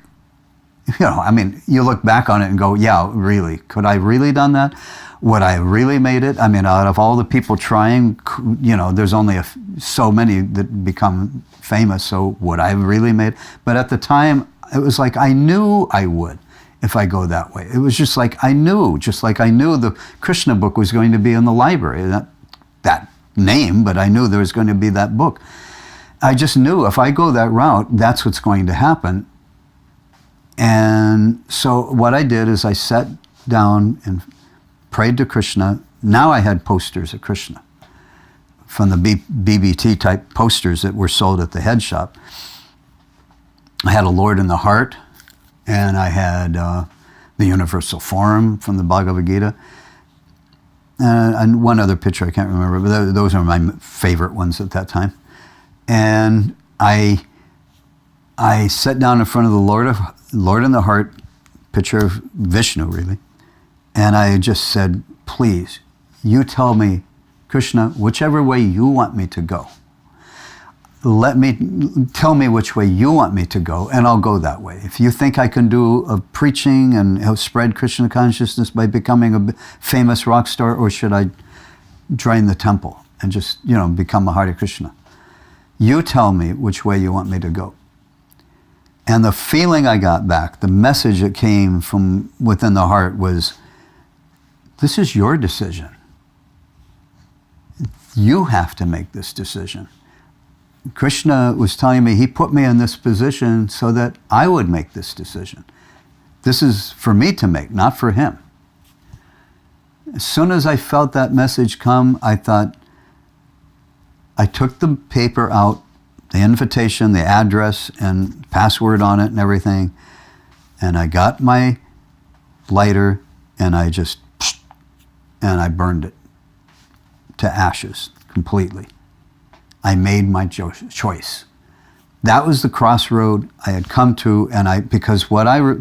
you look back on it and go, yeah, really, could I really done that? Would I have really made it? Out of all the people trying, there's only so many that become famous, so would I have really made it? But at the time, it was like I knew I would if I go that way. It was just like I knew the Krishna book was going to be in the library. That name, but I knew there was going to be that book. I just knew if I go that route, that's what's going to happen. And so what I did is I sat down and prayed to Krishna. Now I had posters of Krishna from the BBT type posters that were sold at the head shop. I had a Lord in the Heart, and I had the Universal Form from the Bhagavad Gita, and one other picture I can't remember, but those are my favorite ones at that time. And I sat down in front of the Lord in the Heart, picture of Vishnu really, and I just said, please, you tell me, Krishna, whichever way you want me to go. Tell me which way you want me to go, and I'll go that way. If you think I can do a preaching and spread Krishna consciousness by becoming a famous rock star, or should I join the temple and just, become a Hare Krishna? You tell me which way you want me to go. And the feeling I got back, the message that came from within the heart was, this is your decision. You have to make this decision. Krishna was telling me he put me in this position so that I would make this decision. This is for me to make, not for him. As soon as I felt that message come, I thought, I took the paper out, the invitation, the address, and password on it and everything, and I got my lighter and I burned it to ashes completely. I made my choice. That was the crossroad I had come to, because what I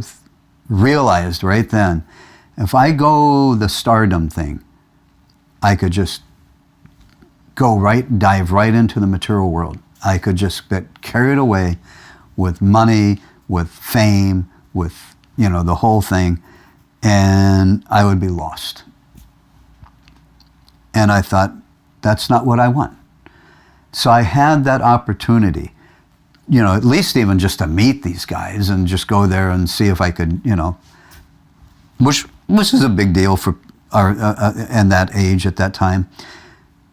realized right then, if I go the stardom thing, I could just dive right into the material world. I could just get carried away with money, with fame, with, the whole thing, and I would be lost. And I thought, that's not what I want. So I had that opportunity, at least even just to meet these guys and just go there and see if I could, which is a big deal for our in that age at that time.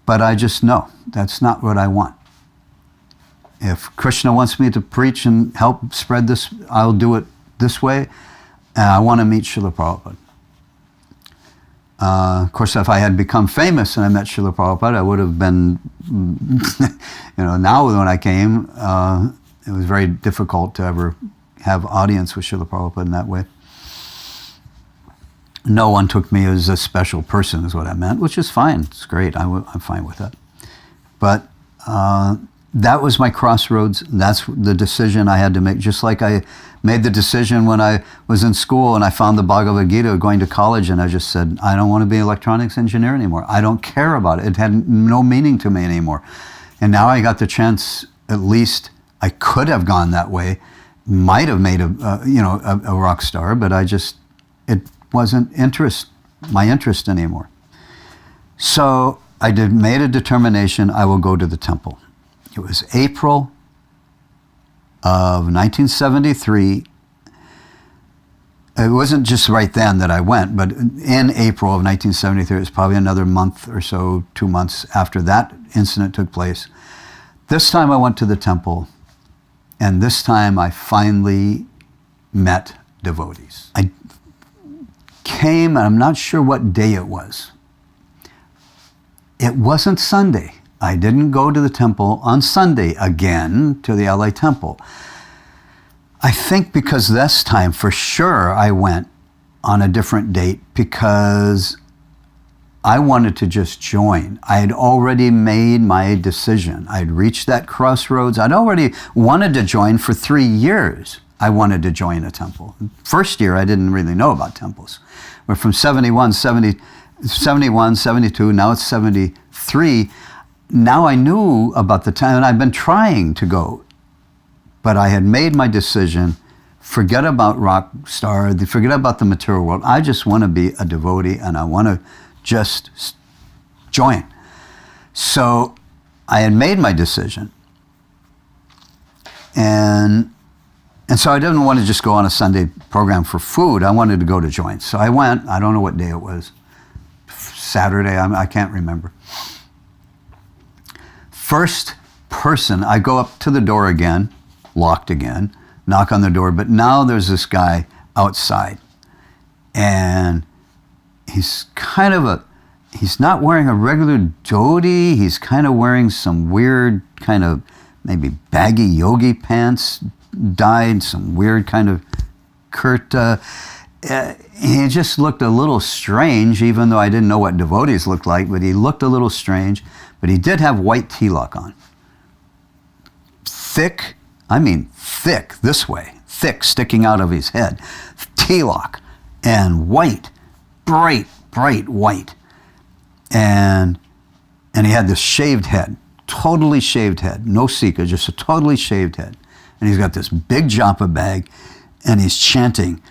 But I just know that's not what I want. If Krishna wants me to preach and help spread this, I'll do it this way. And I want to meet Srila Prabhupada. Of course, if I had become famous and I met Srila Prabhupada, I would have been, now when I came, it was very difficult to ever have audience with Srila Prabhupada in that way. No one took me as a special person is what I meant, which is fine. It's great. I'm fine with that. But that was my crossroads. That's the decision I had to make. Just like I made the decision when I was in school and I found the Bhagavad Gita going to college, and I just said, I don't want to be an electronics engineer anymore. I don't care about it. It had no meaning to me anymore. And now I got the chance, at least I could have gone that way, might have made a rock star, but it wasn't my interest anymore. So I made a determination, I will go to the temple. It was April of 1973. It wasn't just right then that I went, but in April of 1973, it was probably another month or so, 2 months after that incident took place. This time I went to the temple, and this time I finally met devotees. I came, and I'm not sure what day it was. It wasn't Sunday. I didn't go to the temple on Sunday again, to the LA temple. I think because this time, for sure, I went on a different date because I wanted to just join. I had already made my decision. I'd reached that crossroads. I'd already wanted to join for 3 years. I wanted to join a temple. First year, I didn't really know about temples. But from 71, 72, now it's 73, now I knew about the time, and I've been trying to go. But I had made my decision, forget about rock star, forget about the material world. I just want to be a devotee, and I want to just join. So I had made my decision. And so I didn't want to just go on a Sunday program for food. I wanted to go to join. So I went. I don't know what day it was. Saturday, I can't remember. First person, I go up to the door again, locked again, knock on the door, but now there's this guy outside. And he's he's not wearing a regular dhoti, he's kind of wearing some weird kind of maybe baggy yogi pants, dyed, some weird kind of kurta. He just looked a little strange, even though I didn't know what devotees looked like, but he looked a little strange. But he did have white tilak on. Thick, this way, thick, sticking out of his head. Tilak, and white, bright white. And he had this shaved head, totally shaved head, no sika, just a totally shaved head. And he's got this big japa bag, and he's chanting,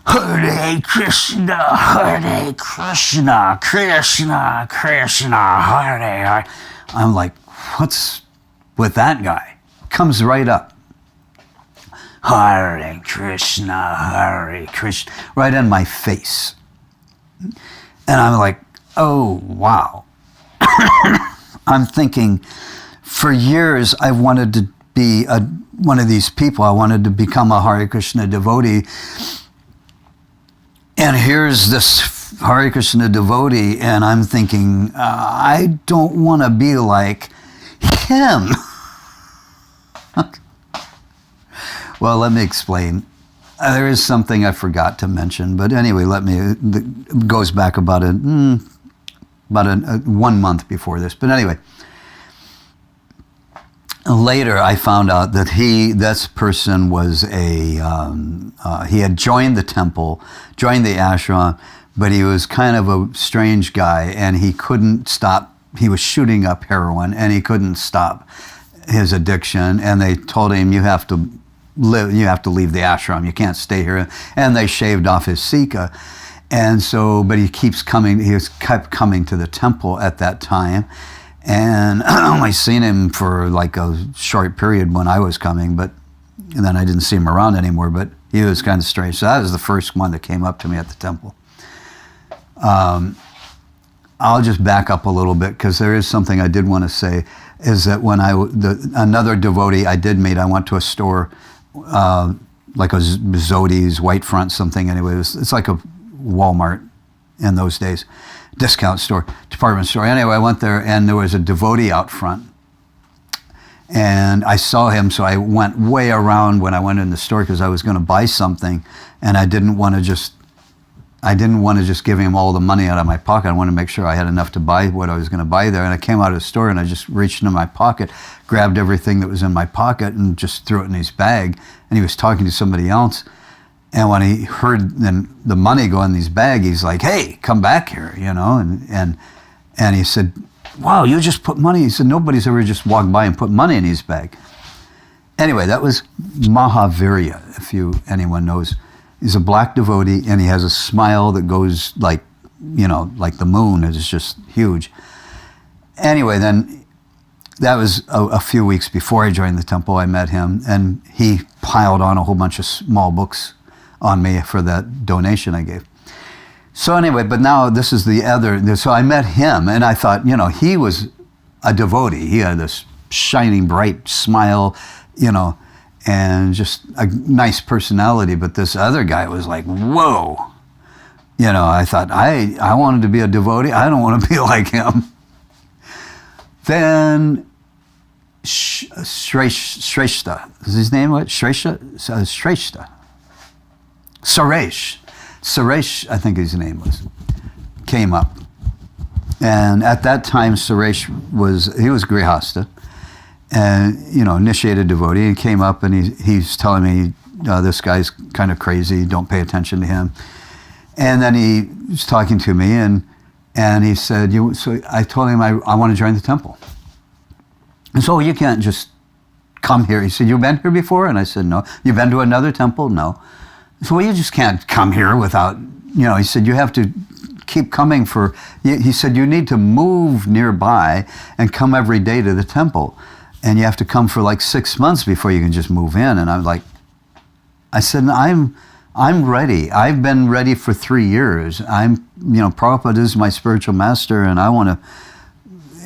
Hare Krishna, Krishna Krishna, Hare Hare. I'm like, what's with that guy? Comes right up. Hare Krishna, right in my face. And I'm like, oh, wow. I'm thinking, for years, I've wanted to be one of these people. I wanted to become a Hare Krishna devotee. And here's this Hare Krishna devotee, and I'm thinking, I don't want to be like him. Well, let me explain. There is something I forgot to mention, but anyway, it goes back about 1 month before this. But anyway, later I found out that this person was he had joined the temple, joined the ashram, but he was kind of a strange guy, and he couldn't stop he was shooting up heroin, and he couldn't stop his addiction. And they told him, you have to leave the ashram. You can't stay here. And they shaved off his sika. And so, but he kept coming to the temple at that time. And I only seen him for like a short period when I was coming, and then I didn't see him around anymore, but he was kind of strange. So that was the first one that came up to me at the temple. I'll just back up a little bit, because there is something I did want to say, is that when another devotee I did meet, I went to a store, like a Zodi's, White Front something anyway. It's like a Walmart in those days, discount store, department store. Anyway, I went there, and there was a devotee out front. And I saw him, so I went way around when I went in the store, because I was going to buy something, and I didn't want to just give him all the money out of my pocket. I wanted to make sure I had enough to buy what I was going to buy there. And I came out of the store, and I just reached into my pocket, grabbed everything that was in my pocket, and just threw it in his bag. And he was talking to somebody else. And when he heard the money go in his bag, he's like, "Hey, come back here," And he said, "Wow, you just put money." He said, "Nobody's ever just walked by and put money in his bag." Anyway, that was Mahavirya, if anyone knows. He's a black devotee, and he has a smile that goes like the moon. It's just huge. Anyway, then that was a few weeks before I joined the temple. I met him, and he piled on a whole bunch of small books on me for that donation I gave. So anyway, but now this is the other. So I met him, and I thought, he was a devotee. He had this shining, bright smile, and just a nice personality. But this other guy was like, whoa. I thought, I wanted to be a devotee. I don't want to be like him. Then Shrestha, is his name what? Shrestha. Suresh, I think his name was, came up. And at that time, Suresh was Grihastha, and, initiated devotee, and came up, and he's telling me, this guy's kind of crazy, don't pay attention to him. And then he was talking to me, and he said, so I told him I want to join the temple. And so, you can't just come here. He said, you've been here before? And I said, no. You've been to another temple? No. So, well, you just can't come here without, he said, you have to keep coming he said, you need to move nearby and come every day to the temple. And you have to come for like 6 months before you can just move in. And I said, I'm ready. I've been ready for 3 years. Prabhupada is my spiritual master, and I want to.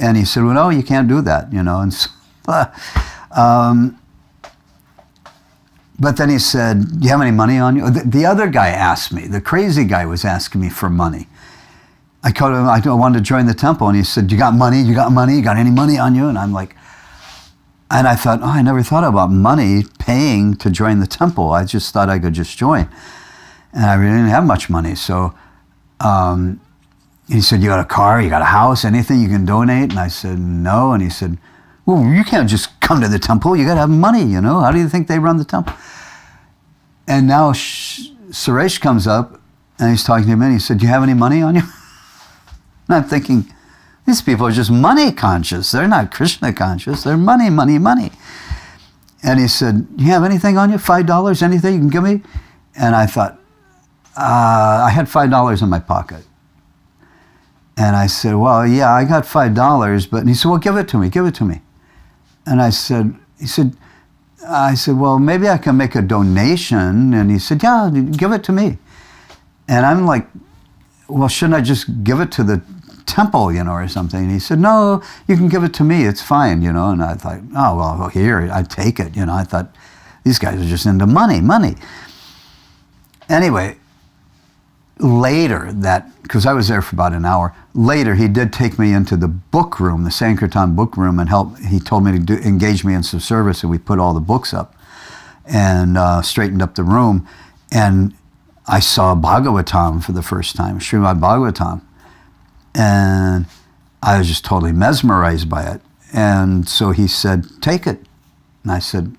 And he said, well, no, you can't do that, And so, but then he said, do you have any money on you? The other guy asked me, the crazy guy was asking me for money. I told him I wanted to join the temple, and he said, you got money? You got money? You got any money on you? And I'm like, and I thought, I never thought about money paying to join the temple. I just thought I could just join. And I really didn't have much money. So he said, you got a car? You got a house? Anything you can donate? And I said, no. And he said, well, you can't just come to the temple. You got to have money, How do you think they run the temple? And now Suresh comes up, and he's talking to me, and he said, do you have any money on you? And I'm thinking, these people are just money conscious. They're not Krishna conscious. They're money, money, money. And he said, do you have anything on you? $5? Anything you can give me? And I thought, I had $5 in my pocket. And I said, well, yeah, I got $5, but, and he said, well, give it to me. And I said, well, maybe I can make a donation. And he said, yeah, give it to me. And I'm like, well, shouldn't I just give it to the temple, or something? And he said, no, you can give it to me. It's fine, And I thought, oh, well, here, I'd take it. I thought, these guys are just into money. Anyway, later because I was there for about an hour, later he did take me into the book room, the Sankirtan book room, and he told me to engage me in some service, and we put all the books up and straightened up the room, and I saw Bhagavatam for the first time, Srimad Bhagavatam, and I was just totally mesmerized by it. And so he said, take it. And I said,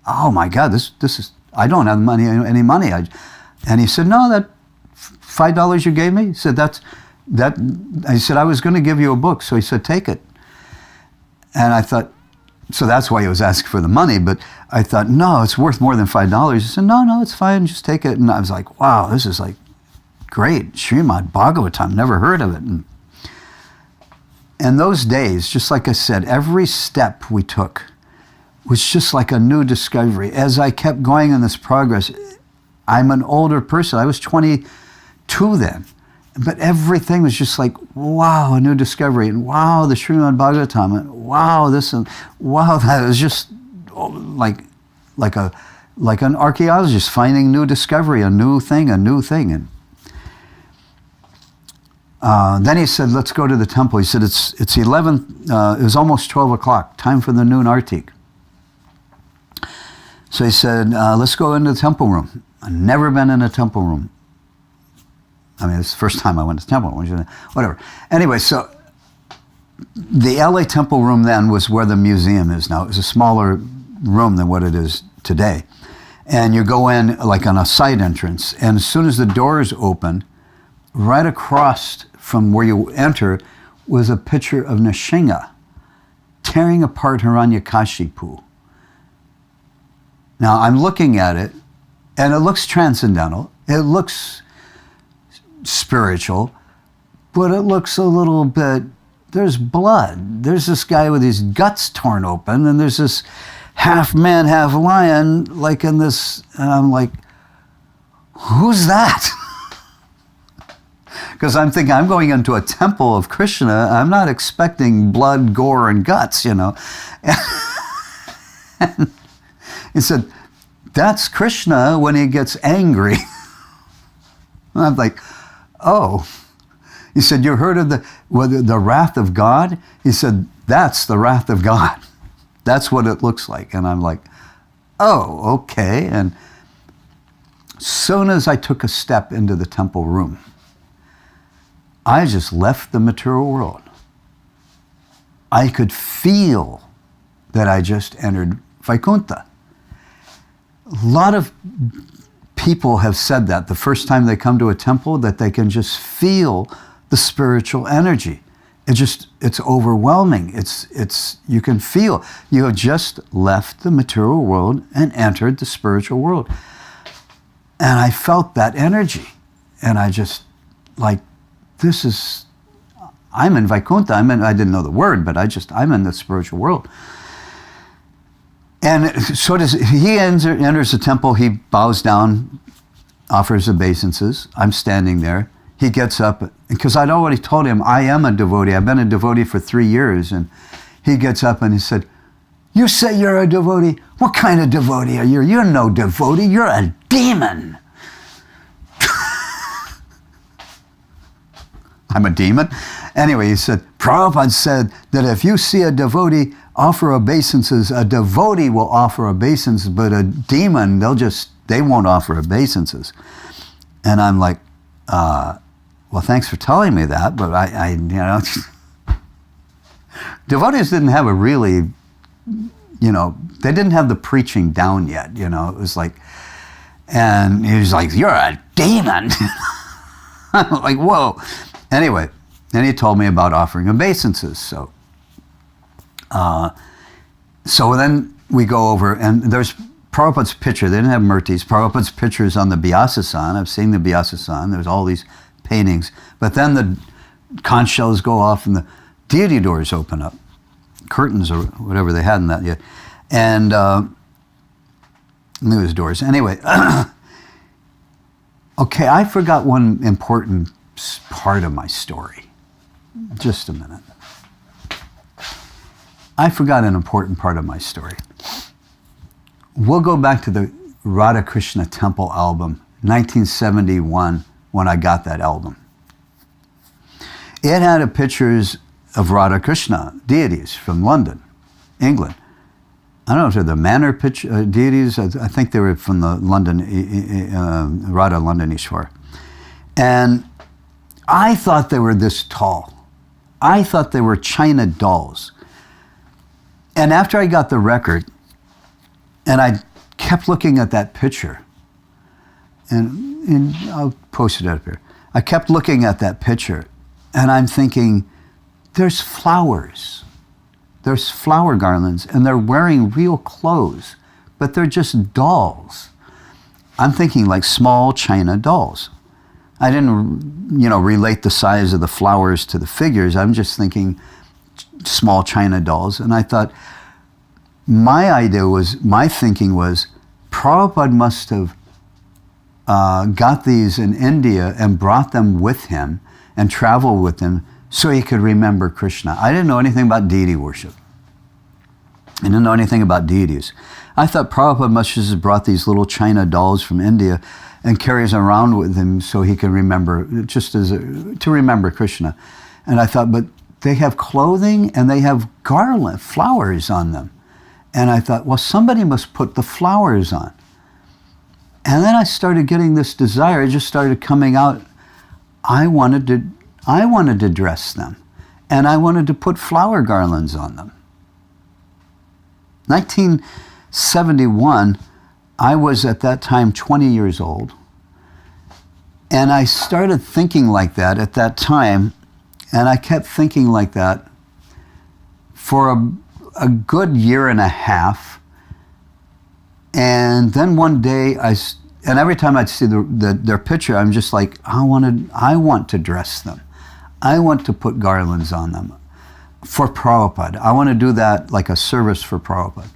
oh my God, this is, I don't have any money. And he said, no, that $5 you gave me? He said, I said, I was going to give you a book. So he said, take it. And I thought, so that's why he was asking for the money. But I thought, no, it's worth more than $5. He said, no, it's fine. Just take it. And I was like, wow, this is like great. Srimad Bhagavatam, never heard of it. And those days, just like I said, every step we took was just like a new discovery. As I kept going in this progress, I'm an older person. I was 22 then. But everything was just like, wow, a new discovery. And wow, the Srimad Bhagavatam. And wow, this and wow, that. It was just like an archaeologist finding new discovery, a new thing. And then he said, let's go to the temple. He said, it's 11, it was almost 12 o'clock, time for the noon artik. So he said, let's go into the temple room. I've never been in a temple room. I mean, it's the first time I went to the temple room, whatever. Anyway, so the LA temple room then was where the museum is now. It was a smaller room than what it is today. And you go in like on a side entrance, and as soon as the doors open, right across from where you enter was a picture of Nishinga tearing apart Hiranyakashipu. Now, I'm looking at it, and it looks transcendental. It looks spiritual, but it looks a little bit, there's blood. There's this guy with his guts torn open, and there's this half man, half lion, like in this, and I'm like, who's that? Because I'm thinking, I'm going into a temple of Krishna. I'm not expecting blood, gore, and guts, And he said, that's Krishna when he gets angry. And I'm like, oh. He said, you heard of the wrath of God? He said, that's the wrath of God. That's what it looks like. And I'm like, oh, okay. And soon as I took a step into the temple room, I just left the material world. I could feel that I just entered Vaikuntha. A lot of people have said that the first time they come to a temple, that they can just feel the spiritual energy. It's overwhelming. You can feel. You have just left the material world and entered the spiritual world. And I felt that energy. And I just, like, I'm in Vaikuntha. I didn't know the word, but I'm in the spiritual world. And so he enters the temple, he bows down, offers obeisances. I'm standing there. He gets up, because I'd already told him, I am a devotee. I've been a devotee for 3 years. And he gets up and he said, you say you're a devotee? What kind of devotee are you? You're no devotee, you're a demon. I'm a demon? Anyway, he said, Prabhupada said that if you see a devotee offer obeisances, a devotee will offer obeisances, but a demon, they won't offer obeisances. And I'm like, well, thanks for telling me that, but I devotees didn't have a really, they didn't have the preaching down yet, it was like, and he was like, you're a demon. I'm like, whoa. Anyway, then he told me about offering obeisances. So then we go over, and there's Prabhupada's picture. They didn't have Murti's. Prabhupada's picture is on the Vyasasan. I've seen the Vyasasan. There's all these paintings. But then the conch shells go off and the deity doors open up. Curtains or whatever they had in that yet. And there was doors. Anyway, okay, I forgot one important part of my story. Just a minute. I forgot an important part of my story. We'll go back to the Radha Krishna Temple album, 1971, when I got that album. It had pictures of Radha Krishna deities from London, England. I don't know if they're the Manor deities. I think they were from the London, Radha Londonishwar. And I thought they were this tall. I thought they were china dolls. And after I got the record, and I kept looking at that picture, and I'll post it up here. I kept looking at that picture, And I'm thinking, there's flowers. There's flower garlands, and they're wearing real clothes, but they're just dolls. I'm thinking like small china dolls. I didn't, relate the size of the flowers to the figures. I'm just thinking small china dolls. And I thought, my thinking was, Prabhupada must have got these in India and brought them with him and traveled with him so he could remember Krishna. I didn't know anything about deity worship. I didn't know anything about deities. I thought Prabhupada must have just brought these little china dolls from India and carries them around with him so he can remember, to remember Krishna. And I thought, but they have clothing and they have flowers on them. And I thought, well, somebody must put the flowers on. And then I started getting this desire. It just started coming out. I wanted to dress them. And I wanted to put flower garlands on them. 1971, I was at that time 20 years old. And I started thinking like that at that time. And I kept thinking like that for a good year and a half. And then one day, and every time I'd see their picture, I'm just like, I want to dress them. I want to put garlands on them for Prabhupada. I want to do that like a service for Prabhupada.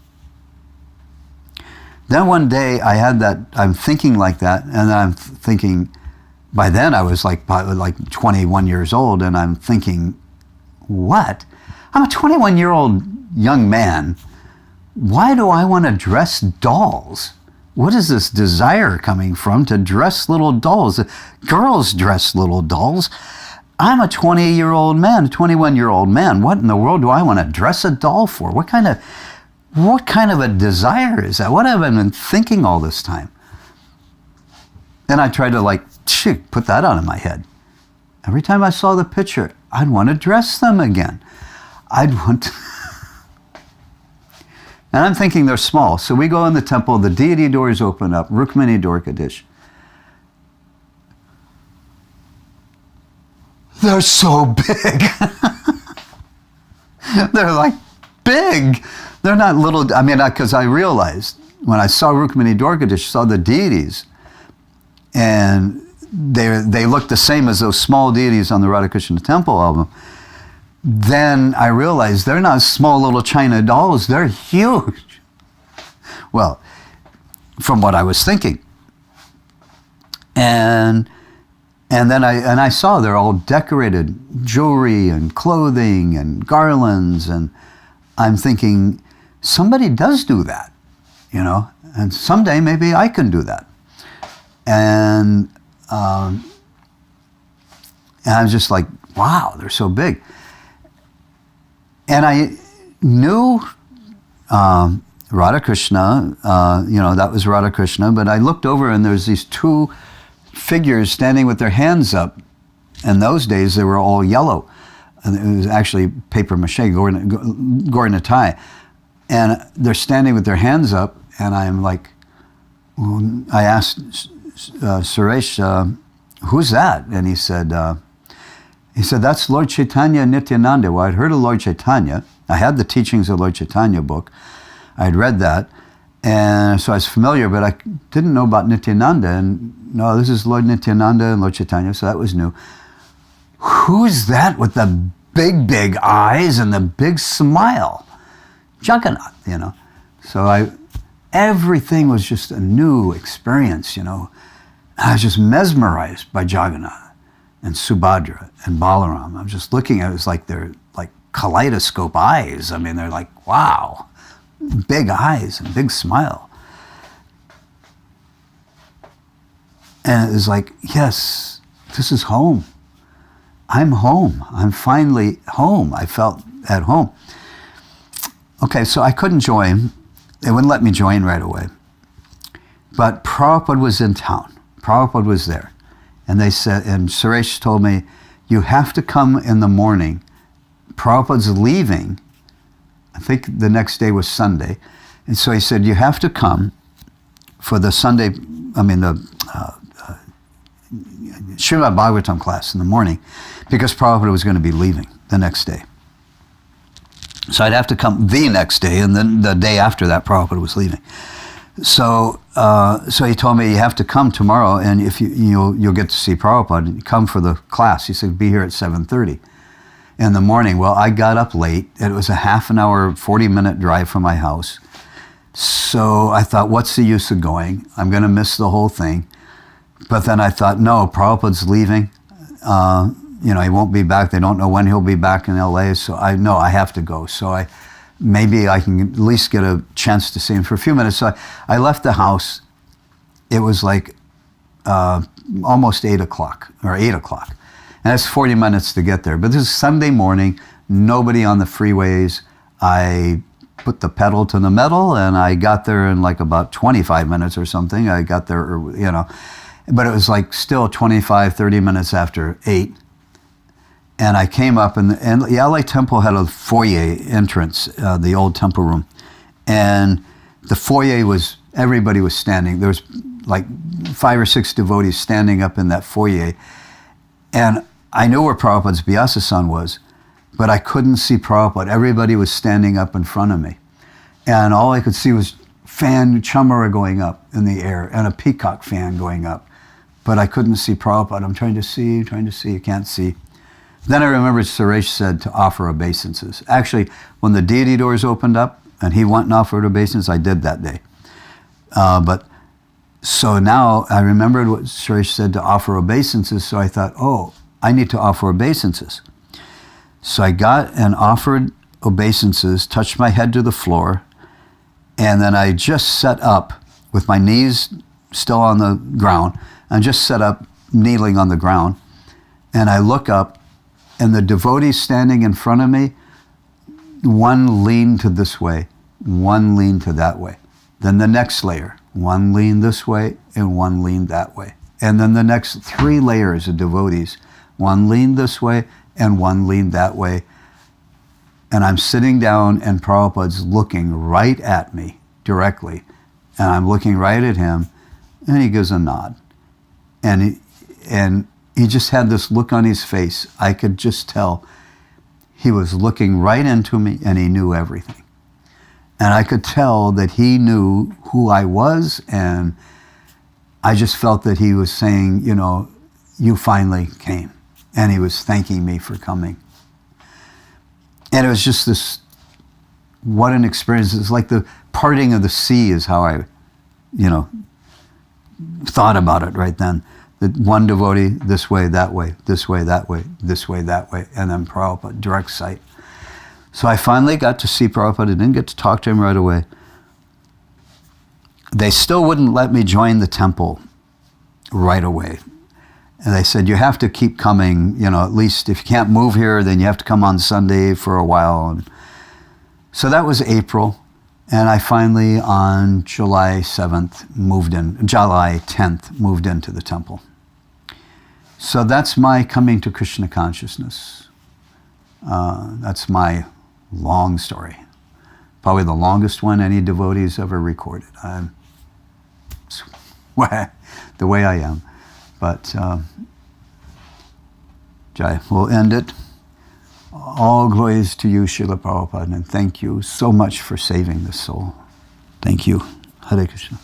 Then one day I'm thinking like that, and then I'm thinking, by then I was like 21 years old, and I'm thinking, what? I'm a 21-year-old young man. Why do I want to dress dolls? What is this desire coming from to dress little dolls? Girls dress little dolls. I'm a 20-year-old man, a 21-year-old man. What in the world do I want to dress a doll for? What kind of a desire is that? What have I been thinking all this time? And I tried to put that out of my head. Every time I saw the picture, I'd want to dress them again. And I'm thinking they're small. So we go in the temple, the deity doors open up, Rukmini Dorkadish. They're so big. They're like big. They're not little. Because I realized when I saw Rukmini Dorkadish, saw the deities, and they looked the same as those small deities on the Radhakrishna Temple album. Then I realized they're not small little china dolls. They're huge. Well, from what I was thinking. And then I saw they're all decorated, jewelry and clothing and garlands, and I'm thinking, somebody does do that, and someday maybe I can do that. And I was just like, wow, they're so big. And I knew Radhakrishna, that was Radhakrishna, but I looked over and there's these two figures standing with their hands up. In those days, they were all yellow. And it was actually paper mache, Gornatai. And they're standing with their hands up, and I'm like, I asked Suresh, who's that? And he said, that's Lord Chaitanya Nityananda. Well, I'd heard of Lord Chaitanya. I had the teachings of Lord Chaitanya book. I'd read that. And so I was familiar, but I didn't know about Nityananda. And no, this is Lord Nityananda and Lord Chaitanya, so that was new. Who's that with the big, big eyes and the big smile? Jagannath, So everything was just a new experience, I was just mesmerized by Jagannath and Subhadra and Balaram. I'm just looking at it, it's like they're like kaleidoscope eyes. They're like, wow, big eyes and big smile. And it was like, yes, this is home. I'm home. I'm finally home. I felt at home. Okay, so I couldn't join. They wouldn't let me join right away. But Prabhupada was in town. Prabhupada was there. And they said, and Suresh told me, you have to come in the morning. Prabhupada's leaving. I think the next day was Sunday. And so he said, you have to come for the Sunday, Srimad Bhagavatam class in the morning because Prabhupada was going to be leaving the next day. So I'd have to come the next day, and then the day after that, Prabhupada was leaving. So he told me, you have to come tomorrow, and if you'll get to see Prabhupada, and come for the class. He said, be here at 7:30 in the morning. Well, I got up late. It was a half an hour, 40-minute drive from my house. So I thought, what's the use of going? I'm going to miss the whole thing. But then I thought, no, Prabhupada's leaving. He won't be back. They don't know when he'll be back in LA. So I know I have to go. So maybe I can at least get a chance to see him for a few minutes. So I left the house. It was like almost 8 o'clock or 8 o'clock. And it's 40 minutes to get there. But this is Sunday morning, nobody on the freeways. I put the pedal to the metal, and I got there in like about 25 minutes or something. I got there, but it was like still 25, 30 minutes after 8. And I came up, and the LA Temple had a foyer entrance, the old temple room. And the foyer everybody was standing. There was like 5 or 6 devotees standing up in that foyer. And I knew where Prabhupada's Vyasa-san was, but I couldn't see Prabhupada. Everybody was standing up in front of me. And all I could see was chamara going up in the air and a peacock fan going up. But I couldn't see Prabhupada. I'm trying to see, I can't see. Then I remembered Suresh said to offer obeisances. Actually, when the deity doors opened up and he went and offered obeisances, I did that day. So now I remembered what Suresh said to offer obeisances, so I thought, I need to offer obeisances. So I got and offered obeisances, touched my head to the floor, and then I just sat up with my knees still on the ground, and just sat up kneeling on the ground, and I look up, and the devotees standing in front of me, one leaned to this way, one leaned to that way. Then the next layer, one leaned this way and one leaned that way. And then the next 3 layers of devotees, one leaned this way and one leaned that way. And I'm sitting down and Prabhupada's looking right at me directly. And I'm looking right at him, and he gives a nod. And he just had this look on his face. I could just tell he was looking right into me, and he knew everything. And I could tell that he knew who I was, and I just felt that he was saying, you finally came. And he was thanking me for coming. And it was just this, what an experience. It's like the parting of the sea is how I, thought about it right then. The one devotee, this way, that way, this way, that way, this way, that way, and then Prabhupada, direct sight. So I finally got to see Prabhupada. I didn't get to talk to him right away. They still wouldn't let me join the temple right away. And they said, you have to keep coming, at least if you can't move here, then you have to come on Sunday for a while. And so that was April. And I finally, on July 10th, moved into the temple. So that's my coming to Krishna Consciousness. That's my long story. Probably the longest one any devotee's ever recorded. The way I am. But Jai, we'll end it. All glories to you, Srila Prabhupada, and thank you so much for saving this soul. Thank you. Hare Krishna.